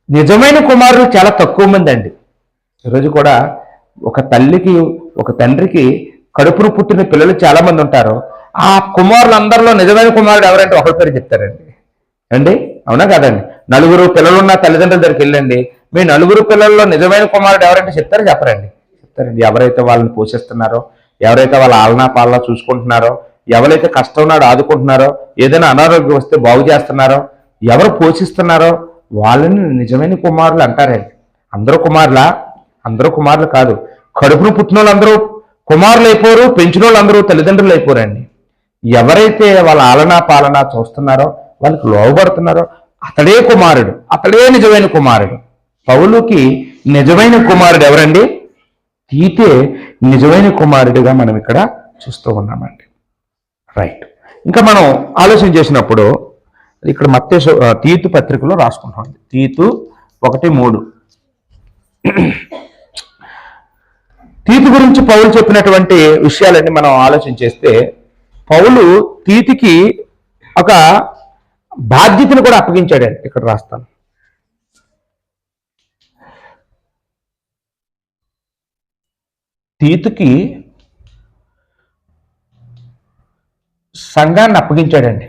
నిజమైన కుమారులు చాలా తక్కువ మంది అండి. ఈరోజు కూడా ఒక తల్లికి ఒక తండ్రికి కడుపును పుట్టిన పిల్లలు చాలా మంది ఉంటారు. ఆ కుమారులందరిలో నిజమైన కుమారుడు ఎవరంటే ఒకరి పేరు చెప్తారండి అండి, అవునా కదండి? నలుగురు పిల్లలున్న తల్లిదండ్రుల దగ్గరికి వెళ్ళండి, మీ నలుగురు పిల్లల్లో నిజమైన కుమారుడు ఎవరంటే చెప్తారో చెప్పరండి? చెప్తారండి. ఎవరైతే వాళ్ళని పోషిస్తున్నారో, ఎవరైతే వాళ్ళ ఆలనా పాలనా చూసుకుంటున్నారో, ఎవరైతే కష్టం నాడు ఆదుకుంటున్నారో, ఏదైనా అనారోగ్యం వస్తే బాగు చేస్తున్నారో, ఎవరు పోషిస్తున్నారో వాళ్ళని నిజమైన కుమారులు అంటారండి. అందరూ కుమారులా? అందరూ కుమారులు కాదు. కడుపును పుట్టిన వాళ్ళందరూ కుమారులు అయిపోరు, పెంచిన వాళ్ళందరూ తల్లిదండ్రులు అయిపోరండి. ఎవరైతే వాళ్ళ ఆలనా పాలనా చూస్తున్నారో, వాళ్ళకి లోబడుతున్నారో అతడే కుమారుడు, అతడే నిజమైన కుమారుడు. పౌలుకి నిజమైన కుమారుడు ఎవరండి? తీతే నిజమైన కుమారుడిగా మనం ఇక్కడ చూస్తూ ఉన్నామండి. రైట్. ఇంకా మనం ఆలోచన చేసినప్పుడు ఇక్కడ మత్తయి తీతు పత్రికలో రాసుకుంటాం, తీతు 1:3. తీతు గురించి పౌలు చెప్పినటువంటి విషయాలన్నీ మనం ఆలోచన చేస్తే, పౌలు తీతుకి ఒక బాధ్యతను కూడా అప్పగించాడండి. ఇక్కడ రాస్తాను, తీతుకి సంఘాన్ని అప్పగించాడండి.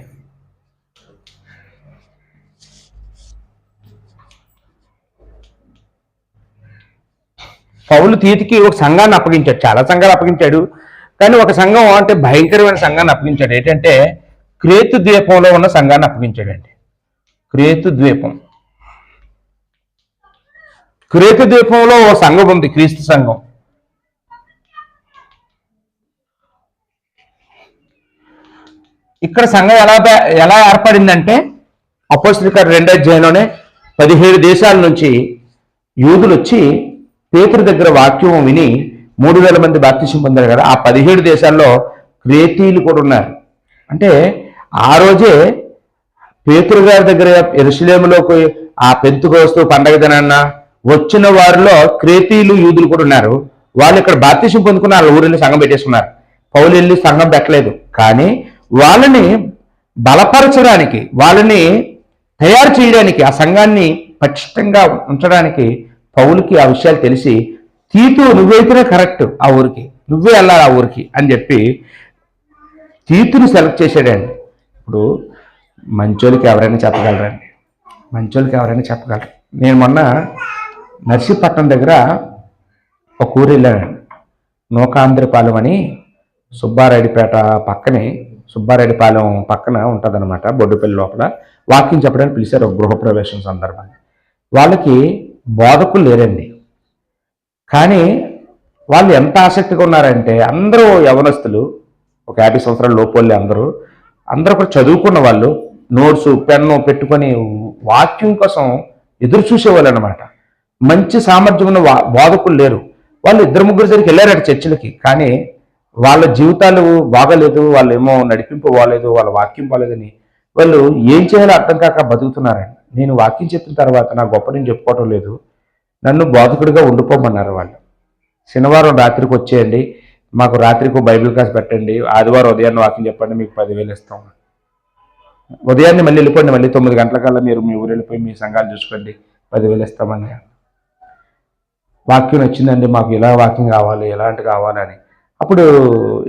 పౌలు తీతుకి ఒక సంఘాన్ని అప్పగించాడు, చాలా సంఘాలు అప్పగించాడు, కానీ ఒక సంఘం అంటే భయంకరమైన సంఘాన్ని అప్పగించాడు. ఏంటంటే క్రేతు ద్వీపంలో ఉన్న సంఘాన్ని అప్పగించాడండి. క్రేతు ద్వీపంలో ఓ సంఘం ఉంది, క్రీస్తు సంఘం. ఇక్కడ సంఘం ఎలా ఏర్పడిందంటే అపోస్తలుల కార్యాలు 2వ అధ్యాయంలోనే 17 దేశాల నుంచి యూదులు వచ్చి పేతురు దగ్గర వాక్యం విని 3000 మంది బాప్తిసం పొందారు కదా. ఆ 17 దేశాల్లో క్రేతీయులు కూడా ఉన్నారు. అంటే ఆ రోజే పేతురు గారి దగ్గర యెరూషలేములోకి ఆ పెంతెకొస్తు పండగ దినాన్న వచ్చిన వారిలో క్రేతీయులు యూదులు కూడా ఉన్నారు. వాళ్ళు ఇక్కడ బాప్తిసం పొందుకున్న వాళ్ళ ఊరిని సంఘం పెట్టేసుకున్నారు. పౌలు వెళ్ళి సంఘం పెట్టలేదు, కానీ వాళ్ళని బలపరచడానికి, వాళ్ళని తయారు చేయడానికి, ఆ సంఘాన్ని పటిష్టంగా ఉంచడానికి పౌలుకి ఆ విషయాలు తెలిసి, తీతు నువ్వైతేనే కరెక్ట్, ఆ ఊరికి నువ్వే వెళ్ళాలి ఆ ఊరికి అని చెప్పి తీతుని సెలెక్ట్ చేశాడండి. ఇప్పుడు మంచోళ్ళకి ఎవరైనా చెప్పగలరండి, మంచోళ్ళకి ఎవరైనా చెప్పగలరు. నేను మొన్న నర్సీపట్నం దగ్గర ఒక ఊరు వెళ్ళానండి, నూకాంధ్రపాలెం అని, సుబ్బారెడ్డిపేట పక్కనే, సుబ్బారెడ్డిపాలెం పక్కన ఉంటుందన్నమాట, బొడ్డుపల్లి లోపల. వాకింగ్ చెప్పడానికి పిలిచారు ఒక గృహప్రవేశం సందర్భంగా. వాళ్ళకి బోధకులు లేరండి, కానీ వాళ్ళు ఎంత ఆసక్తిగా ఉన్నారంటే అందరూ యవనస్తులు, ఒక 50 సంవత్సరాల లోపలి అందరూ కూడా చదువుకున్న వాళ్ళు, నోట్స్ పెన్ను పెట్టుకొని వాక్యం కోసం ఎదురు చూసేవాళ్ళు అనమాట. మంచి సామర్థ్యం ఉన్న బోధకులు లేరు. వాళ్ళు 2-3 దగ్గరికి వెళ్ళారట చర్చిలకి, కానీ వాళ్ళ జీవితాలు బాగలేదు, వాళ్ళు ఏమో నడిపింపు బాగలేదు, వాళ్ళ వాక్యం బాగలేదని వాళ్ళు ఏం చేయాలో అర్థం కాక బతుకుతున్నారండి. నేను వాక్యం చెప్పిన తర్వాత నా గొప్ప నేను చెప్పుకోవటం లేదు, నన్ను బోధకుడిగా ఉండిపోమన్నారు వాళ్ళు. శనివారం రాత్రికి వచ్చేయండి, మాకు రాత్రికి బైబిల్ క్లాస్ పెట్టండి, ఆదివారం ఉదయాన్నే వాక్యం చెప్పండి, మీకు 10,000 ఇస్తాం. ఉదయాన్నే మళ్ళీ వెళ్ళిపోండి, మళ్ళీ 9 గంటలకల్లా మీరు మీ ఊరు వెళ్ళిపోయి మీ సంఘాలు చూసుకోండి, 10,000 ఇస్తామని. వాక్యం వచ్చిందండి, మాకు ఇలా వాక్యం కావాలి, ఎలాంటి కావాలని. అప్పుడు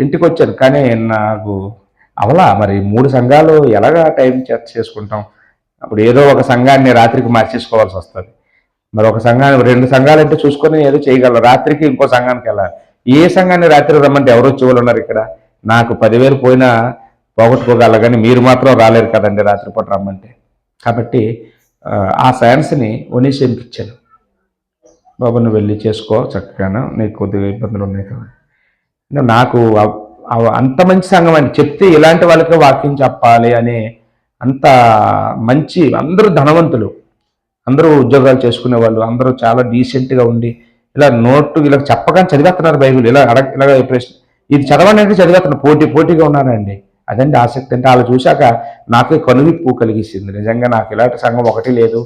ఇంటికి వచ్చాను, కానీ నాకు అవలా మరి 3 సంఘాలు ఎలాగా టైం చేసుకుంటాం. అప్పుడు ఏదో ఒక సంఘాన్ని రాత్రికి మార్చేసుకోవాల్సి వస్తుంది. మరి ఒక సంఘాన్ని 2 సంఘాలు అంటే చూసుకొని ఏదో చేయగలరు, రాత్రికి ఇంకో సంఘానికి వెళ్ళాలి. ఏ సంఘాన్ని రాత్రికి రమ్మంటే ఎవరు వచ్చే వాళ్ళు ఉన్నారు ఇక్కడ? నాకు 10,000 పోయినా పోగొట్టుకోగలరు, కానీ మీరు మాత్రం రాలేరు కదండి రాత్రిపూట రమ్మంటే. కాబట్టి ఆ ఛాన్స్ని ఒనీషియంకి ఇచ్చాను. బాబు నువ్వు వెళ్ళి చేసుకో చక్కగాను, నీకు కొద్దిగా ఇబ్బందులు ఉన్నాయి కదా. నాకు అంత మంచి సంఘం అని చెప్తే ఇలాంటి వాళ్ళకే వాక్యం చెప్పాలి అనే అంత మంచి, అందరూ ధనవంతులు, అందరూ ఉద్యోగాలు చేసుకునే వాళ్ళు, అందరూ చాలా డీసెంట్గా ఉండి ఇలా నోటు ఇలా చెప్పగానే చదివేస్తున్నారు బైబిల్. ఇలాగ ప్రశ్న ఇది చదవండి అంటే చదివేస్తున్నారు, పోటీగా ఉన్నారండి. అదండి ఆసక్తి. అంటే వాళ్ళు చూశాక నాకే కనువిప్పు కలిగిస్తుంది. నిజంగా నాకు ఇలాంటి సంఘం ఒకటి లేదు,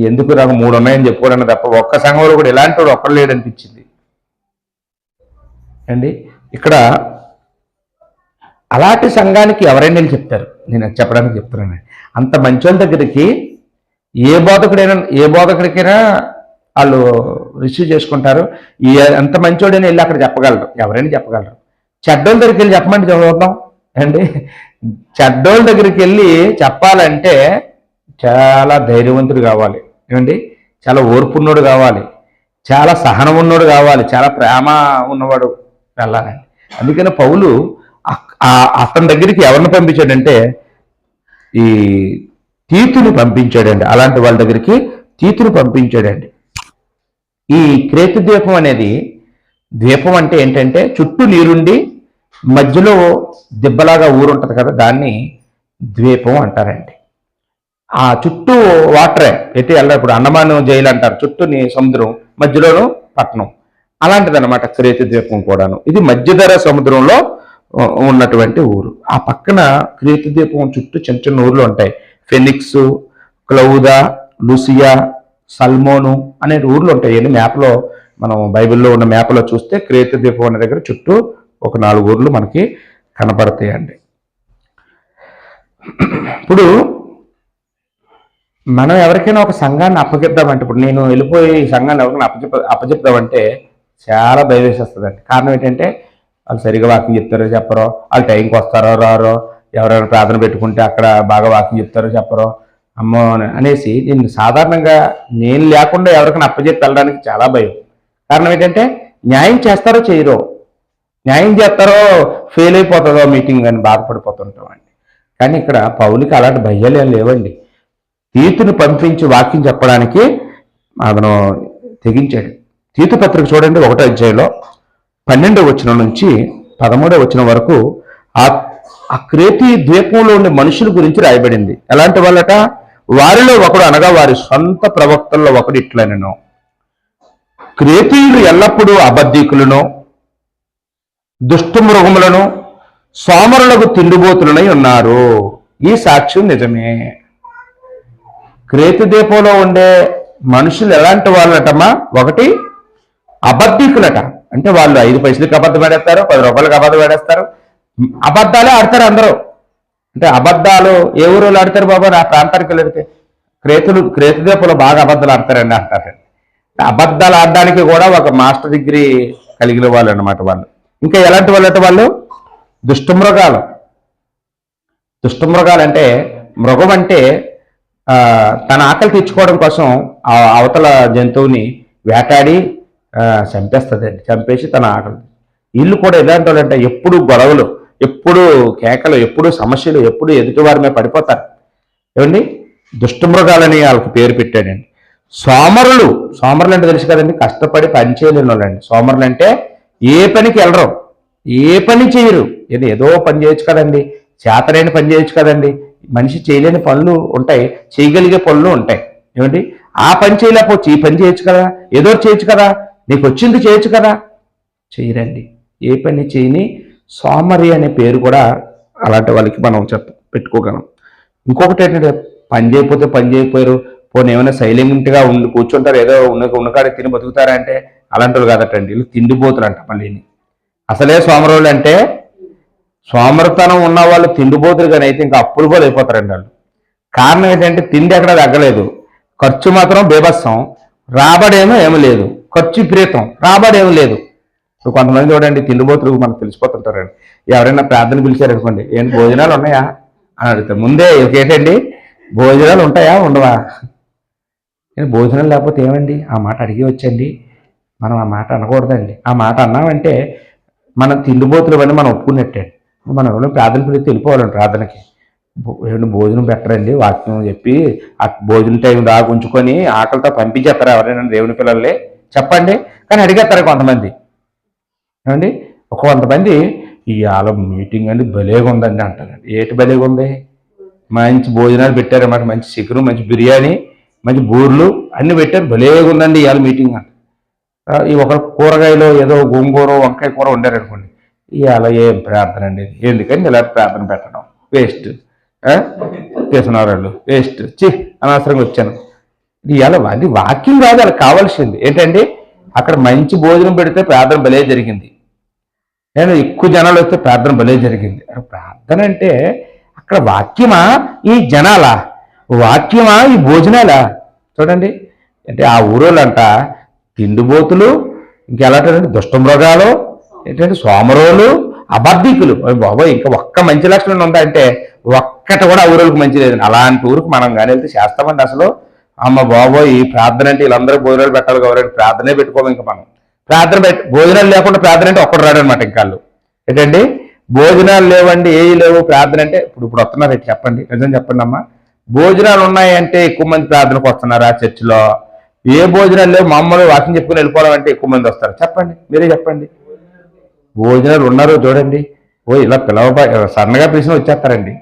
ఎందుకు నాకు 3 ఉన్నాయని చెప్పుకోవడానికి తప్ప ఒక్క సంఘంలో కూడా ఇలాంటి వాడు ఒక్కడు లేడనిపించింది అండి. ఇక్కడ అలాంటి సంఘానికి ఎవరైనా చెప్తారు, నేను చెప్పడానికి చెప్తున్నాను. అంత మంచోళ్ళ దగ్గరికి ఏ బోధకుడికైనా వాళ్ళు రిసీవ్ చేసుకుంటారు. ఎంత మంచోడైనా వెళ్ళి అక్కడ చెప్పగలరు, ఎవరైనా చెప్పగలరు. చెడ్డోళ్ళ దగ్గరికి వెళ్ళి చెప్పమంటే చూద్దాం అండి. చెడ్డోళ్ళ దగ్గరికి వెళ్ళి చెప్పాలంటే చాలా ధైర్యవంతుడు కావాలి ఏమండి, చాలా ఓర్పున్నోడు కావాలి, చాలా సహనం ఉన్నోడు కావాలి, చాలా ప్రేమ ఉన్నవాడు వెళ్ళాలండి. అందుకని పౌలు అతని దగ్గరికి ఎవరిని పంపించాడంటే ఈ తీతుని పంపించాడండి. అలాంటి వాళ్ళ దగ్గరికి తీతుని పంపించాడండి. ఈ క్రేతు ద్వీపం అనేది, ద్వీపం అంటే ఏంటంటే చుట్టూ నీరుండి మధ్యలో దిబ్బలాగా ఊరుంటుంది కదా, దాన్ని ద్వీపం అంటారండి. ఆ చుట్టూ వాటరే, ఎటు వెళ్ళారు. ఇప్పుడు అండమాన్ జైలు అంటారు, చుట్టూ సముద్రం, మధ్యలోనూ పట్టణం. అలాంటిది అనమాట క్రేతు ద్వీపం కూడాను. ఇది మధ్యధర సముద్రంలో ఉన్నటువంటి ఊరు. ఆ పక్కన క్రేతు ద్వీపం చుట్టూ చిన్న చిన్న ఊర్లు ఉంటాయి. ఫెనిక్స్, క్లౌదా, లూసియా, సల్మోను అనే ఊర్లు ఉంటాయి. మ్యాప్లో మనం బైబిల్లో ఉన్న మ్యాప్లో చూస్తే క్రేతు ద్వీపం అనే దగ్గర చుట్టూ ఒక 4 ఊర్లు మనకి కనపడతాయండి. ఇప్పుడు మనం ఎవరికైనా ఒక సంఘాన్ని అప్పగిద్దామంటే, ఇప్పుడు నేను వెళ్ళిపోయి ఈ సంఘాన్ని ఎవరికైనా అప్పచెప్దామంటే చాలా భయం వేసేస్తుందండి. కారణం ఏంటంటే వాళ్ళు సరిగా వాకింగ్ చెప్తారో చెప్పరో, వాళ్ళు టైంకి వస్తారో రారో, ఎవరైనా ప్రార్థన పెట్టుకుంటే అక్కడ బాగా వాకింగ్ చెప్తారో చెప్పరో, అమ్మో అనేసి నేను సాధారణంగా నేను లేకుండా ఎవరికైనా అప్పచెప్పి వెళ్ళడానికి చాలా భయం. కారణం ఏంటంటే న్యాయం చేస్తారో చేయరో, న్యాయం చేస్తారో ఫెయిల్ అయిపోతుందో మీటింగ్ అని బాధపడిపోతుంటాం అండి. కానీ ఇక్కడ పౌలుకి అలాంటి భయాలు ఏం లేవండి. తీతుని పంపించి వాక్యం చెప్పడానికి అతను తెగించాడు. తీతు పత్రిక చూడండి, 1వ అధ్యాయంలో 12వ వచనం నుంచి 13వ వచనం వరకు ఆ క్రేతీ ద్వీపంలో ఉండే మనుషుల గురించి రాయబడింది. ఎలాంటి వాళ్ళట? వారిలో ఒకడు, అనగా వారి సొంత ప్రవక్తల్లో ఒకడు ఇట్లనెను, క్రేతీయులు ఎల్లప్పుడూ అబద్ధికులను, దుష్టమృగములను, సోమరులకు తిండిబోతులనై ఉన్నారు. ఈ సాక్ష్యం నిజమే. క్రేతు ద్వీపంలో ఉండే మనుషులు ఎలాంటి వాళ్ళటమ్మా? ఒకటి అబద్ధికులట, అంటే వాళ్ళు 5 పైసలకి అబద్ధం ఆడేస్తారు, 10 రూపాయలకి అబద్ధం ఆడేస్తారు, అబద్ధాలే ఆడతారు అందరూ. అంటే అబద్ధాలు ఏ ఊరిలో ఆడతారు బాబా? ఆ ప్రాంతానికి వెళ్తే క్రేతు ద్వీపంలో బాగా అబద్ధాలు ఆడతారండి అంటారు. అబద్ధాలు ఆడడానికి కూడా ఒక మాస్టర్ డిగ్రీ కలిగిన వాళ్ళు అనమాట వాళ్ళు. ఇంకా ఎలాంటి వాళ్ళట? వాళ్ళు దుష్టమృగాలు. దుష్టమృగాలు అంటే, మృగం అంటే తన ఆకలి తీర్చుకోవడం కోసం ఆ అవతల జంతువుని వేటాడి చంపేస్తుందండి. చంపేసి తన ఆకలి. వీళ్ళు కూడా ఎలాంటి వాళ్ళు అంటే ఎప్పుడు గొడవలు, ఎప్పుడు కేకలు, ఎప్పుడు సమస్యలు, ఎప్పుడు ఎదుటివారి మీద పడిపోతారు. ఏమండి, దుష్టమృగాలని వాళ్ళకి పేరు పెట్టాడండి. సోమరులు అంటే తెలుసు కదండి, కష్టపడి పని చేయలేని వాళ్ళండి. సోమరులు అంటే ఏ పనికి వెళ్ళరు, ఏ పని చేయరు. ఏదో పని చేయొచ్చు కదండి, చేతనైన పని చేయొచ్చు కదండి. మనిషి చేయలేని పనులు ఉంటాయి, చేయగలిగే పనులు ఉంటాయి. ఏమండి, ఆ పని చేయలేకపోవచ్చు, ఈ పని చేయొచ్చు కదా, ఏదో చేయొచ్చు కదా, నీకు వచ్చింది చేయొచ్చు కదా, చేయరండి. ఏ పని చేయని సోమరి అనే పేరు కూడా అలాంటి వాళ్ళకి మనం పెట్టుకోగలం. ఇంకొకటి ఏంటంటే, పని చేయకపోతే పని చేయకపోయారు, పోనీ ఏమైనా సైలెంట్గా కూర్చుంటారు, ఏదో ఉన్నకాడ తిని బతుకుతారా అంటే అలాంటి వాళ్ళు కాదటండి. వీళ్ళు తిండిపోతులు అంట. మళ్ళీ అసలే సోమరులు అంటే, సోమరతనం ఉన్న వాళ్ళు తిండిపోతులు కానీ అయితే ఇంకా అప్పులు కూడా అయిపోతారండి వాళ్ళు. కారణం ఏంటంటే తిండి ఎక్కడ తగ్గలేదు, ఖర్చు మాత్రం బీభత్సం, రాబడేమో ఏమీ లేదు. ఖర్చు విపరీతం, రాబడేమీ లేదు. కొంతమంది చూడండి తిండిపోతులు మనకు తెలిసిపోతుంటారండి. ఎవరైనా ప్రార్థన పిలిచారనుకోండి, ఏంటి భోజనాలు ఉన్నాయా అని అడుగుతారు. ముందే ఏంటండి, భోజనాలు ఉంటాయా ఉండవా? భోజనం లేకపోతే ఏమండి, ఆ మాట అడిగి వచ్చండి. మనం ఆ మాట అనకూడదండి. ఆ మాట అన్నామంటే మనం తిండిపోతులు అని మనం ఒప్పుకున్నట్టే. మనం ఎవరైనా ప్రార్థన పిలిస్తే వెళ్ళిపోవాలండి ప్రార్థనకి. ఏమంటే భోజనం పెట్టరండి వాక్యం చెప్పి ఆ భోజనం టైం దాకా ఉంచుకొని ఆకలితో పంపించేస్తారు ఎవరైనా దేవుని పిల్లల్ని చెప్పండి. కానీ అడిగేస్తారు కొంతమంది. ఏమండి కొంతమంది ఇవాళ మీటింగ్ అండి భలేగా ఉందండి అంటారండి. ఏటి భలేగా ఉంది? మంచి భోజనాలు పెట్టారన్నమాట, మంచి చికెన్, మంచి బిర్యానీ, మంచి బూర్లు అన్ని పెట్టారు, భలేగా ఉందండి ఇవాళ మీటింగ్ అంట. ఈ ఒక కూరగాయలో ఏదో గోంగూర వంకాయ కూర వండారనుకోండి, ఇవాళ ఏం ప్రార్థన అండి, ఎందుకని ఇలా ప్రార్థన పెట్టడం వేస్ట్, చేస్తున్నారు వేస్ట్, అనవసరంగా వచ్చాను. ఇవాళ అది వాక్యం కాదు, అలా కావాల్సింది ఏంటండి, అక్కడ మంచి భోజనం పెడితే ప్రార్థన భలే జరిగింది, నేను ఎక్కువ జనాలు వస్తే ప్రార్థన భలే జరిగింది. ప్రార్థన అంటే అక్కడ వాక్యమా ఈ జనాలా, వాక్యమా ఈ భోజనాలా? చూడండి, అంటే ఆ ఊరోళ్ళంట తిండిబోతులు, ఇంకెలాంటి దుష్టమృగాలు, ఏంటంటే సోమరోలు, అబద్ధికులు. బాబోయ్, ఇంకా ఒక్క మంచి లక్షణం ఉందా అంటే ఒక్కటి కూడా ఆ ఊరికి మంచి లేదు. అలాంటి ఊరికి మనం కానీ వెళ్తే చేస్తామండి అసలు. అమ్మ బాబోయ్, ఈ ప్రార్థన అంటే వీళ్ళందరూ భోజనాలు పెట్టాలి కాబట్టి ప్రార్థనే పెట్టుకోము. ఇంకా మనం ప్రార్థన భోజనాలు లేకుండా ప్రార్థన అంటే ఒక్కడు రాడనమాట. ఇంకా వాళ్ళు ఏంటండి, భోజనాలు లేవండి, ఏ లేవు, ప్రార్థన అంటే ఇప్పుడు వస్తున్నారు చెప్పండి, నిజం చెప్పండి అమ్మా. భోజనాలు ఉన్నాయంటే ఎక్కువ మంది ప్రార్థనకు వస్తున్నారా చర్చిలో? ఏ భోజనాలు లేవు, మామూలు వాకింగ్ చెప్పుకుని వెళ్ళిపోవాలంటే ఎక్కువ మంది వస్తారు? చెప్పండి, మీరే చెప్పండి. భోజనాలు ఉన్నారు చూడండి, ఇలా సన్నగా పిలిచిన వచ్చేస్తారండి.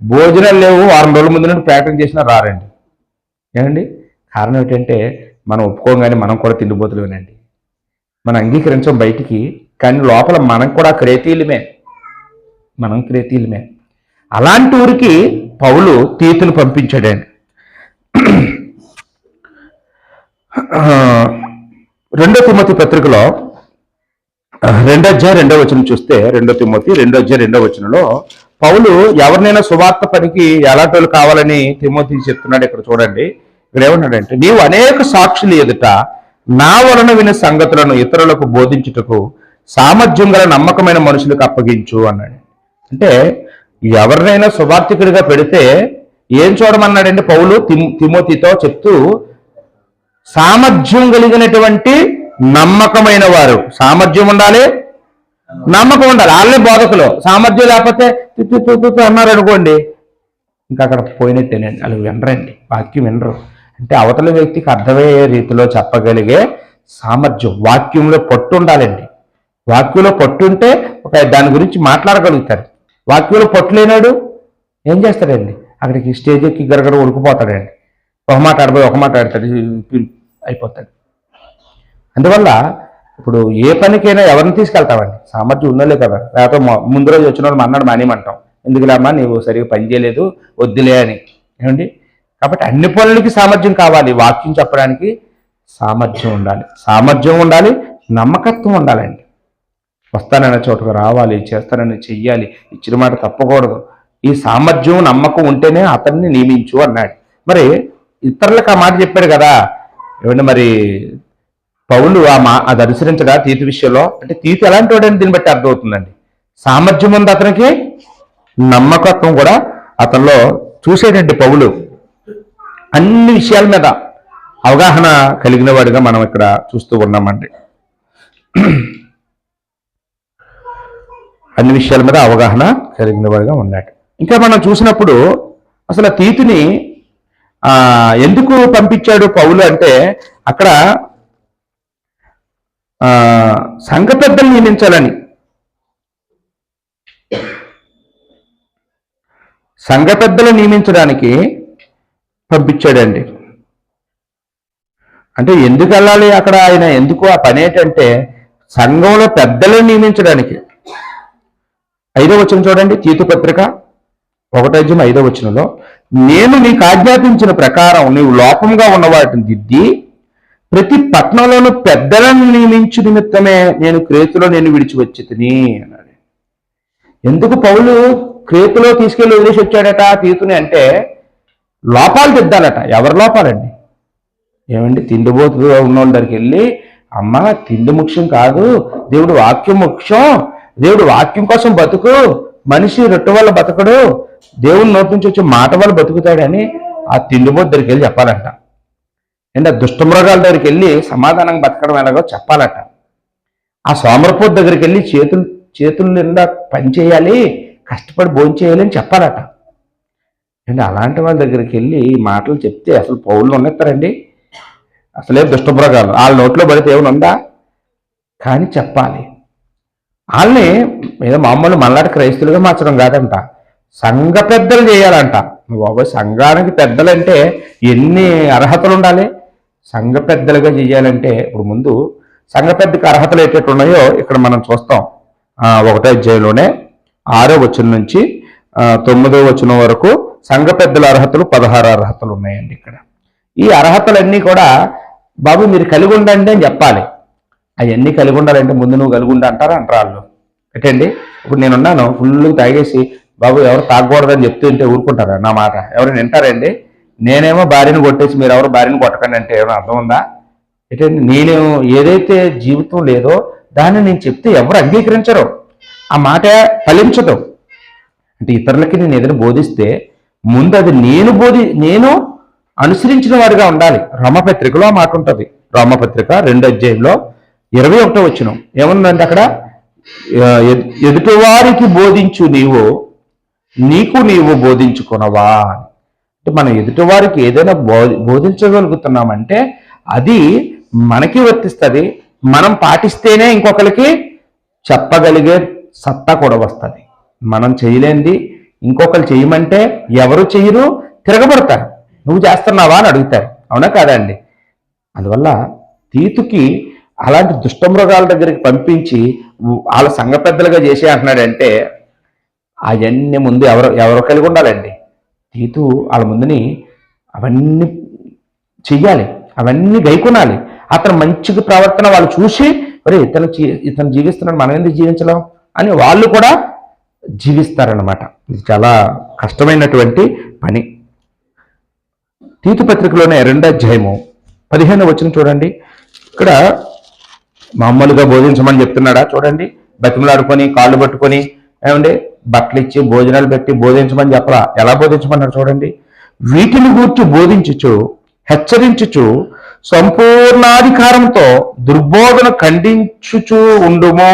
భోజనాలు లేవు, వారం రోజుల ముందు నుండి ప్రకటన చేసినా రారండి. ఏమండి కారణం ఏంటంటే మనం ఒప్పుకోగానే మనం కూడా తిండిపోతులు వినండి, మనం అంగీకరించం బయటికి, కానీ లోపల మనం కూడా క్రేతీలమే, మనం క్రేతీలమే. అలాంటి ఊరికి పౌలు తీతును పంపించాడండి. 2 తిమోతి పత్రికలో 2:2 చూస్తే 2 తిమోతి 2:2 పౌలు ఎవరినైనా సువార్త పనికి ఎలాంటి వాళ్ళు కావాలని తిమోతికి చెప్తున్నాడు. ఇక్కడ చూడండి, ఇక్కడ ఏమన్నాడంటే, నీవు అనేక సాక్షులు ఎదుట నా వలన విన్న సంగతులను ఇతరులకు బోధించుటకు సామర్థ్యం గల నమ్మకమైన మనుషులకు అప్పగించు అన్నాడు. అంటే ఎవరినైనా సువార్థికుడిగా పెడితే ఏం చూడమన్నాడంటే పౌలు తిమోతితో చెప్తూ, సామర్థ్యం కలిగినటువంటి నమ్మకమైన వారు. సామర్థ్యం ఉండాలి, నమ్మకం ఉండాలి. వాళ్ళే బోధకులు, సామర్థ్యం లేకపోతే అన్నారు అనుకోండి, ఇంకా అక్కడ పోయినట్టేనండి. వాళ్ళు వినరండి, వాక్యం వినరు. అంటే అవతల వ్యక్తికి అర్థమయ్యే రీతిలో చెప్పగలిగే సామర్థ్యం, వాక్యంలో పట్టు ఉండాలండి. వాక్యంలో పట్టు ఉంటే దాని గురించి మాట్లాడగలుగుతారు. వాక్యంలో పట్టు లేనాడు ఏం చేస్తాడండి, అక్కడికి స్టేజ్ ఎక్కి గరగర ఉడికిపోతాడండి. ఒక మాట ఆడిపోయి ఒక మాట ఆడతాడు, అయిపోతాడు. అందువల్ల ఇప్పుడు ఏ పనికైనా ఎవరిని తీసుకెళ్తామండి, సామర్థ్యం ఉందలే కదా. లేకపోతే ముందు రోజు వచ్చిన వాళ్ళు అన్నాడు మానేమంటాం, ఎందుకులేమ్మా నీవు సరిగ్గా పని చేయలేదు వద్దులే అని. ఏమండి కాబట్టి అన్ని పనులకి సామర్థ్యం కావాలి. వాక్యం చెప్పడానికి సామర్థ్యం ఉండాలి, సామర్థ్యం ఉండాలి, నమ్మకత్వం ఉండాలండి. వస్తానన్న చోటుకు రావాలి, చేస్తానని చెయ్యాలి, ఇచ్చిన మాట తప్పకూడదు. ఈ సామర్థ్యం నమ్మకం ఉంటేనే అతన్ని నియమించు అన్నాడు. మరి ఇతరులకు ఆ మాట చెప్పాడు కదా. ఏమంటే మరి పౌలు అది అనుసరించడా తీతు విషయంలో? అంటే తీతు ఎలాంటి వాడని దీన్ని బట్టి అర్థమవుతుందండి. సామర్థ్యం ఉంది అతనికి, నమ్మకత్వం కూడా అతనిలో చూసేటండి. పౌలు అన్ని విషయాల మీద అవగాహన కలిగిన వాడిగా మనం ఇక్కడ చూస్తూ ఉన్నామండి. అన్ని విషయాల మీద అవగాహన కలిగిన వాడిగా ఉన్నాడు. ఇంకా మనం చూసినప్పుడు అసలు తీతుని ఎందుకు పంపించాడు పౌలు అంటే, అక్కడ సంఘ పెద్దలు నియమించాలని, సంఘ పెద్దలు నియమించడానికి పంపించాడండి. అంటే ఎందుకు వెళ్ళాలి అక్కడ ఆయన, ఎందుకు ఆ పని ఏంటంటే సంఘంలో పెద్దలను నియమించడానికి. 5వ వచనం చూడండి, తీతు పత్రిక 1:5 నేను నీకు ఆజ్ఞాపించిన ప్రకారం నీవు లోపంగా ఉన్న వాటిని దిద్ది ప్రతి పట్టణంలోనూ పెద్దలను నియమించు నిమిత్తమే నేను క్రేతులో విడిచివచ్చి తిని అన్నాడు. ఎందుకు పౌలు క్రేతులో తీసుకెళ్లి వదిలేసి వచ్చాడట తీతుని అంటే, లోపాలు దిద్దాలట. ఎవరి లోపాలండి? ఏమండి, తిండిపోతుగా ఉన్నోళ్ళ దగ్గరికి వెళ్ళి, అమ్మ తిండి ముఖ్యం కాదు, దేవుడు వాక్యం ముఖ్యం, దేవుడు వాక్యం కోసం బతుకు, మనిషి రొట్టె వల్ల బతకడు, దేవుని నోటి నుంచి వచ్చే మాట వల్ల బతుకుతాడని ఆ తిండిపోతు దగ్గరికి వెళ్ళి చెప్పాలంట. అంటే ఆ దుష్టమృగాల దగ్గరికి వెళ్ళి సమాధానంగా బతకడం ఎలాగో చెప్పాలట. ఆ సోమరపోతు దగ్గరికి వెళ్ళి చేతులు నిండా పని చేయాలి, కష్టపడి భోజనం చేయాలి అని చెప్పాలట. అండి అలాంటి వాళ్ళ దగ్గరికి వెళ్ళి ఈ మాటలు చెప్తే అసలు పౌరులు ఉన్నస్తారండి? అసలే దుష్టమృగాలు వాళ్ళ నోట్లో పడితే ఏమైనా ఉందా? కానీ చెప్పాలి. వాళ్ళని ఏదో మామూలు మళ్ళాటి క్రైస్తులుగా మార్చడం కాదంట, సంఘ పెద్దలు చేయాలంట. బాబు సంఘానికి పెద్దలంటే ఎన్ని అర్హతలు ఉండాలి? సంఘ పెద్దలుగా చేయాలంటే ఇప్పుడు ముందు సంఘ పెద్దకి అర్హతలు ఏటట్టు ఉన్నాయో ఇక్కడ మనం చూస్తాం. 1వ అధ్యాయంలోనే 6వ వచనం నుంచి 9వ వచనం వరకు సంఘ పెద్దల అర్హతలు 16 అర్హతలు ఉన్నాయండి. ఇక్కడ ఈ అర్హతలన్నీ కూడా బాబు మీరు కలిగి ఉండండి అని చెప్పాలి. అవన్నీ కలిగి ఉండాలంటే ముందు నువ్వు కలిగి ఉండి అంటారా అంటారు వాళ్ళు. ఏంటండి ఇప్పుడు నేనున్నాను ఫుల్ తాగేసి బాబు ఎవరు తాగకూడదని చెప్తుంటే ఊరుకుంటారా? నా మాట ఎవరైనా వింటారండి? నేనేమో భార్యను కొట్టేసి మీరు ఎవరు భార్యను కొట్టకండి అంటే ఏమైనా అర్థం ఉందా? ఏంటంటే నేను ఏదైతే జీవితం లేదో దాన్ని నేను చెప్తే ఎవరు అంగీకరించరు, ఆ మాట ఫలించదు. అంటే ఇతరులకి నేను ఏదైనా బోధిస్తే ముందు అది నేను అనుసరించిన వాడిగా ఉండాలి. రోమపత్రికలో ఆ మాట ఉంటుంది. రోమపత్రిక 2వ అధ్యాయంలో 21వ వచనం ఏముందంటే అక్కడ ఎదుటివారికి బోధించు నీవు బోధించుకునవా. అంటే మనం ఎదుటివారికి ఏదైనా బోధించగలుగుతున్నామంటే అది మనకి వర్తిస్తుంది. మనం పాటిస్తేనే ఇంకొకరికి చెప్పగలిగే సత్తా కూడా వస్తుంది. మనం చేయలేంది ఇంకొకరు చేయమంటే ఎవరు చేయరు, తిరగబడతారు. నువ్వు చేస్తున్నావా అని అడుగుతారు. అవునా కాదా అండి? అందువల్ల తీతుకి అలాంటి దుష్టమృగాల దగ్గరికి పంపించి వాళ్ళ సంఘ పెద్దలుగా చేసే అంటున్నాడంటే అవన్నీ ముందు ఎవరు కలిగి ఉండాలండి? తీతు వాళ్ళ ముందుని అవన్నీ చెయ్యాలి, అవన్నీ గైకొనాలి. అతను మంచిగా ప్రవర్తన వాళ్ళు చూసి ఒరే ఇతను జీవిస్తున్నాడు మనం ఎందుకు జీవించలేం అని వాళ్ళు కూడా జీవిస్తారనమాట. ఇది చాలా కష్టమైనటువంటి పని. తీతు పత్రికలోనే 2వ అధ్యాయము 15వ వచనం చూడండి. ఇక్కడ మామూలుగా బోధించమని చెప్తున్నాడా? చూడండి, బతిమలాడుకొని కాళ్ళు పట్టుకొని ఏమండి బట్టలు ఇచ్చి భోజనాలు పెట్టి బోధించమని చెప్పరా? ఎలా బోధించమన్నాడు చూడండి. వీటిని గూర్చి బోధించుచు హెచ్చరించుచు సంపూర్ణాధికారంతో దుర్బోధన ఖండించుచు ఉండుమో.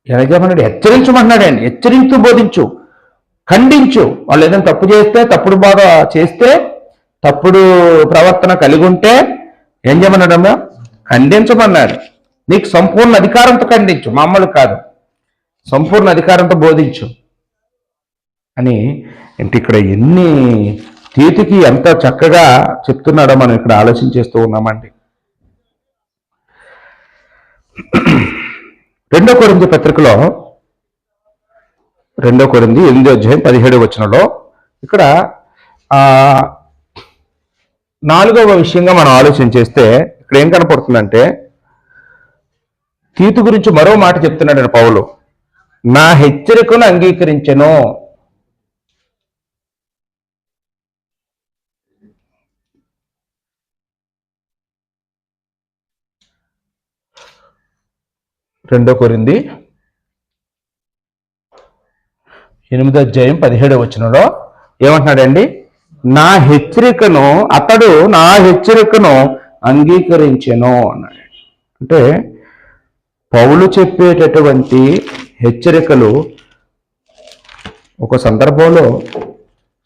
ఎలాగేమన్నాడు? హెచ్చరించమన్నాడండి. హెచ్చరించు, బోధించు, ఖండించు. వాళ్ళు ఏదైనా తప్పు చేస్తే, తప్పుడు బాధ చేస్తే, తప్పుడు ప్రవర్తన కలిగి ఉంటే ఏం చేయమన్నాడమ్మా? ఖండించమన్నాడు. నీకు సంపూర్ణ అధికారంతో ఖండించు, మామూలు కాదు, సంపూర్ణ అధికారంతో బోధించు అని. అంటే ఇక్కడ ఎన్ని తీతికి ఎంత చక్కగా చెప్తున్నాడో మనం ఇక్కడ ఆలోచన చేస్తూ ఉన్నామండి. 2వ కొరింథీ పత్రికలో 2వ కొరింథీ 8వ అధ్యాయం 17వ వచనంలో ఇక్కడ 4వ విషయంగా మనం ఆలోచన చేస్తే ఇక్కడ ఏం కనపడుతుందంటే తీతు గురించి మరో మాట చెప్తున్నాడు పౌలు. నా హెచ్చరికను అంగీకరించెను. రెండో కొరింథీ 8వ అధ్యాయం 17వ వచనంలో ఏమంటున్నాడండి? అతడు నా హెచ్చరికను అంగీకరించెను అన్నాడు. అంటే పౌలు చెప్పేటటువంటి హెచ్చరికలు ఒక సందర్భంలో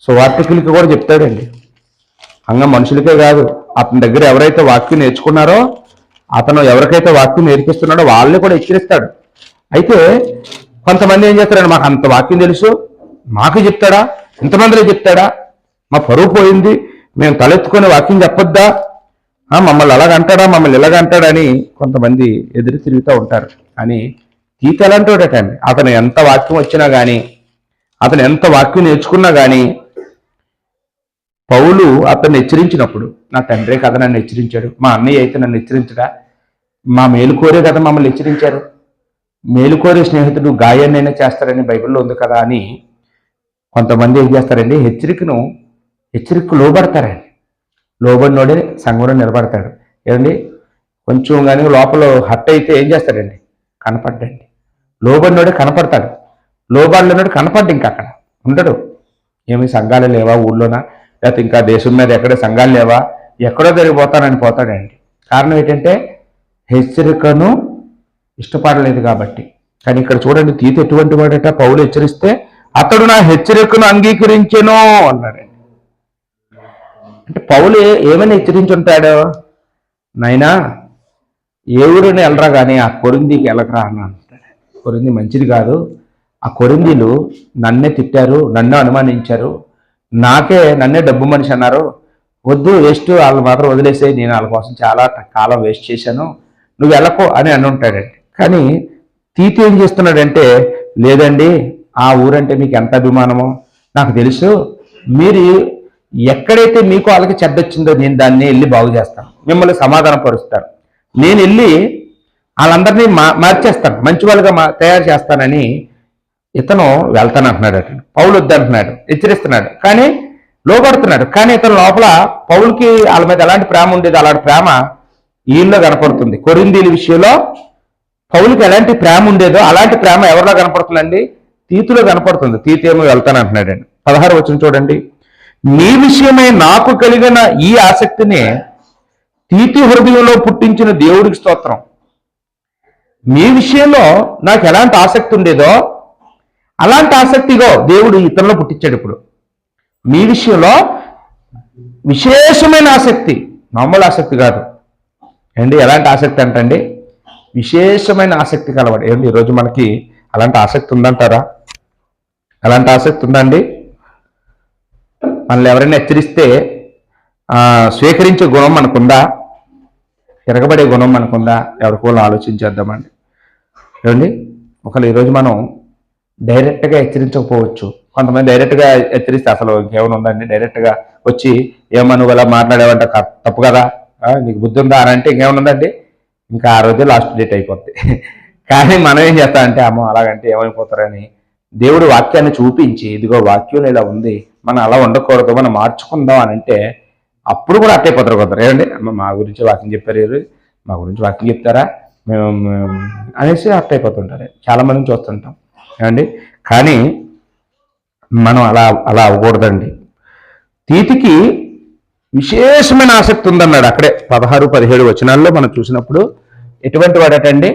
సువార్థికులకి కూడా చెప్తాడండి. మనుషులకే కాదు, అతని దగ్గర ఎవరైతే వాక్యం నేర్చుకున్నారో, అతను ఎవరికైతే వాక్యం నేర్పిస్తున్నాడో వాళ్ళని కూడా హెచ్చరిస్తాడు. అయితే కొంతమంది ఏం చేస్తారండి, మాకు అంత వాక్యం తెలుసు, మాకు చెప్తాడా, ఇంతమందిలో చెప్తాడా, మా పరువు పోయింది, మేము తలెత్తుకునే వాక్యం చెప్పొద్దా, మమ్మల్ని అలాగంటాడా, మమ్మల్ని ఇలాగంటాడా అని కొంతమంది ఎదురు తిరుగుతూ ఉంటారు. అని తీతు ఎలాంటి వాడటండి, అతను ఎంత వాక్యం వచ్చినా కానీ, అతను ఎంత వాక్యం నేర్చుకున్నా కానీ, పౌలు అతన్ని హెచ్చరించినప్పుడు, నా తండ్రే కదా నన్ను హెచ్చరించాడు, మా అన్నయ్య అయితే నన్ను హెచ్చరించడా, మా మేలుకోరే కదా మమ్మల్ని హెచ్చరించారు, మేలుకోరే స్నేహితుడు గాయాన్నైనా చేస్తారని బైబిల్లో ఉంది కదా అని కొంతమంది ఏం చేస్తారండి, హెచ్చరికకు లోబడతారండి. లోబడినోడే సంఘంలో నిలబడతాడు. ఏమండి కొంచెం కానీ లోపల హట్ అయితే ఏం చేస్తాడండి, కనపడ్డండి. లోబడినోడే కనపడతాడు, లోబడినోడు కనపడ్డు, ఇంకా అక్కడ ఉండడు. ఏమి సంఘాలు లేవా ఊళ్ళోనా, లేకపోతే ఇంకా దేశం మీద ఎక్కడ సంఘాలు లేవా, ఎక్కడో తిరిగిపోతానని పోతాడండి. కారణం ఏంటంటే హెచ్చరికను ఇష్టపడలేదు కాబట్టి. కానీ ఇక్కడ చూడండి, తీతు ఎటువంటి వాడట, పౌలు హెచ్చరిస్తే అతడు నా హెచ్చరికను అంగీకరించెను అన్నాడండి. అంటే పౌలు ఏమని హెచ్చరించుంటాడు? నాయనా, ఏ ఊరిని వెళ్ళరా కానీ ఆ కొరింథీకి వెళ్ళకరా అని అంటాడు. కొరింథీ మంచిది కాదు, ఆ కొరింథీలు నన్నే తిట్టారు, నన్ను అనుమానించారు, నన్నే డబ్బు మనిషి అన్నారు, వద్దు, వేస్ట్, వాళ్ళు మాత్రం వదిలేసాయి, నేను వాళ్ళ కోసం చాలా కాలం వేస్ట్ చేశాను, నువ్వు వెళ్ళకో అని ఉంటాడండి. కానీ తీతు ఏం చేస్తున్నాడంటే, లేదండి, ఆ ఊరంటే మీకు ఎంత అభిమానమో నాకు తెలుసు, మీరు ఎక్కడైతే మీకు వాళ్ళకి చెడ్డొచ్చిందో నేను దాన్ని వెళ్ళి బాగు చేస్తాను, మిమ్మల్ని సమాధాన పరుస్తాను, నేను వెళ్ళి వాళ్ళందరినీ మార్చేస్తాను, మంచి వాళ్ళుగా తయారు చేస్తానని ఇతను వెళ్తానంటున్నాడు. పౌలు వద్దంటున్నాడు, హెచ్చరిస్తున్నాడు, కానీ లోపడుతున్నాడు. కానీ ఇతను లోపల పౌలుకి వాళ్ళ మీద ఎలాంటి ప్రేమ ఉండేది, అలాంటి ప్రేమ ఈయనలో కనపడుతుంది. కొరింథీల విషయంలో పౌలుకి ఎలాంటి ప్రేమ ఉండేదో అలాంటి ప్రేమ ఎవరిలో కనపడుతుందండి? తీతులో కనపడుతుంది. తీతు ఏమో వెళ్తానంటున్నాడండి. 16 వచనం చూడండి. నీ విషయమై నాకు కలిగిన ఈ ఆసక్తిని తీతు హృదయంలో పుట్టించిన దేవుడికి స్తోత్రం. మీ విషయంలో నాకు ఎలాంటి ఆసక్తి ఉండేదో అలాంటి ఆసక్తిగో దేవుడు ఇతరులో పుట్టించాడు. ఇప్పుడు మీ విషయంలో విశేషమైన ఆసక్తి, మామూలు ఆసక్తి కాదు అండి. ఎలాంటి ఆసక్తి అంటండి? విశేషమైన ఆసక్తి కలవాడు. ఏంటి ఈరోజు మనకి అలాంటి ఆసక్తి ఉందంటారా? అలాంటి ఆసక్తి ఉందండి? మనల్ని ఎవరైనా హెచ్చరిస్తే స్వీకరించే గుణం మనకుందా? తిరగబడే గుణం మనకుందా? ఎవరికో ఆలోచించేద్దామండి. ఏమండి, ఒకళ్ళు ఈరోజు మనం డైరెక్ట్గా హెచ్చరించకపోవచ్చు. కొంతమంది డైరెక్ట్గా హెచ్చరిస్తే అసలు ఇంకేమైనా ఉందండి, డైరెక్ట్గా వచ్చి ఏమను అలా మాట్లాడేవంట తప్పు కదా, నీకు బుద్ధి ఉందా అని అంటే ఇంకేమైనా ఉందండి, ఇంకా ఆ రోజు లాస్ట్ డేట్ అయిపోద్ది. కానీ మనం ఏం చేస్తామంటే, అమ్మో అలాగంటే ఏమైపోతారని దేవుడు వాక్యాన్ని చూపించి, ఇదిగో వాక్యం ఇలా ఉంది, మనం అలా ఉండకూడదు, మనం మార్చుకుందాం అని అంటే అప్పుడు కూడా అట్టయిపోతారు కొందరు. ఏమండి, అమ్మ మా గురించి వాక్యం చెప్పారు, మా గురించి వాక్యం చెప్తారా మేము అనేసి అట్టయిపోతుంటారు. చాలా మందిని చూస్తుంటాం. ఏమండి, కానీ మనం అలా అవ్వకూడదండి. తీతుకి విశేషమైన ఆసక్తి ఉందన్నాడు. అక్కడే 16-17 వచనాల్లో మనం చూసినప్పుడు ఎటువంటి వాడటండి?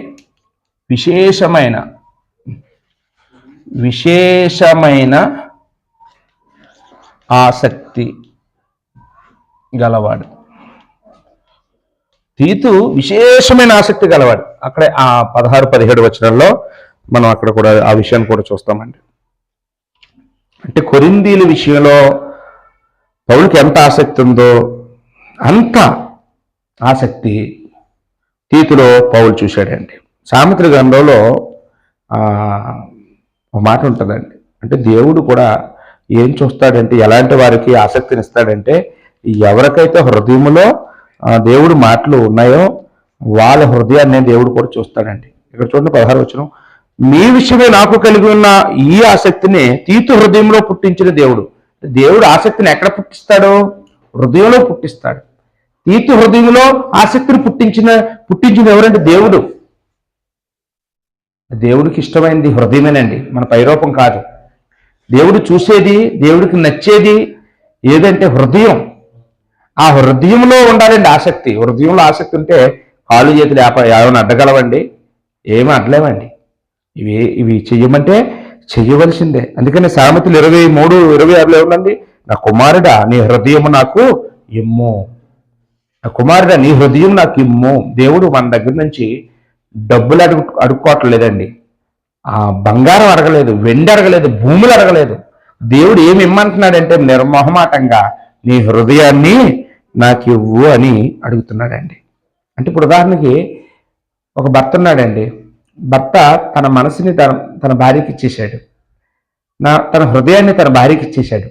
విశేషమైన ఆసక్తి గలవాడు. తీతు విశేషమైన ఆసక్తి గలవాడు. అక్కడే ఆ 16-17 వచనాల్లో మనం అక్కడ కూడా ఆ విషయాన్ని కూడా చూస్తామండి. అంటే కొరింథీల విషయంలో పౌలుకి ఎంత ఆసక్తి ఉందో అంత ఆసక్తి తీతులో పౌలు చూశాడండి. సామెతల గ్రంథంలో ఒక మాట ఉంటుందండి. అంటే దేవుడు కూడా ఏం చూస్తాడంటే, ఎలాంటి వారికి ఆసక్తిని ఇస్తాడంటే, ఎవరికైతే హృదయంలో దేవుడు మాటలు ఉన్నాయో వాళ్ళ హృదయాన్ని దేవుడు కూడా చూస్తాడండి. ఇక్కడ చూడండి 16 వచనం. మీ విషయమే నాకు కలిగి ఉన్న ఈ ఆసక్తిని తీతు హృదయంలో పుట్టించిన దేవుడు. దేవుడు ఆసక్తిని ఎక్కడ పుట్టిస్తాడు? హృదయంలో పుట్టిస్తాడు. తీతు హృదయంలో ఆసక్తిని పుట్టించిన ఎవరంటే దేవుడు. దేవుడికి ఇష్టమైనది హృదయమేనండి, మన పైరూపం కాదు. దేవుడు చూసేది, దేవుడికి నచ్చేది ఏదంటే హృదయం. ఆ హృదయంలో ఉండాలండి ఆసక్తి. హృదయంలో ఆసక్తి ఉంటే కాళ్ళు చేతులు ఏమైనా అడ్డగలవండి? ఏమీ అడ్డలేవండి. ఇవి చెయ్యమంటే చెయ్యవలసిందే. అందుకని సామెతలు 23-26 ఉందండి. నా కుమారుడా, నీ హృదయము నాకు ఇమ్ము. నా కుమారుడా, నీ హృదయం నాకు ఇమ్ము. దేవుడు మన దగ్గర నుంచి డబ్బులు అడుక్కోవట్లేదండి, బంగారం అడగలేదు, వెండి అడగలేదు, భూములు అడగలేదు. దేవుడు ఏమి ఇమ్మంటున్నాడంటే నిర్మోహమాటంగా నీ హృదయాన్ని నాకు ఇవ్వు అని అడుగుతున్నాడండి. అంటే ఇప్పుడు ఉదాహరణకి ఒక భర్త ఉన్నాడండి. భర్త తన మనసుని తన భార్యకి ఇచ్చేశాడు, తన హృదయాన్ని తన భార్యకి ఇచ్చేశాడు.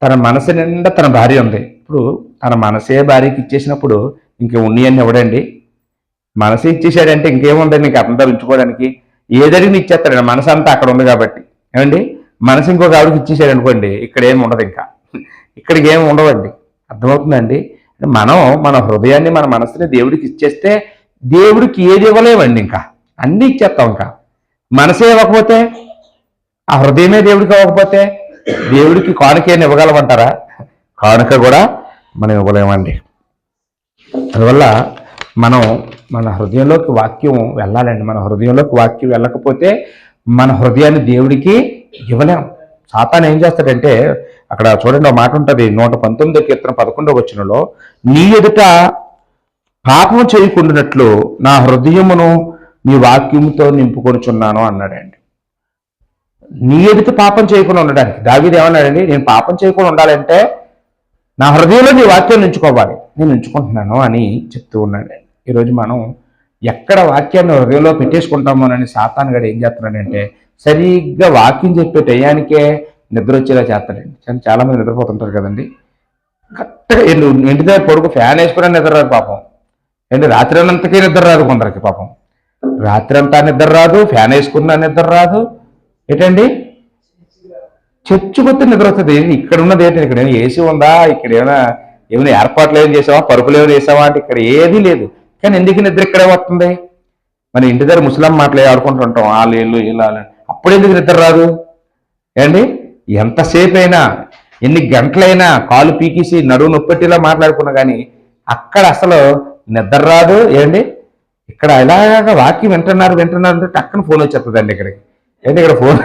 తన మనసు నిండా తన భార్య ఉంది. ఇప్పుడు తన మనసే భార్యకి ఇచ్చేసినప్పుడు ఇంక ఉన్నయన్ని ఇవ్వడండి. మనసు ఇచ్చేసాడంటే ఇంకేముందండి నీకు అర్థంతో ఉంచుకోవడానికి? ఏదడిని ఇచ్చేస్తాడు, మనసు అంతా అక్కడ ఉంది కాబట్టి. ఏమండి, మనసు ఇంకొక ఆవిడకి ఇచ్చేసాడు అనుకోండి, ఇక్కడ ఏమి ఉండదు, ఇంకా ఇక్కడికి ఏమి ఉండవండి. అర్థమవుతుందండి? మనం మన హృదయాన్ని, మన మనసుని దేవుడికి ఇచ్చేస్తే దేవుడికి ఏది ఇవ్వలేవండి, ఇంకా అన్నీ ఇచ్చేస్తాం. ఇంకా మనసే ఇవ్వకపోతే, ఆ హృదయమే దేవుడికి ఇవ్వకపోతే దేవుడికి కానుకేని ఇవ్వగలమంటారా? కానుక కూడా మనం ఇవ్వలేమండి. అందువల్ల మనం మన హృదయంలోకి వాక్యం వెళ్ళాలండి. మన హృదయంలోకి వాక్యం వెళ్ళకపోతే మన హృదయాన్ని దేవుడికి ఇవ్వలేం. సాతాను ఏం చేస్తాడంటే, అక్కడ చూడండి ఒక మాట ఉంటుంది 119 కీర్తన 11వ వచనంలో, నీ ఎదుట పాపం చేయకుండానట్లు నా హృదయమును నీ వాక్యముతో నింపుకొనుచున్నాను అన్నాడండి. నీ ఎదుట పాపం చేయకుండా ఉండడానికి దావీదు ఏమన్నాడండి, నేను పాపం చేయకుండా ఉండాలంటే నా హృదయంలో నీ వాక్యం ఉంచుకోవాలి, నేను ఉంచుకుంటున్నాను అని చెప్తూ ఉన్నాడు. ఈరోజు మనం ఎక్కడ వాక్యాన్ని హృదయంలో పెట్టేసుకుంటామోనని సాతాను గడు ఏం చేస్తున్నాడంటే, సరిగ్గా వాక్యం చెప్పే టయానికే నిద్ర వచ్చేలా చేస్తాడండి. చాలా మంది నిద్రపోతుంటారు కదండి, కరెక్ట్గా ఇంటి దగ్గర పడుకు ఫ్యాన్ వేసుకున్నా నిద్ర రాదు పాపం. ఏంటి రాత్రి అంతకే నిద్ర రాదు కొందరికి పాపం, రాత్రి అంతా నిద్ర రాదు, ఫ్యాన్ వేసుకున్నా నిద్ర రాదు. ఏంటండి చచ్చుకొత్తే నిద్ర వస్తుంది. ఇక్కడ ఉన్నది ఏంటి, ఇక్కడ ఏమైనా ఏసీ ఉందా, ఇక్కడ ఏమైనా ఏర్పాట్లు ఏమైనా చేసావా, పరుపులు ఏమైనా వేసావా అంటే ఇక్కడ ఏదీ లేదు. కానీ ఎందుకు నిద్ర ఇక్కడే వస్తుంది? మన ఇంటి దగ్గర ముసలాం మాటలు ఆడుకుంటుంటాం, వాళ్ళు ఇల్లు ఇలా, అప్పుడు ఎందుకు నిద్ర రాదు ఏండి? ఎంతసేపు అయినా ఎన్ని గంటలైనా కాలు పీకేసి నడువు నొప్పెట్టిలా మాట్లాడుకున్నా కానీ అక్కడ అసలు నిద్ర రాదు. ఏంటి ఇక్కడ ఇలాగ వాక్యం వింటున్నారు అంటే టక్కన ఫోన్ వచ్చేస్తుందండి ఇక్కడికి. ఏంటి ఇక్కడ ఫోన్,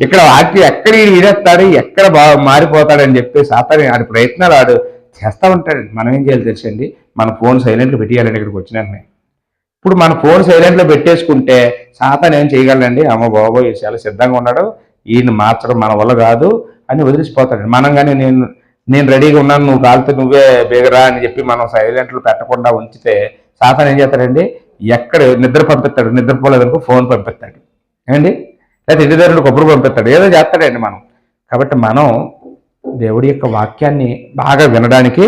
ఇక్కడ వాక్యం ఎక్కడ ఈడేస్తాడు, ఎక్కడ మారిపోతాడని చెప్పి సాతాను ఆడి ప్రయత్నాలు ఆడు చేస్తూ ఉంటాడు. మనం ఏం చేయాలి తెలుసండి, మన ఫోన్ సైలెంట్లో పెట్టేయాలండి. ఇక్కడికి వచ్చినాన్ని ఇప్పుడు మన ఫోన్ సైలెంట్లో పెట్టేసుకుంటే సాతాను ఏం చేయగలండి, అమ్మ బాబోయ్ చాలా సిద్ధంగా ఉన్నాడు, ఈయన మార్చడం మన వల్ల కాదు అని వదిలిసిపోతాడు. మనం కానీ నేను రెడీగా ఉన్నాను, నువ్వు కాలితే నువ్వే బేగరా అని చెప్పి మనం సైలెంట్లో పెట్టకుండా ఉంచితే సాతాను ఏం చేస్తాడండి, ఎక్కడ నిద్ర పంపిస్తాడు, నిద్రపోలేదనుకో ఫోన్ పంపిస్తాడు ఏమండి, లేదా ఇంటి దగ్గర కొబ్బరి పంపిస్తాడు, ఏదో చేస్తాడండి మనం. కాబట్టి మనం దేవుడి యొక్క వాక్యాన్ని బాగా వినడానికి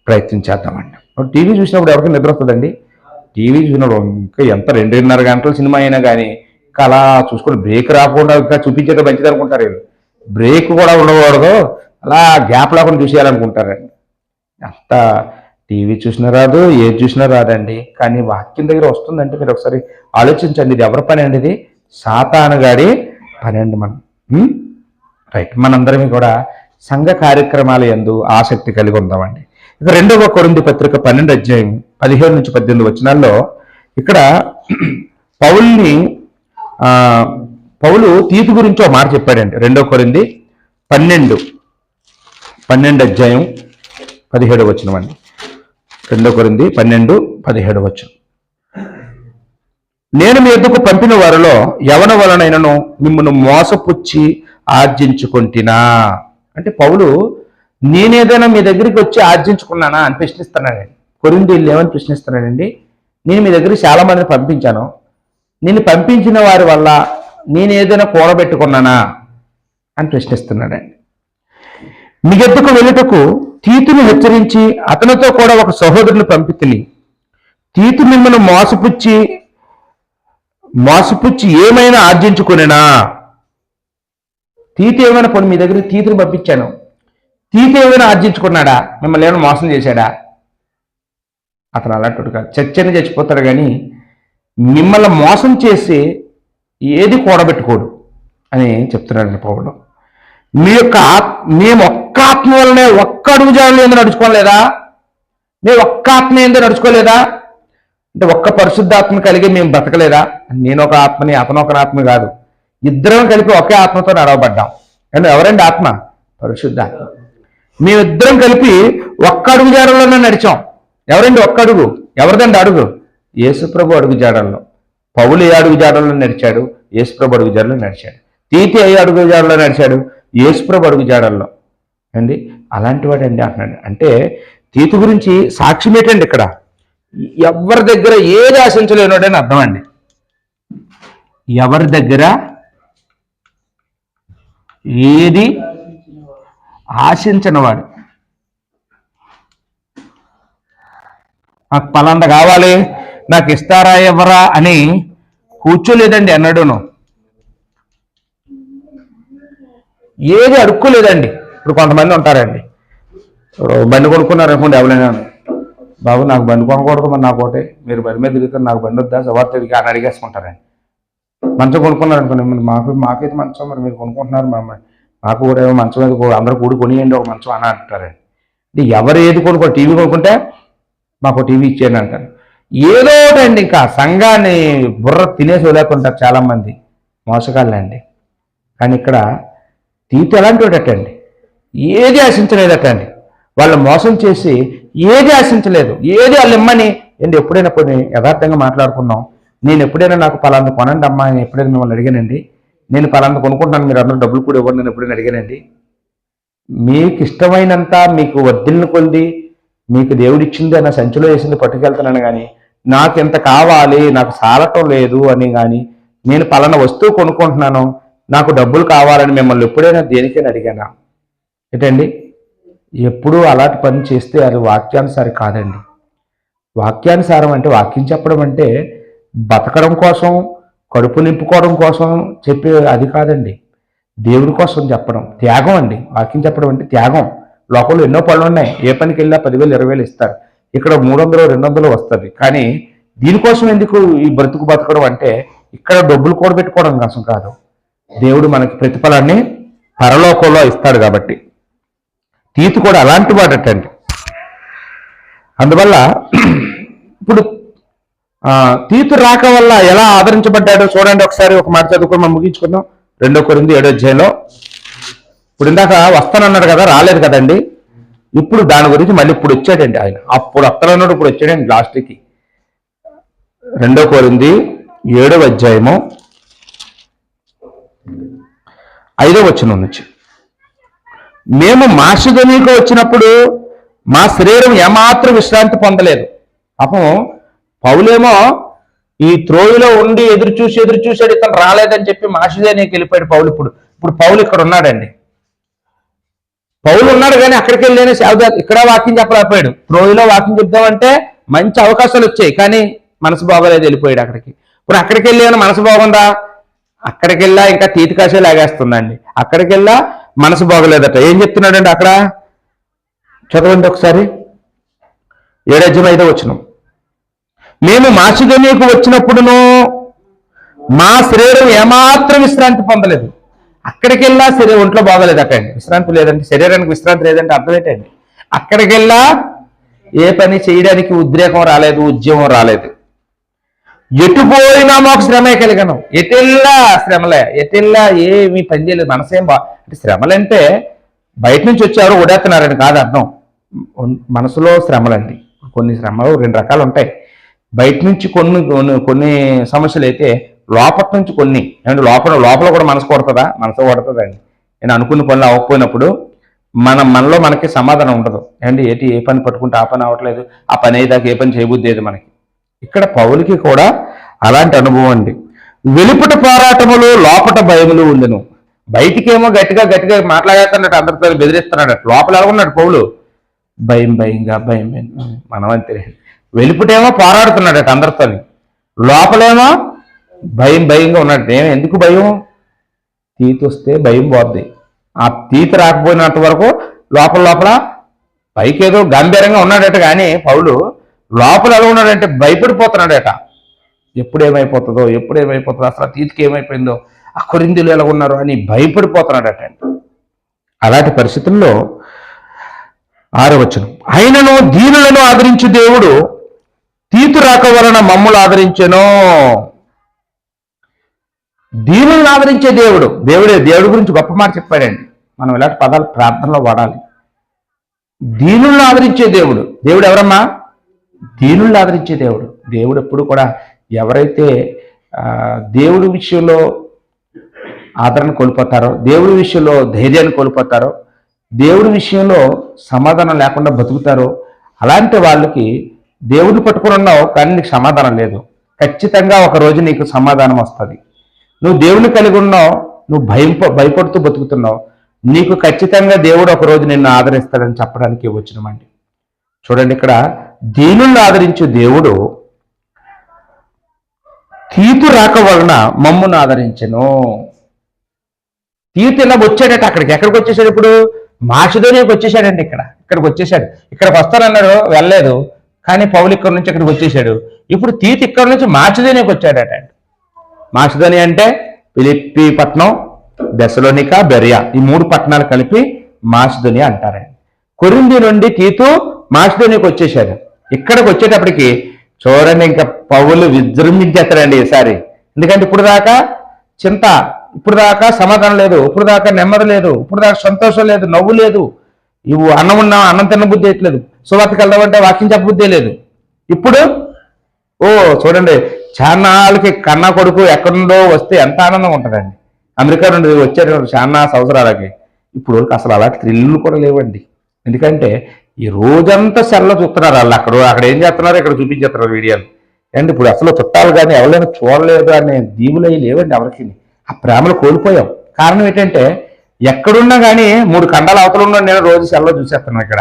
ప్రయత్నించేద్దామండి. టీవీ చూసినప్పుడు ఎవరికి నిద్ర వస్తుందండి? టీవీ చూసినప్పుడు ఇంకా ఎంత 2.5 గంటల సినిమా అయినా కానీ ఇంకా అలా చూసుకొని బ్రేక్ రాకుండా ఇంకా చూపించేది మంచిది అనుకుంటారు. వీళ్ళు బ్రేక్ కూడా ఉండకూడదు, అలా గ్యాప్ లేకుండా చూసేయాలనుకుంటారండి. అంత టీవీ చూసినా రాదు, ఏది చూసినా రాదండి. కానీ వాక్యం దగ్గర వస్తుందంటే మీరు ఒకసారి ఆలోచించండి, ఇది ఎవరి పని అండి? ఇది సాతాను గాడి పని అండి. మనం రైట్, మనందరం కూడా సంఘ కార్యక్రమాల యందు ఆసక్తి కలిగి ఉందామండి. ఇక 2వ కొరింథీ పత్రిక 12 అధ్యాయం 17 నుంచి 18 వచనాల్లో ఇక్కడ పౌలు తీతు గురించి ఒక మాట చెప్పాడండి. 2వ కొరింథీ 12 అధ్యాయం 17 వచనం అండి. 2వ కొరింథీ 12:17 వచనం. నేను మీ ఎద్దుకు పంపిన వారిలో ఎవన వలనైనను మిమ్మల్ని మోసపుచ్చి ఆర్జించుకుంటున్నా అంటే పౌలు నేనేదైనా మీ దగ్గరికి వచ్చి ఆర్జించుకున్నానా అని ప్రశ్నిస్తున్నాడండి. కొరింథీయులు ఏమని ప్రశ్నిస్తున్నాడండి, నేను మీ దగ్గరికి చాలా మందిని పంపించాను, నేను పంపించిన వారి వల్ల నేను ఏదైనా కూడబెట్టుకున్నానా అని ప్రశ్నిస్తున్నాడండి. మీ ఎద్దుకు వెళ్ళుటకు తీతుని హెచ్చరించి అతనితో కూడా ఒక సహోదరుని పంపితిని. తీతు మిమ్మల్ని మోసపుచ్చి ఏమైనా ఆర్జించుకునేనా? తీతు ఏమైనా పోనీ మీ దగ్గర తీతుని పంపించాను, తీతు ఏమైనా ఆర్జించుకున్నాడా? మిమ్మల్ని ఏమైనా మోసం చేశాడా? అతను అలాంటి కాదు, చచ్చని చచ్చిపోతాడు కానీ మిమ్మల్ని మోసం చేసి ఏది కూడబెట్టుకోడు అని చెప్తున్నాడండి పౌలు. మేము ఒక్క ఆత్మ వల్లనే ఒక్క అడుగు జాడలు ఏందో నడుచుకోలేదా? మేము ఒక్క ఆత్మ ఏందో నడుచుకోలేదా? అంటే ఒక్క పరిశుద్ధాత్మ కలిగి మేము బ్రతకలేదా? నేను ఒక ఆత్మని, అతను ఒక ఆత్మ కాదు, ఇద్దరం కలిపి ఒకే ఆత్మతో నడవబడ్డాం. అంటే ఎవరండి ఆత్మ? పరిశుద్ధాత్మ. మేమిద్దరం కలిపి ఒక్క అడుగు జాడల్లోనే నడిచాం. ఎవరండి ఒక్క అడుగు? ఎవరిదండి అడుగు? యేసుప్రభు అడుగు జాడల్లో. పౌలు ఏ అడుగు జాడల్లో నడిచాడు? యేసుప్రభు అడుగు జాడల్లో నడిచాడు. తీతు ఏ అడుగు జాడల్లో నడిచాడు? యేసుప్రభు అడుగు జాడల్లో అండి. అలాంటి వాడు అండి అంటున్నాడు. అంటే తీతు గురించి సాక్ష్యం ఏంటండి ఇక్కడ? ఎవరి దగ్గర ఏది ఆశించలేనోడని అర్థం అండి. ఎవరి దగ్గర ఏది ఆశించనివాడు. నాకు పలాంత కావాలి, నాకు ఇస్తారా ఎవరా అని కూర్చోలేదండి అన్నాడును. ఏది అడుక్కోలేదండి. ఇప్పుడు కొంతమంది ఉంటారండి, బండి కొనుక్కున్నారు అనుకోండి, ఎవరైనా బాబు నాకు బండి కొనకూడదు, మరి నాకు ఒకటే, మీరు బండి మీద తిరుగుతారు, నాకు బండి వద్దా సవార్తకి అని అడిగేసుకుంటారండి. మంచం కొనుక్కున్నారు అనుకోండి, మాకైతే మంచం, మరి మీరు కొనుక్కుంటున్నారు, మాకు కూడా ఏమో మంచం మీద అందరూ కూడి కొనియండి ఒక మంచం అని అంటారండి. అంటే ఎవరు ఏది కొనుక్కో, టీవీ కొనుక్కుంటే మాకు టీవీ ఇచ్చేయండి అంటారు. ఏదో ఒకటండి, ఇంకా సంఘాన్ని బుర్ర తినేసి వదిలేకుంటారు చాలామంది, మోసగాళ్ళండి. కానీ ఇక్కడ తీతు ఎలాంటి వాడటండి, ఏది ఆశించలేదటండి. వాళ్ళు మోసం చేసి ఏది ఆశించలేదు, ఏది వాళ్ళు ఇమ్మని. ఏంటి ఎప్పుడైనా కొన్ని యథార్థంగా మాట్లాడుకున్నాం, నేను ఎప్పుడైనా నాకు పలాంది కొనండి అమ్మా నేను ఎప్పుడైనా మిమ్మల్ని అడిగానండి, నేను పలాంది కొనుక్కుంటున్నాను మీరు అందరూ డబ్బులు కూడా ఇవ్వండి నేను ఎప్పుడైనా అడిగానండి? మీకు ఇష్టమైనంత మీకు వద్దిల్ని కొద్ది మీకు దేవుడిచ్చింది అన్న సంచిలో వేసింది పట్టుకెళ్తున్నాను కానీ నాకు ఎంత కావాలి నాకు సాలటం లేదు అని కానీ నేను పలానా వస్తువు కొనుక్కుంటున్నాను నాకు డబ్బులు కావాలని మిమ్మల్ని ఎప్పుడైనా దేనికైనా అడిగానా? ఏంటండి, ఎప్పుడూ అలాంటి పని చేస్తే అది వాక్యానుసారం కాదండి. వాక్యానుసారం అంటే వాక్యం చెప్పడం అంటే బతకడం కోసం కడుపు నింపుకోవడం కోసం చెప్పే అది కాదండి. దేవుడి కోసం చెప్పడం త్యాగం అండి. వాక్యం చెప్పడం అంటే త్యాగం. లోపల ఎన్నో పనులు ఉన్నాయి, ఏ పనికి వెళ్ళినా 10,000 20,000 ఇస్తారు, ఇక్కడ 300 200 వస్తుంది. కానీ దీనికోసం ఎందుకు ఈ బతకడం అంటే ఇక్కడ డబ్బులు కూడబెట్టుకోవడం కోసం కాదు, దేవుడు మనకి ప్రతిఫలాన్ని పరలోకంలో ఇస్తాడు కాబట్టి. తీతు కూడా అలాంటి వాడటండి. అందువల్ల ఇప్పుడు తీతు రాక వల్ల ఎలా ఆదరించబడ్డాడో చూడండి. ఒకసారి ఒక మాట చదువుకొని మనం ముగించుకుందాం. 2 కొరింథీ 7వ అధ్యాయంలో. ఇప్పుడు ఇందాక వస్తానన్నాడు కదా, రాలేదు కదండి. ఇప్పుడు దాని గురించి మళ్ళీ ఇప్పుడు వచ్చాడండి ఆయన. అప్పుడు వస్తానన్నాడు, ఇప్పుడు వచ్చాడండి లాస్ట్కి. 2 కొరింథీ 7వ అధ్యాయము 5వ వచనం నుంచి, మేము మాసిదోనియాకు వచ్చినప్పుడు మా శరీరం ఏమాత్రం విశ్రాంతి పొందలేదు. పాపం పౌలేమో ఈ త్రోయిలో ఉండి ఎదురు చూశాడు, ఇతను రాలేదని చెప్పి మాసిదోనియాకి వెళ్ళిపోయాడు పౌలు. ఇప్పుడు పౌలు ఇక్కడ ఉన్నాడండి. పౌలు ఉన్నాడు కానీ అక్కడికి వెళ్ళేనే ఇక్కడ వాక్యం చెప్పలేకపోయాడు. త్రోయిలో వాక్యం చెప్దామంటే మంచి అవకాశాలు వచ్చాయి, కానీ మనసు బాగోలేదు, వెళ్ళిపోయాడు అక్కడికి. ఇప్పుడు అక్కడికి వెళ్ళాను మనసు బాగుందా? అక్కడికి వెళ్ళా ఇంకా తీతికాసే లాగేస్తుందండి. అక్కడికి వెళ్ళా మనసు బాగోలేదట. ఏం చెప్తున్నాడండి అక్కడ? చదవండి ఒకసారి. 7వ అధ్యాయం 5వ వచనం. మేము మాసిదోనియాకు వచ్చినప్పుడును మా శరీరం ఏమాత్రం విశ్రాంతి పొందలేదు. అక్కడికి వెళ్ళా శరీరం ఒంట్లో బాగోలేదు అటండి. విశ్రాంతి లేదంటే, శరీరానికి విశ్రాంతి లేదంటే అర్థం ఏంటండి? అక్కడికి వెళ్ళా ఏ పని చేయడానికి ఉద్రేకం రాలేదు, ఉద్యమం రాలేదు. ఎటు పోయినా మాకు శ్రమే కలిగను. ఎటెల్లా శ్రమలే, ఎటెల్లా ఏమి పని చేయలేదు. మనసేం అంటే శ్రమలంటే బయట నుంచి వచ్చేవారు ఓడేస్తున్నారని కాదు అర్థం. మనసులో శ్రమలండి. కొన్ని శ్రమలు 2 రకాలు ఉంటాయి. బయట నుంచి కొన్ని సమస్యలు అయితే లోపల నుంచి కొన్ని. అంటే లోపల కూడా మనసు కొడుతుందా? మనసు కొడుతుందండి. నేను అనుకున్న పనులు అవ్వకపోయినప్పుడు మనలో మనకి సమాధానం ఉండదు. అండి ఏ పని పట్టుకుంటే ఆ పని అవ్వట్లేదు, ఆ పని అయ్యేదాకా ఏ పని చేయబుద్ధి లేదు మనకి. ఇక్కడ పౌలుకి కూడా అలాంటి అనుభవం అండి. వెలుపట పోరాటములు లోపట భయములు ఉండెను. బయటికేమో గట్టిగా మాట్లాడేస్తున్నాడు, అందరితో బెదిరిస్తున్నాడు. లోపల ఎలా ఉన్నాడు పౌలు? భయంగా మనం అంతే. వెలుపుటేమో పోరాడుతున్నాడట అందరితో, లోపలేమో భయంగా ఉన్నాడు. ఎందుకు భయం? తీతి వస్తే భయం పోద్ది. ఆ తీతి రాకపోయినంత వరకు లోపల పైకేదో గంభీరంగా ఉన్నాడట, కానీ పౌలు లోపల ఎలా ఉన్నాడంటే భయపడిపోతున్నాడట. ఎప్పుడేమైపోతుందో అసలు తీతికి ఏమైపోయిందో, ఆ కొరింథీయులు ఎలా ఉన్నారు అని భయపడిపోతున్నాడట. అలాంటి పరిస్థితుల్లో 6వ వచనం, ఆయనను దీనులను ఆదరించు దేవుడు తీతు రాక వలన మమ్ములు ఆదరించెను. దీనులను ఆదరించే దేవుడి గురించి గొప్ప మాట చెప్పాడండి. మనం ఇలాంటి పదాలు ప్రార్థనలో వాడాలి. దీనులను ఆదరించే దేవుడు ఎవరమ్మా? దీనులను ఆదరించే దేవుడు ఎప్పుడు కూడా ఎవరైతే దేవుడి విషయంలో ఆదరణ కోల్పోతారో, దేవుడి విషయంలో ధైర్యాన్ని కోల్పోతారో, దేవుడి విషయంలో సమాధానం లేకుండా బతుకుతారో, అలాంటి వాళ్ళకి దేవుడిని పట్టుకుని ఉన్నావు కానీ నీకు సమాధానం లేదు. ఖచ్చితంగా ఒక రోజు నీకు సమాధానం వస్తుంది. నువ్వు దేవుని కలిగి ఉన్నావు, నువ్వు భయపడుతూ బతుకుతున్నావు, నీకు ఖచ్చితంగా దేవుడు ఒక రోజు నిన్ను ఆదరిస్తాడని చెప్పడానికి వచ్చినమండి. చూడండి, ఇక్కడ దీనులను ఆదరించే దేవుడు తీతు రాక వలన మమ్మును ఆదరించెను. తీతు ఇలా వచ్చాడట ఎక్కడికి వచ్చేసాడు? ఇప్పుడు మాసిదోనియాకు వచ్చేసాడండి. ఇక్కడికి వచ్చేసాడు. ఇక్కడికి వస్తానన్నాడు, వెళ్ళలేదు. కానీ పౌలు ఇక్కడ నుంచి ఇక్కడికి వచ్చేసాడు. ఇప్పుడు తీతు ఇక్కడ నుంచి మాసిదోనియాకు వచ్చాడట. మాసిదోనియా అంటే ఫిలిప్పీ పట్టణం, థెసలోనికా, బెరియా, ఈ 3 పట్టణాలు కలిపి మాసిదోనియా అంటారండి. కొరింథీ నుండి తీతు మాసిదోనియాకు వచ్చేసాడు. ఇక్కడికి వచ్చేటప్పటికి చూడండి, ఇంకా పౌలు విజృంభించేస్తాడండి ఈసారి. ఎందుకంటే ఇప్పుడు దాకా చింత ఇప్పుడు దాకా సమాధానం లేదు, ఇప్పుడు దాకా నెమ్మది లేదు, ఇప్పుడు దాకా సంతోషం లేదు, నవ్వు లేదు, ఇవి అన్నం తిన్న బుద్ధి ఎట్లేదు, సువార్తకి వెళ్దామంటే వాక్యం చెప్పబుద్ధి లేదు. ఇప్పుడు ఓ చూడండి, చాన్నాళ్ళకి కన్నా కొడుకు ఎక్కడుండో వస్తే ఎంత ఆనందంగా ఉంటుందండి. అమెరికా నుండి వచ్చారు చాలా సంవత్సరాలకి, ఇప్పుడు అసలు అలాంటి థ్రిల్లు కూడా లేవండి. ఎందుకంటే ఈ రోజంతా సెల్లో చూస్తున్నారు వాళ్ళు, అక్కడ ఏం చేస్తున్నారు, ఇక్కడ చూపించేస్తున్నారు వీడియోలు. అండ్ ఇప్పుడు అసలు చుట్టాలు కానీ ఎవరైనా చూడలేదు అనే దీవులు అవి లేవండి ఎవరికి. ఆ ప్రేమలు కోల్పోయాం. కారణం ఏంటంటే ఎక్కడున్నా కానీ 3 ఖండాలు అవతల ఉన్నాడు, నేను రోజు సెల్లో చూసేస్తున్నాను ఇక్కడ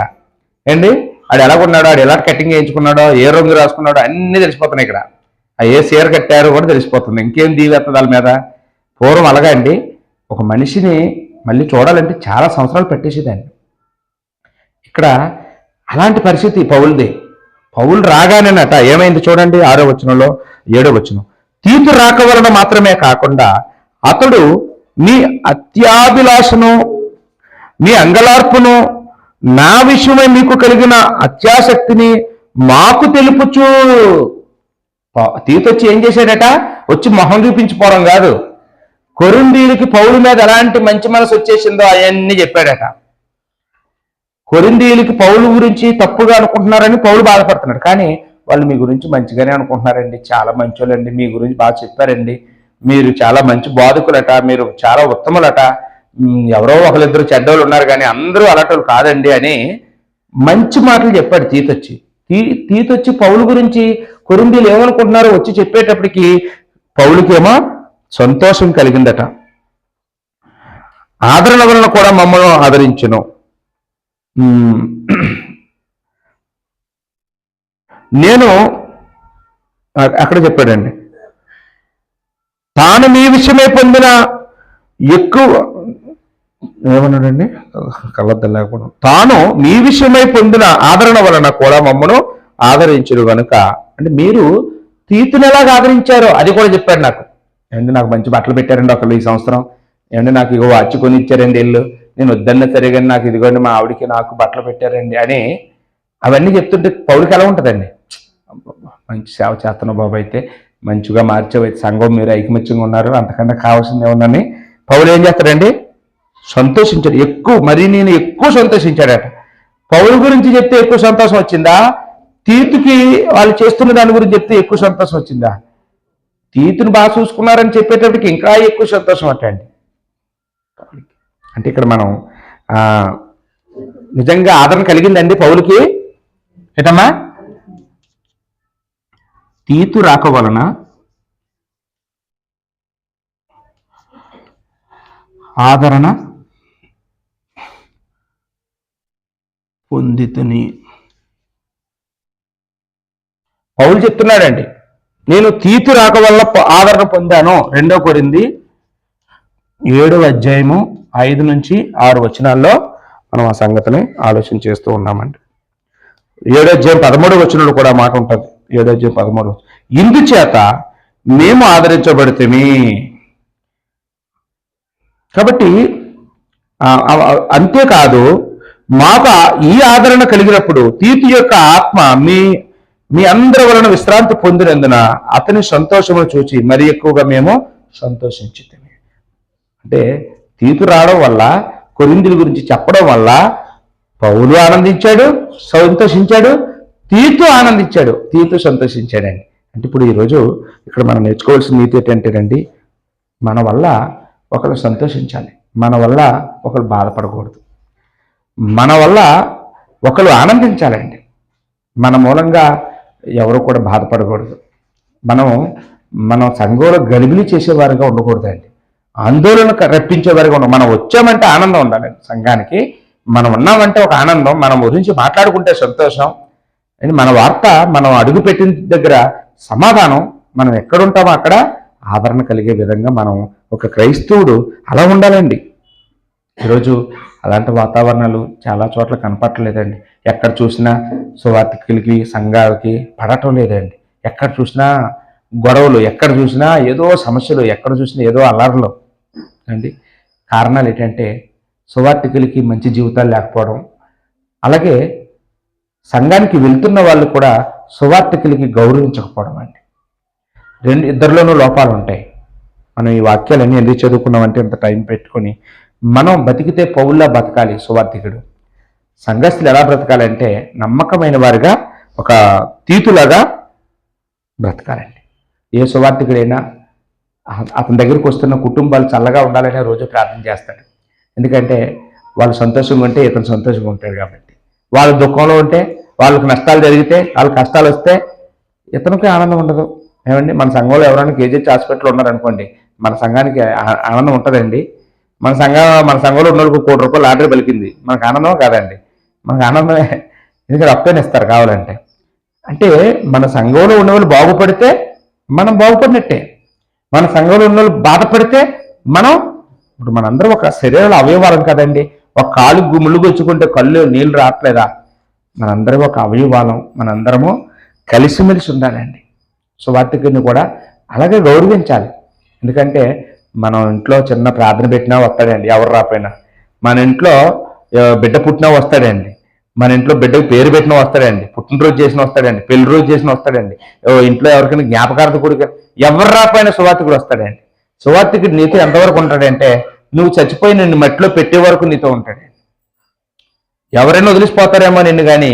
ఏంటి, ఆడు ఎలాగున్నాడో, ఆడు ఎలా కటింగ్ చేయించుకున్నాడో, ఏ రంగు రాసుకున్నాడో అన్నీ తెలిసిపోతున్నాయి ఇక్కడ. ఏ సీర కట్టారో కూడా తెలిసిపోతుంది. ఇంకేం దీవేస్తుంది వాళ్ళ మీద. పూర్వం అలాగా అండి, ఒక మనిషిని మళ్ళీ చూడాలంటే చాలా సంవత్సరాలు పెట్టేసేదాన్ని. ఇక్కడ అలాంటి పరిస్థితి పౌలుది. పౌలు రాగానేనట ఏమైంది చూడండి, 6వ వచనంలో 7వ వచనం. తీతు రాక వలన మాత్రమే కాకుండా అతడు మీ అత్యాభిలాషను, మీ అంగలార్పును, నా విషయమై మీకు కలిగిన అత్యాసక్తిని మాకు తెలుపుచు. తీతు వచ్చి ఏం చేశాడట, వచ్చి మొహం చూపించిపోవడం కాదు, కొరింథీయులకి పౌలు మీద ఎలాంటి మంచి మనసు వచ్చేసిందో అవన్నీ చెప్పాడట. కొరింథీయులకి పౌలు గురించి తప్పుగా అనుకుంటున్నారని పౌలు బాధపడుతున్నాడు, కానీ వాళ్ళు మీ గురించి మంచిగానే అనుకుంటున్నారండి, చాలా మంచోళ్ళండి, మీ గురించి బాగా చెప్పారండి, మీరు చాలా మంచి బాధకులట, మీరు చాలా ఉత్తములట, ఎవరో ఒకరిద్దరు చెడ్డోళ్ళు ఉన్నారు కానీ అందరూ అలాంటి కాదండి అని మంచి మాటలు చెప్పాడు తీతొచ్చి. తీతొచ్చి పౌలు గురించి కొరింథీయులు ఏమనుకుంటున్నారో వచ్చి చెప్పేటప్పటికి పౌలుకేమో సంతోషం కలిగిందట. ఆదరణ వలన కూడా మమ్మల్ని ఆదరించును. నేను అక్కడ చెప్పాడండి, తాను మీ విషయమై పొందిన ఎక్కువ ఏమన్నాడండి, కళ్ళద్ద లేకపోవడం, తాను మీ విషయమై పొందిన ఆదరణ వలన కూడా మమ్మను ఆదరించరు కనుక. అంటే మీరు తీతుని ఎలాగ ఆదరించారో అది కూడా చెప్పాడు నాకు. ఏమంటే నాకు మంచి బట్టలు పెట్టారండి ఒకళ్ళు ఈ సంవత్సరం, ఏమంటే నాకు ఇగో వాచ్ కొని ఇచ్చారండి ఇల్లు, నేను వద్దన్న సరే కానీ నాకు ఇదిగోండి మా ఆవిడికి నాకు బట్టలు పెట్టారండి అని అవన్నీ చెప్తుంటే పౌలుకి ఎలా ఉంటుందండి, మంచి సేవ చేస్తున్న బాబు, అయితే మంచిగా మార్చేవైతే సంఘం మీరు ఐకమత్యంగా ఉన్నారు, అంతకన్నా కావాల్సింది ఏమన్నాని పౌలు ఏం చేస్తాడండి, సంతోషించాడు ఎక్కువ. మరి నేను ఎక్కువ సంతోషించాడట. పౌలు గురించి చెప్తే ఎక్కువ సంతోషం వచ్చిందా, తీతుకి వాళ్ళు చేస్తున్న దాని గురించి చెప్తే ఎక్కువ సంతోషం వచ్చిందా? తీతుని బాగా చూసుకున్నారని చెప్పేటప్పటికి ఇంకా ఎక్కువ సంతోషం అంటండి. అంటే ఇక్కడ మనం నిజంగా ఆదరణ కలిగిందండి పౌలుకి. ఏటమ్మా, తీతు రాక వలన ఆదరణ పొందితుని పౌలు చెప్తున్నాడండి, నేను తీతు రాక వల్ల ఆదరణ పొందాను. 2వ కొరింథీ 7వ అధ్యాయము 5 నుంచి 6 వచనాల్లో మనం ఆ సంగతిని ఆలోచన చేస్తూ ఉన్నామండి. 7వ అధ్యాయం 13వ వచనంలో కూడా మాట ఉంటుంది. 7వ అధ్యాయం 13. ఇందుచేత మేము ఆదరించబడితేమి. కాబట్టి అంతేకాదు, మాకు ఈ ఆదరణ కలిగినప్పుడు తీతు యొక్క ఆత్మ మీ అందరి వలన విశ్రాంతి పొందినందున అతని సంతోషమును చూచి మరి ఎక్కువగా మేము సంతోషించుతాము. అంటే తీతు రావడం వల్ల, కొరింథీయుల గురించి చెప్పడం వల్ల పౌలు ఆనందించాడు, సంతోషించాడు, తీతు ఆనందించాడు, తీతు సంతోషించాడండి. అంటే ఇప్పుడు ఈరోజు ఇక్కడ మనం నేర్చుకోవాల్సిన నీతి ఏంటంటేనండి, మన వల్ల ఒకరు సంతోషించాలి, మన వల్ల ఒకరు బాధపడకూడదు, మన వల్ల ఒకరు ఆనందించాలండి, మన మూలంగా ఎవరు కూడా బాధపడకూడదు. మనం సంఘంలో గలిబిలి చేసేవారుగా ఉండకూడదండి, ఆందోళన రప్పించేవారుగా ఉండాలి. మనం వచ్చామంటే ఆనందం ఉండాలండి సంఘానికి, మనం ఉన్నామంటే ఒక ఆనందం, మనం గురించి మాట్లాడుకుంటే సంతోషం, మన వార్త మనం అడుగుపెట్టిన దగ్గర సమాధానం, మనం ఎక్కడుంటామో అక్కడ ఆదరణ కలిగే విధంగా మనం ఒక క్రైస్తవుడు అలా ఉండాలండి. ఈరోజు అలాంటి వాతావరణాలు చాలా చోట్ల కనపడలేదండి. ఎక్కడ చూసినా సువార్థికులకి సంఘాలకి పడటం లేదండి. ఎక్కడ చూసినా గొడవలు, ఎక్కడ చూసినా ఏదో సమస్యలు, ఎక్కడ చూసినా ఏదో అల్లర్లు అండి. కారణాలు ఏంటంటే సువార్థికులకి మంచి జీవితాలు లేకపోవడం, అలాగే సంఘానికి వెళ్తున్న వాళ్ళు కూడా సువార్థికులకి గౌరవించకపోవడం అండి. ఇద్దరిలోనూ లోపాలు ఉంటాయి. మనం ఈ వాక్యాలన్నీ ఎందుకు చదువుకున్నామంటే ఇంత టైం పెట్టుకొని మనం బతికితే పౌల్లా బతకాలి సువార్థికుడు. సంఘస్థులు ఎలా బ్రతకాలంటే నమ్మకమైన వారిగా ఒక తీతులాగా బ్రతకాలండి. ఏ సువార్థికుడైనా అతని దగ్గరికి వస్తున్న కుటుంబాలు చల్లగా ఉండాలనే రోజు ప్రార్థన చేస్తాడు. ఎందుకంటే వాళ్ళు సంతోషంగా ఉంటే ఇతను సంతోషంగా ఉంటాడు కాబట్టి. వాళ్ళు దుఃఖంలో ఉంటే, వాళ్ళకి నష్టాలు జరిగితే, వాళ్ళకి కష్టాలు వస్తే ఇతనికి ఆనందం ఉండదు. ఏమండి, మన సంఘంలో ఎవరైనా కేజీహెచ్ హాస్పిటల్ ఉన్నారనుకోండి, మన సంఘానికి ఆనందం ఉంటుందండి. మన సంఘంలో ఉన్న వాళ్ళకి ₹1,00,00,000 లాటరీ పలికింది, మనకు ఆనందం కాదండి. మనకు ఆనందమే, ఎందుకంటే అప్పని ఇస్తారు కావాలంటే. అంటే మన సంఘంలో ఉన్న వాళ్ళు బాగుపడితే మనం బాగుపడినట్టే. మన సంఘంలో ఉన్న వాళ్ళు బాధపడితే ఇప్పుడు మనందరం ఒక శరీరంలో అవయవాలం కదండి. ఒక కాలు ముళ్ళు గుచ్చుకుంటే కళ్ళు నీళ్ళు రావట్లేదా? మనందరం ఒక అవయవాలం, మనందరము కలిసిమెలిసి ఉండాలండి. సువార్థికుడిని కూడా అలాగే గౌరవించాలి. ఎందుకంటే మనం ఇంట్లో చిన్న ప్రార్థన పెట్టినా వస్తాడండి, ఎవరు రాపోయినా. మన ఇంట్లో బిడ్డ పుట్టినా వస్తాడండి, మన ఇంట్లో బిడ్డకు పేరు పెట్టినా వస్తాడండి, పుట్టినరోజు చేసిన వస్తాడండి, పెళ్లి రోజు చేసిన వస్తాడండి, ఇంట్లో ఎవరికైనా జ్ఞాపకార్థ కూడా ఎవరు రాపోయినా సువార్థికుడు వస్తాడండి. సువార్థికుడు నీతో ఎంతవరకు ఉంటాడంటే నువ్వు చచ్చిపోయి నిన్ను మట్టిలో పెట్టే వరకు నీతో ఉంటాడండి. ఎవరైనా వదిలిసిపోతారేమో నిన్ను, కానీ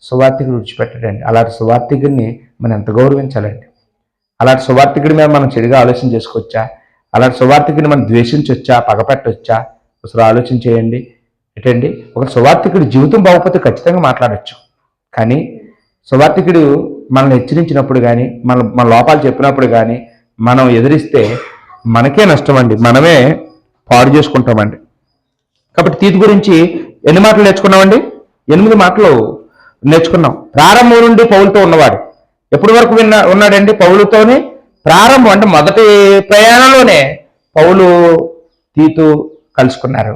సువార్థికుడు విడిచిపెట్టాడండి. అలాంటి సువార్థికుడిని మనం ఎంత గౌరవించాలండి. అలాంటి సువార్థికుడి మీద మనం చెడుగా ఆలోచన చేసుకోవచ్చా? అలాంటి సువార్థికుడిని మనం ద్వేషించవచ్చా, పగపెట్టవచ్చా? అసలు ఆలోచన చేయండి. ఏంటండి, ఒక సువార్థికుడి జీవితం బాగుపోతే ఖచ్చితంగా మాట్లాడచ్చు. కానీ సువార్థికుడు మనల్ని హెచ్చరించినప్పుడు కానీ, మన లోపాలు చెప్పినప్పుడు కానీ మనం ఎదిరిస్తే మనకే నష్టం అండి, మనమే పాడు చేసుకుంటామండి. కాబట్టి తీతు గురించి ఎన్ని మాటలు నేర్చుకున్నామండి? 8 మాటలు నేర్చుకున్నాం. ప్రారంభం నుండి పౌలుతో ఉన్నవాడు. ఎప్పటి వరకు ఉన్నాడండి పౌలుతోని? ప్రారంభం అంటే మొదటి ప్రయాణంలోనే పౌలు తీతు కలుసుకున్నారు.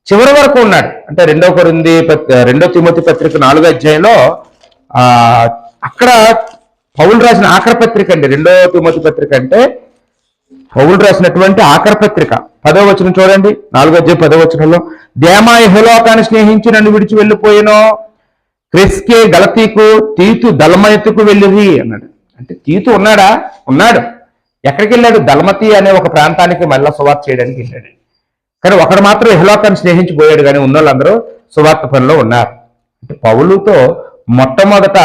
చివరి వరకు ఉన్నాడు. అంటే 2 తిమోతి పత్రిక 4వ అధ్యాయంలో అక్కడ పౌలు రాసిన ఆఖరి పత్రిక అండి 2 తిమోతి పత్రిక. అంటే పౌలు రాసినటువంటి ఆఖరి పత్రిక 10వ వచనం చూడండి. 4వ అధ్యాయం 10వ వచనంలో, దేమా యెహోలోకాన్ని స్నేహించి నన్ను విడిచి వెళ్ళిపోయినో, క్రెస్కే గలతీకు తీతు దల్మయతుకు వెళ్ళిరి అన్నాడు. అంటే తీతు ఉన్నాడా? ఉన్నాడు. ఎక్కడికి వెళ్ళాడు? దల్మతి అనే ఒక ప్రాంతానికి మళ్ళా సువార్త చేయడానికి వెళ్ళాడు. కానీ ఒకడు మాత్రం యెహోలోకాన్ని స్నేహించిపోయాడు, కానీ ఉన్న వాళ్ళందరూ సువార్త పనిలో ఉన్నారు. అంటే పౌలుతో మొట్టమొదట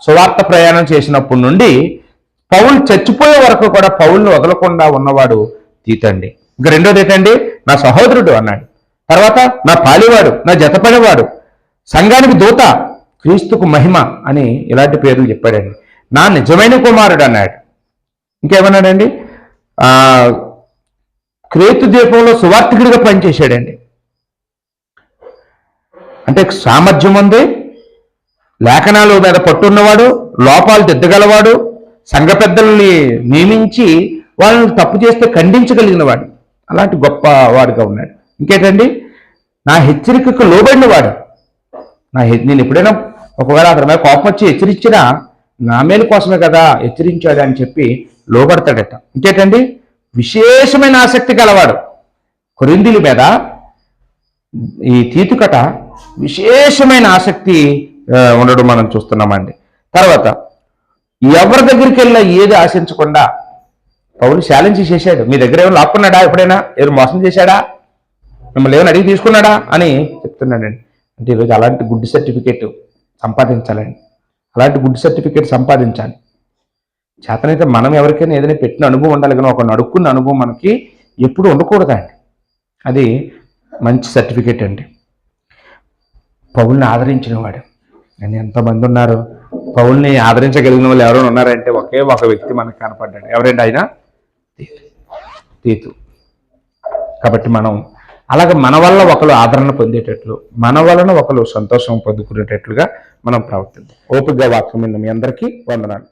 సువార్త ప్రయాణం చేసినప్పటి నుండి పౌలు చచ్చిపోయే వరకు కూడా పౌలును వదలకుండా ఉన్నవాడు తీతండి. ఇంకా రెండోది ఏంటండి? నా సహోదరుడు అన్నాడు. తర్వాత నా పాలివాడు, నా జతపడివాడు, సంఘానికి దూత, క్రీస్తుకు మహిమ అని ఇలాంటి పేర్లు చెప్పాడండి. నా నిజమైన కుమారుడు అన్నాడు. ఇంకేమన్నాడండి? క్రేతు ద్వీపంలో సువార్థికుడిగా పనిచేశాడండి. అంటే సామర్థ్యం ఉంది, లేఖనాల మీద పట్టున్నవాడు, లోపాలు దిద్దగలవాడు, సంఘ పెద్దల్ని నియమించి వాళ్ళని తప్పు చేస్తే ఖండించగలిగిన వాడు. అలాంటి గొప్ప వాడుగా ఉన్నాడు. ఇంకేంటండి? నా హెచ్చరికకు లోబడిన వాడు. నేను ఎప్పుడైనా ఒకవేళ అతని మీద కోపం వచ్చి హెచ్చరించినా నా మేలు కోసమే కదా హెచ్చరించాడు అని చెప్పి లోబడతాడట. ఇంకేంటండి? విశేషమైన ఆసక్తి గలవాడు. కొరింథీయుల మీద ఈ తీతుకట విశేషమైన ఆసక్తి ఉండడం మనం చూస్తున్నామండి. తర్వాత ఎవరి దగ్గరికి వెళ్ళినా ఏది ఆశించకుండా పౌలు ఛాలెంజ్ చేశాడు. మీ దగ్గర ఏమైనా లాక్కున్నాడా? ఎప్పుడైనా ఏమైనా మోసం చేశాడా? మిమ్మల్ని ఏమైనా అడిగి తీసుకున్నాడా అని చెప్తున్నాడండి. అంటే ఈరోజు అలాంటి గుడ్ సర్టిఫికేట్ సంపాదించాలండి. అలాంటి గుడ్ సర్టిఫికేట్ సంపాదించాలి. చేతనైతే మనం ఎవరికైనా ఏదైనా పెట్టిన అనుభవం ఉండాలి, కానీ ఒక అడుక్కున్న అనుభవం మనకి ఎప్పుడు ఉండకూడదండి. అది మంచి సర్టిఫికేట్ అండి. పౌల్ని ఆదరించిన వాడు. అని ఎంతమంది ఉన్నారు? పౌల్ని ఆదరించగలిగిన వాళ్ళు ఎవరైనా ఉన్నారంటే ఒకే ఒక వ్యక్తి మనకు కనపడ్డాడు. ఎవరంటే ఆయన? తీతు. కాబట్టి మనం అలాగే మన వల్ల ఒకరు ఆదరణ పొందేటట్లు, మన వలన ఒకరు సంతోషం పొందుకునేటట్లుగా మనం ప్రవర్తిద్దాం. ఓపికగా వాక్యం మీ అందరికీ వందనాలు.